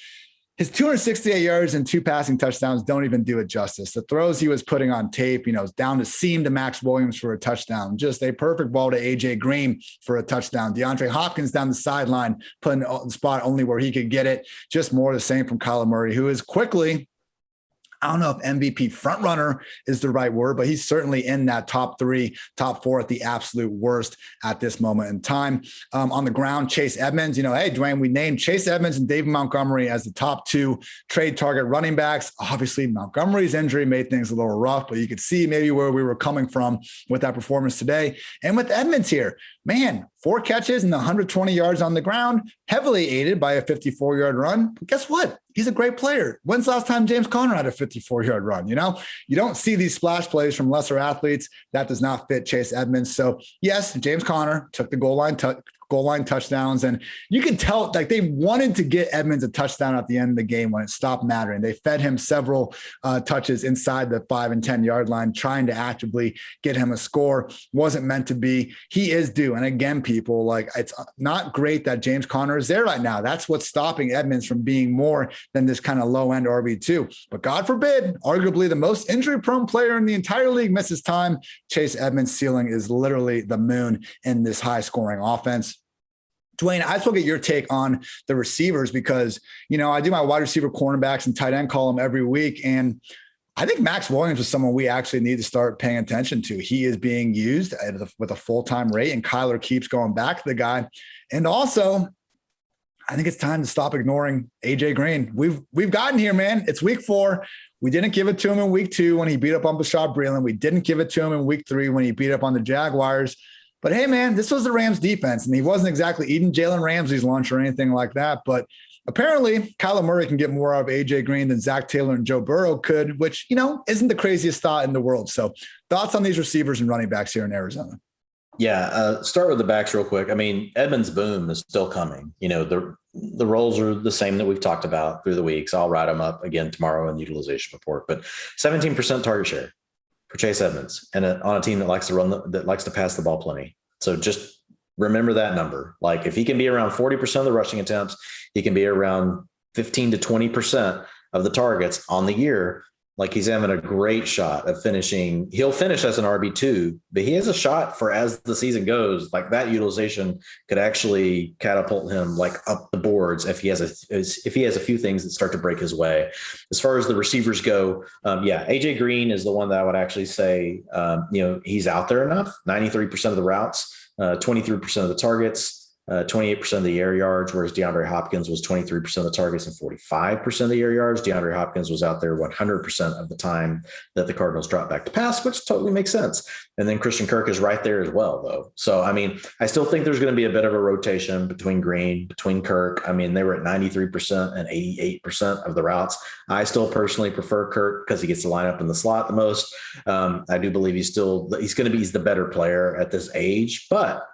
His 268 yards and 2 passing touchdowns don't even do it justice. The throws he was putting on tape, down the seam to Max Williams for a touchdown. Just a perfect ball to A.J. Green for a touchdown. DeAndre Hopkins down the sideline, putting the spot only where he could get it. Just more of the same from Kyler Murray, who is quickly, I don't know if MVP frontrunner is the right word, but he's certainly in that top 3, top 4 at the absolute worst at this moment in time. On the ground, Chase Edmonds, hey, Dwayne, we named Chase Edmonds and David Montgomery as the top 2 trade target running backs. Obviously, Montgomery's injury made things a little rough, but you could see maybe where we were coming from with that performance today. And with Edmonds here, man, 4 catches and 120 yards on the ground, heavily aided by a 54-yard run. But guess what? He's a great player. When's the last time James Conner had a 54-yard run? You don't see these splash plays from lesser athletes. That does not fit Chase Edmonds. So yes, James Conner took the goal line touchdowns. And you can tell they wanted to get Edmonds a touchdown at the end of the game when it stopped mattering. They fed him several touches inside the 5 and 10 yard line, trying to actively get him a score. Wasn't meant to be. He is due. And again, people, it's not great that James Conner is there right now. That's what's stopping Edmonds from being more than this kind of low end RB2. But God forbid, arguably the most injury prone player in the entire league misses time. Chase Edmonds' ceiling is literally the moon in this high scoring offense. Dwayne, I just want to get your take on the receivers because, I do my wide receiver, cornerbacks, and tight end column every week. And I think Max Williams is someone we actually need to start paying attention to. He is being used with a full-time rate, and Kyler keeps going back to the guy. And also, I think it's time to stop ignoring A.J. Green. We've gotten here, man. It's week 4. We didn't give it to him in week 2 when he beat up on Bashaud Breeland. We didn't give it to him in week 3 when he beat up on the Jaguars. But hey, man, this was the Rams defense, and he wasn't exactly eating Jalen Ramsey's lunch or anything like that. But apparently, Kyler Murray can get more out of A.J. Green than Zach Taylor and Joe Burrow could, which, isn't the craziest thought in the world. So thoughts on these receivers and running backs here in Arizona? Yeah, start with the backs real quick. Edmonds' boom is still coming. The roles are the same that we've talked about through the weeks. I'll write them up again tomorrow in the utilization report. But 17% target share for Chase Edmonds, and on a team that likes to pass the ball plenty. So just remember that number. If he can be around 40% of the rushing attempts, he can be around 15 to 20% of the targets on the year. Like he's having a great shot of finishing. He'll finish as an RB2, but he has a shot for as the season goes, like that utilization could actually catapult him like up the boards if he has a few things that start to break his way. As far as the receivers go, AJ Green is the one that I would actually say, he's out there enough. 93% of the routes, 23% of the targets. 28% of the air yards, whereas DeAndre Hopkins was 23% of the targets and 45% of the air yards. DeAndre Hopkins was out there 100% of the time that the Cardinals dropped back to pass, which totally makes sense. And then Christian Kirk is right there as well, though. So, I mean, I still think there's going to be a bit of a rotation between Kirk. I mean, they were at 93% and 88% of the routes. I still personally prefer Kirk because he gets to line up in the slot the most. I do believe he's the better player at this age, but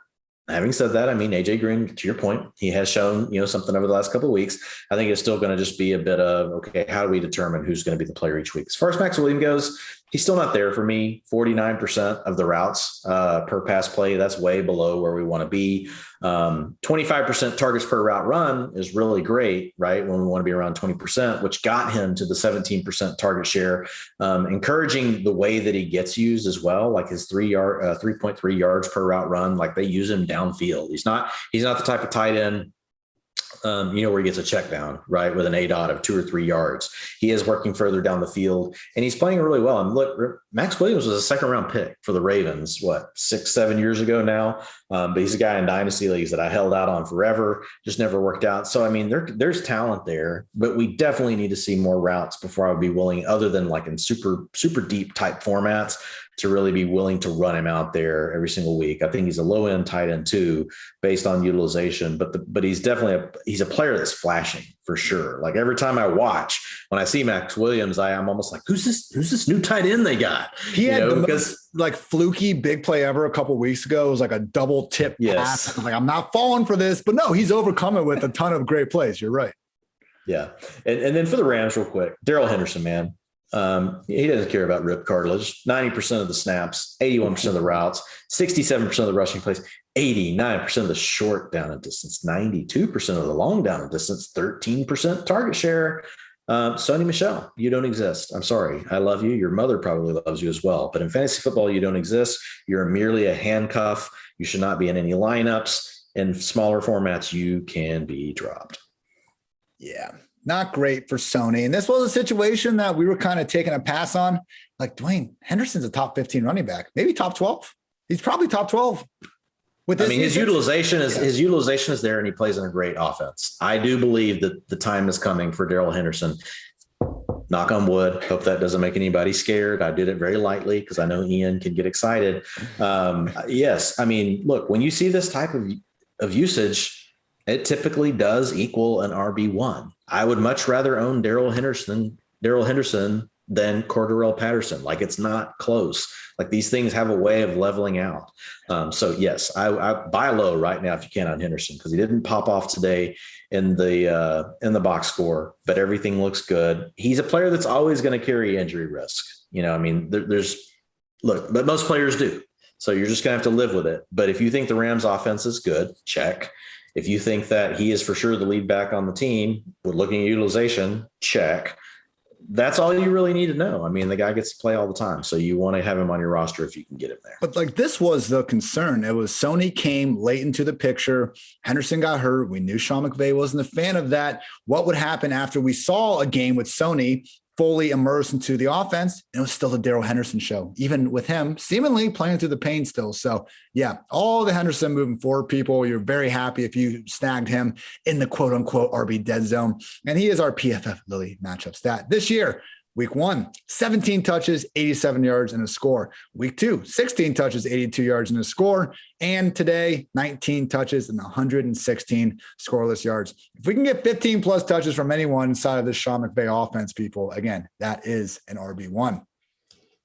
having said that, I mean, AJ Green, to your point, he has shown, something over the last couple of weeks. I think it's still going to just be a bit of, okay, how do we determine who's going to be the player each week? As far as Max Williams goes, he's still not there for me. 49% of the routes per pass play. That's way below where we want to be. 25% targets per route run is really great, right? When we want to be around 20%, which got him to the 17% target share. Encouraging the way that he gets used as well, like his 3.3 yards per route run, like they use him downfield. He's not the type of tight end where he gets a check down, right, with an ADOT of 2 or 3 yards. He is working further down the field, and he's playing really well. And look, Max Williams was a 2nd-round pick for the Ravens, 6-7 years ago now? But he's a guy in dynasty leagues that I held out on forever, just never worked out. So, I mean, there's talent there, but we definitely need to see more routes before I would be willing, other than like in super, super deep type formats, to really be willing to run him out there every single week. I think he's a low end tight end too, based on utilization, but he's definitely he's a player that's flashing for sure. Like every time I watch, when I see Max Williams, I'm almost like, who's this new tight end they got? He had the most like fluky big play ever a couple of weeks ago. It was like a double tip pass. I'm like, I'm not falling for this, but no, he's overcome it with a ton of great plays. You're right. Yeah. And then for the Rams real quick, Darrell Henderson, man. He doesn't care about rib cartilage. 90% of the snaps, 81% of the routes, 67% of the rushing plays, 89% of the short down and distance, 92% of the long down and distance, 13% target share. Sony Michel, you don't exist. I'm sorry. I love you. Your mother probably loves you as well. But in fantasy football, you don't exist. You're merely a handcuff. You should not be in any lineups. In smaller formats, you can be dropped. Yeah. Not great for Sony. And this was a situation that we were kind of taking a pass on. Like, Dwayne, Henderson's a top 15 running back, maybe top 12. He's probably top 12. His utilization is there, and he plays in a great offense. I do believe that the time is coming for Darrell Henderson. Knock on wood. Hope that doesn't make anybody scared. I did it very lightly because I know Ian can get excited. Yes. I mean, look, when you see this type of usage, it typically does equal an RB1. I would much rather own Darrell Henderson than Cordarrelle Patterson. Like, it's not close. Like, these things have a way of leveling out. So yes, I buy low right now if you can on Henderson, because he didn't pop off today in the box score, but everything looks good. He's a player that's always going to carry injury risk. But most players do. So you're just going to have to live with it. But if you think the Rams offense is good, check. If you think that he is for sure the lead back on the team, with looking at utilization, check. That's all you really need to know. I mean, the guy gets to play all the time, so you want to have him on your roster if you can get him there. But like, this was the concern. It was Sony came late into the picture. Henderson got hurt. We knew Sean McVay wasn't a fan of that. What would happen after we saw a game with Sony fully immersed into the offense? And it was still the Darrell Henderson show, even with him seemingly playing through the pain still. So yeah, all the Henderson moving forward, people, you're very happy if you snagged him in the quote unquote RB dead zone. And he is our PFF Lily matchup stat this year. Week 1, 17 touches, 87 yards and a score. Week 2, 16 touches, 82 yards and a score. And today, 19 touches and 116 scoreless yards. If we can get 15 plus touches from anyone inside of this Sean McVay offense, people, again, that is an RB1.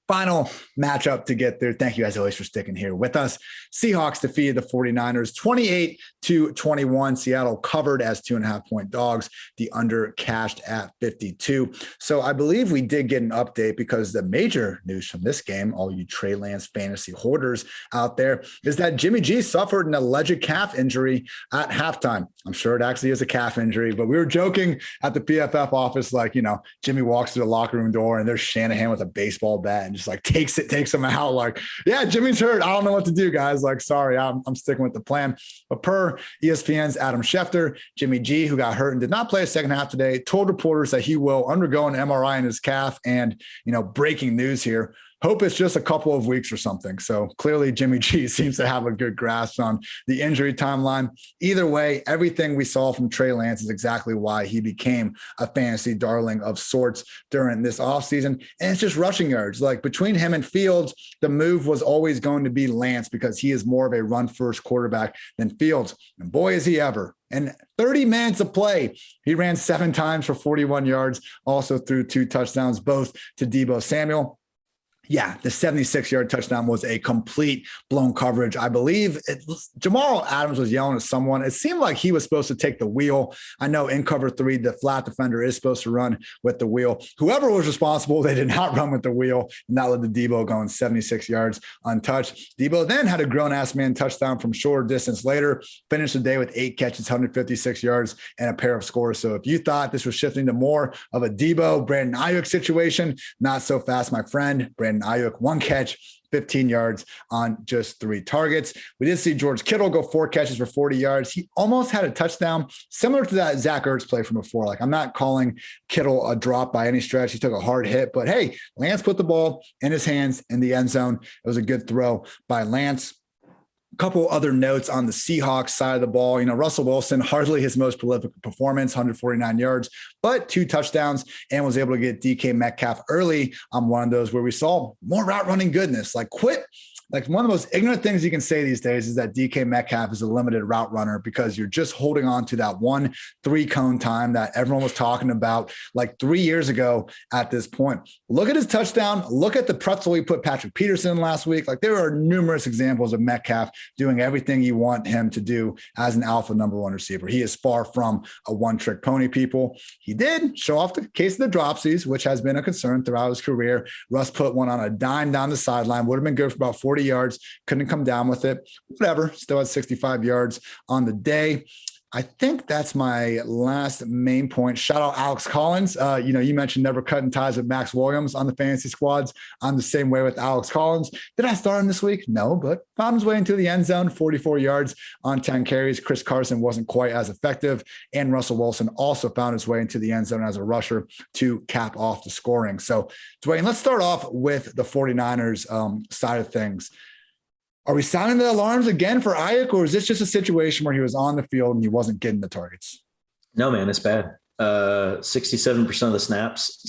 Final matchup to get there. Thank you as always for sticking here with us. Seahawks defeated the 49ers 28-21. Seattle covered as 2.5-point dogs. The under cashed at 52. So I believe we did get an update because the major news from this game, all you Trey Lance fantasy hoarders out there, is that Jimmy G suffered an alleged calf injury at halftime. I'm sure it actually is a calf injury, but we were joking at the PFF office, like, Jimmy walks through the locker room door and there's Shanahan with a baseball bat and just like takes him out. Like, yeah, Jimmy's hurt. I don't know what to do, guys. Like, sorry, I'm sticking with the plan. But per ESPN's Adam Schefter, Jimmy G, who got hurt and did not play a second half today, told reporters that he will undergo an MRI in his calf. And, breaking news here, hope it's just a couple of weeks or something. So clearly Jimmy G seems to have a good grasp on the injury timeline. Either way, everything we saw from Trey Lance is exactly why he became a fantasy darling of sorts during this offseason. And it's just rushing yards. Like between him and Fields, the move was always going to be Lance because he is more of a run-first quarterback than Fields. And boy, is he ever. And 30 minutes of play, he ran 7 times for 41 yards, also threw 2 touchdowns, both to Deebo Samuel. Yeah, the 76-yard touchdown was a complete blown coverage. I believe Jamal Adams was yelling at someone. It seemed like he was supposed to take the wheel. I know in cover 3, the flat defender is supposed to run with the wheel. Whoever was responsible, they did not run with the wheel, and that led to Deebo going 76 yards untouched. Deebo then had a grown-ass man touchdown from short distance later, finished the day with 8 catches, 156 yards, and a pair of scores. So if you thought this was shifting to more of a Deebo, Brandon Ayuk situation, not so fast, my friend. Brandon Ayuk, 1 catch, 15 yards on just 3 targets. We did see George Kittle go 4 catches for 40 yards. He almost had a touchdown, similar to that Zach Ertz play from before. Like, I'm not calling Kittle a drop by any stretch. He took a hard hit, but hey, Lance put the ball in his hands in the end zone. It was a good throw by Lance. Couple other notes on the Seahawks side of the ball. Russell Wilson, hardly his most prolific performance, 149 yards, but 2 touchdowns, and was able to get DK Metcalf early on one of those where we saw more route running goodness. Like one of the most ignorant things you can say these days is that DK Metcalf is a limited route runner because you're just holding on to that 1 3-cone time that everyone was talking about like 3 years ago at this point. Look at his touchdown. Look at the pretzel he put Patrick Peterson in last week. Like, there are numerous examples of Metcalf doing everything you want him to do as an alpha number 1 receiver. He is far from a one-trick pony, people. He did show off the case of the dropsies, which has been a concern throughout his career. Russ put one on a dime down the sideline. Would have been good for about 40 yards, couldn't come down with it. Whatever, still had 65 yards on the day. I think that's my last main point. Shout out Alex Collins. You mentioned never cutting ties with Max Williams on the fantasy squads. I'm the same way with Alex Collins. Did I start him this week? No, but found his way into the end zone, 44 yards on 10 carries. Chris Carson wasn't quite as effective, and Russell Wilson also found his way into the end zone as a rusher to cap off the scoring. So, Dwain, let's start off with the 49ers side of things. Are we sounding the alarms again for Ayuk, or is this just a situation where he was on the field and he wasn't getting the targets? No, man, it's bad. 67% of the snaps,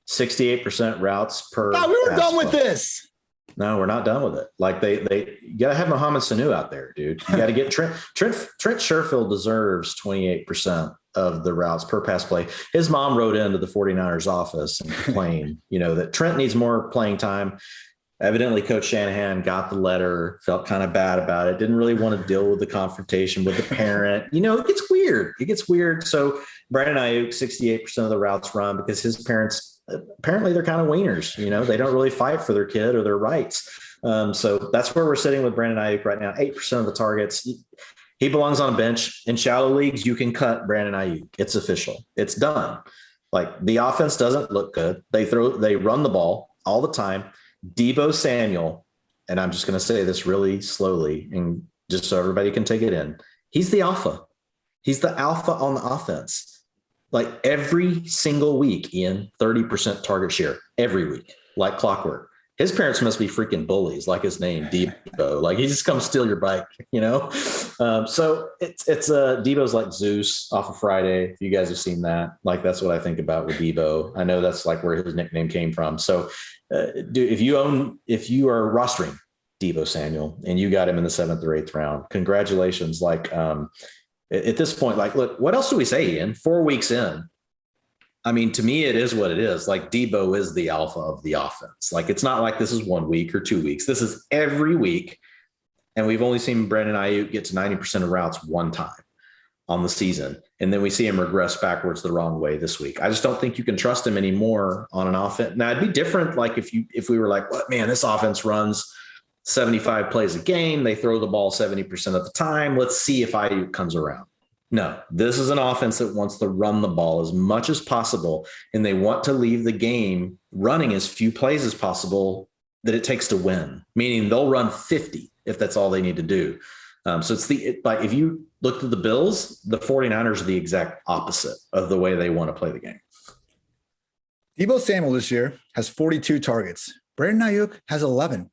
68% routes per. No, we were done with play. this. No, we're not done with it. Like they you got to have Mohamed Sanu out there, dude. You got to get Trent Sherfield deserves 28% of the routes per pass play. His mom wrote into the 49ers office and complained, that Trent needs more playing time. Evidently, Coach Shanahan got the letter, felt kind of bad about it, didn't really want to deal with the confrontation with the parent. It gets weird. So Brandon Ayuk, 68% of the routes run because his parents, apparently they're kind of wieners. They don't really fight for their kid or their rights. So that's where we're sitting with Brandon Ayuk right now. 8% of the targets. He belongs on a bench. In shallow leagues, you can cut Brandon Ayuk. It's official. It's done. Like, the offense doesn't look good. They run the ball all the time. Deebo Samuel, and I'm just going to say this really slowly and just so everybody can take it in. He's the alpha. He's the alpha on the offense. Like, every single week, Ian, 30% target share every week, like clockwork. His parents must be freaking bullies, like his name, Deebo. Like, he just comes steal your bike, So it's Deebo's like Zeus off of Friday. If you guys have seen that, like, that's what I think about with Deebo. I know that's like where his nickname came from. So, dude, if you are rostering Deebo Samuel and you got him in the 7th or 8th round, congratulations. Like, at this point, like, look, what else do we say, Ian? 4 weeks in, I mean, to me, it is what it is. Like Debo is the alpha of the offense. Like it's not like this is 1 week or 2 weeks. This is every week. And we've only seen Brandon Ayuk get to 90% of routes one time on the season. And then we see him regress backwards the wrong way this week. I just don't think you can trust him anymore on an offense. Now it'd be different. Like if we were like, what, man, this offense runs 75 plays a game. They throw the ball 70% of the time. Let's see if Ayuk comes around. No, this is an offense that wants to run the ball as much as possible. And they want to leave the game running as few plays as possible that it takes to win, meaning they'll run 50 if that's all they need to do. So it's like if you looked at the Bills, the 49ers are the exact opposite of the way they want to play the game. Deebo Samuel this year has 42 targets. Brandon Ayuk has 11.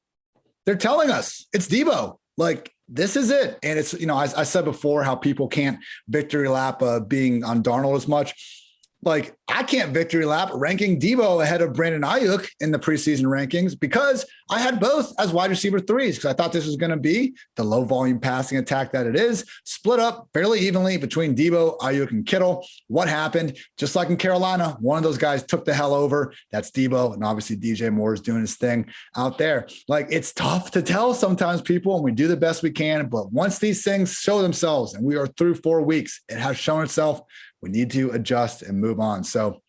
They're telling us it's Deebo. Like, this is it. And it's, I said before how people can't victory lap being on Darnold as much. Like, I can't victory lap ranking Deebo ahead of Brandon Ayuk in the preseason rankings because I had both as wide receiver threes because I thought this was going to be the low volume passing attack that it is, split up fairly evenly between Deebo, Ayuk, and Kittle. What happened? Just like in Carolina, one of those guys took the hell over. That's Deebo, and obviously DJ Moore is doing his thing out there. Like, it's tough to tell sometimes, people, and we do the best we can, but once these things show themselves, and we are through 4 weeks, it has shown itself. We need to adjust and move on. So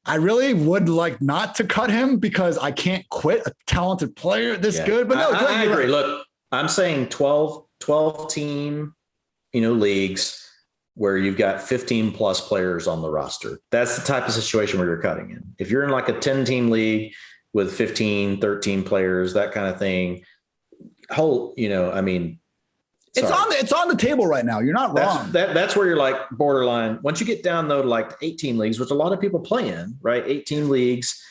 I really would like not to cut him because I can't quit a talented player this good. But no, I agree. Look, I'm saying 12 team, leagues where you've got 15 plus players on the roster. That's the type of situation where you're cutting in. If you're in like a 10 team league with 15, 13 players, that kind of thing, it's on the table right now. You're not wrong. That's where you're like borderline. Once you get down though to like 18 leagues, which a lot of people play in, right? 18 leagues,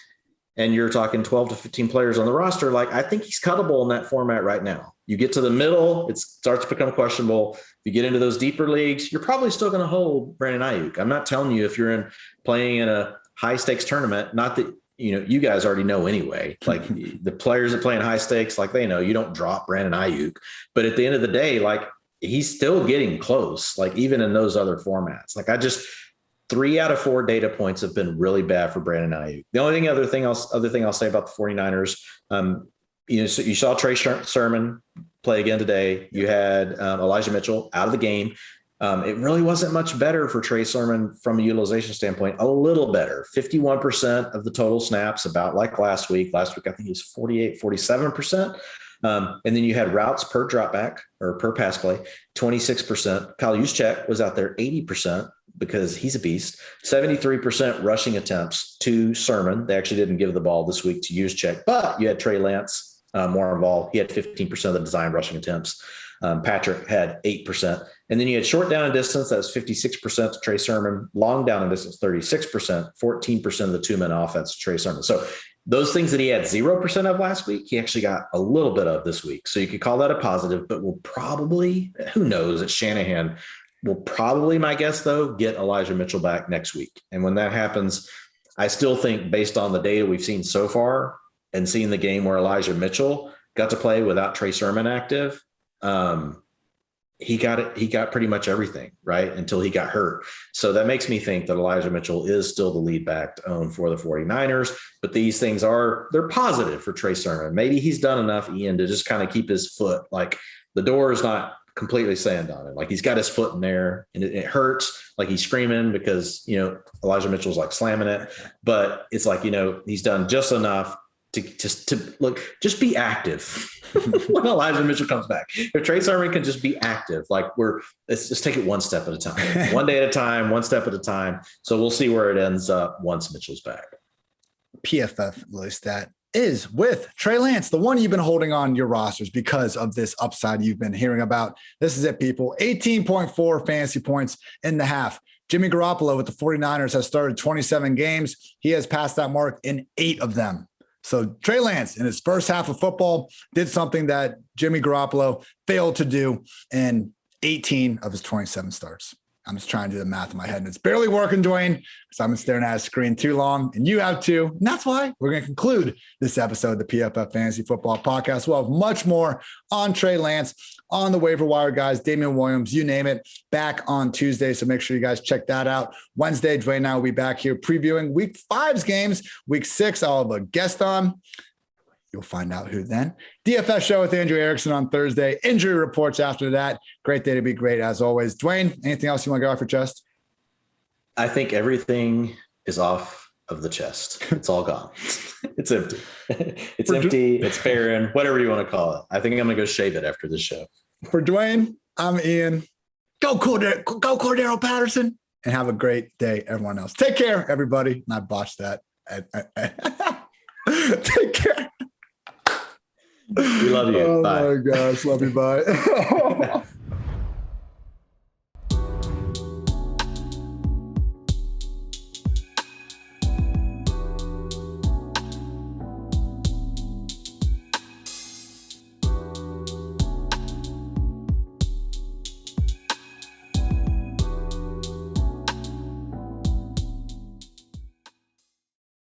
and you're talking 12 to 15 players on the roster. Like, I think he's cuttable in that format right now. You get to the middle, it starts to become questionable. If you get into those deeper leagues, you're probably still going to hold Brandon Ayuk. I'm not telling you if you're playing in a high stakes tournament, not that, you guys already know anyway, like the players that play in high stakes, like they know you don't drop Brandon Ayuk, but at the end of the day, like he's still getting close, like even in those other formats. Like 3 out of 4 data points have been really bad for Brandon Ayuk. The only other thing I'll say about the 49ers, so you saw Trey Sermon play again today. You had Elijah Mitchell out of the game. It really wasn't much better for Trey Sermon from a utilization standpoint, a little better, 51% of the total snaps, about like last week. Last week, I think he was 47%. And then you had routes per dropback or per pass play, 26%. Kyle Juszczyk was out there 80% because he's a beast, 73% rushing attempts to Sermon. They actually didn't give the ball this week to Juszczyk, but you had Trey Lance more involved. He had 15% of the design rushing attempts. Patrick had 8%. And then you had short down and distance. That was 56% to Trey Sermon. Long down and distance, 36%, 14% of the 2-man offense to Trey Sermon. So those things that he had 0% of last week, he actually got a little bit of this week. So you could call that a positive, but we'll probably, who knows, it's Shanahan. We'll probably, my guess though, get Elijah Mitchell back next week. And when that happens, I still think based on the data we've seen so far and seeing the game where Elijah Mitchell got to play without Trey Sermon active, he got pretty much everything right until he got hurt. So that makes me think that Elijah Mitchell is still the lead back to own for the 49ers, but these things they're positive for Trey Sermon. Maybe he's done enough, Ian, to just kind of keep his foot, like the door is not completely slammed on him. Like he's got his foot in there and it hurts. Like he's screaming because, Elijah Mitchell's like slamming it, but it's like, he's done just enough to just be active when Elijah Mitchell comes back. If Trey Sermon can just be active, let's just take it one step at a time, one day at a time, one step at a time. So we'll see where it ends up once Mitchell's back. PFF low stat is with Trey Lance, the one you've been holding on your rosters because of this upside you've been hearing about. This is it, people. 18.4 fantasy points in the half. Jimmy Garoppolo with the 49ers has started 27 games. He has passed that mark in 8 of them. So Trey Lance in his first half of football did something that Jimmy Garoppolo failed to do in 18 of his 27 starts. I'm just trying to do the math in my head, and it's barely working, Dwain, because I've been staring at a screen too long, and you have too. And that's why we're going to conclude this episode of the PFF Fantasy Football Podcast. We'll have much more on Trey Lance, on the waiver wire guys, Damian Williams, you name it, back on Tuesday. So make sure you guys check that out. Wednesday, Dwain and I will be back here previewing Week 5's games. Week 6, I'll have a guest on. You'll find out who then. DFS show with Andrew Erickson on Thursday. Injury reports after that. Great day to be great as always. Dwain, anything else you want to go off your chest? I think everything is off of the chest. It's all gone. It's empty. It's empty. It's barren, whatever you want to call it. I think I'm going to go shave it after this show. For Dwain, I'm Ian. Go Cordero Patterson. And have a great day, everyone else. Take care, everybody. And I botched that. Take care. We love you. Oh Bye. my gosh. Love you. Bye.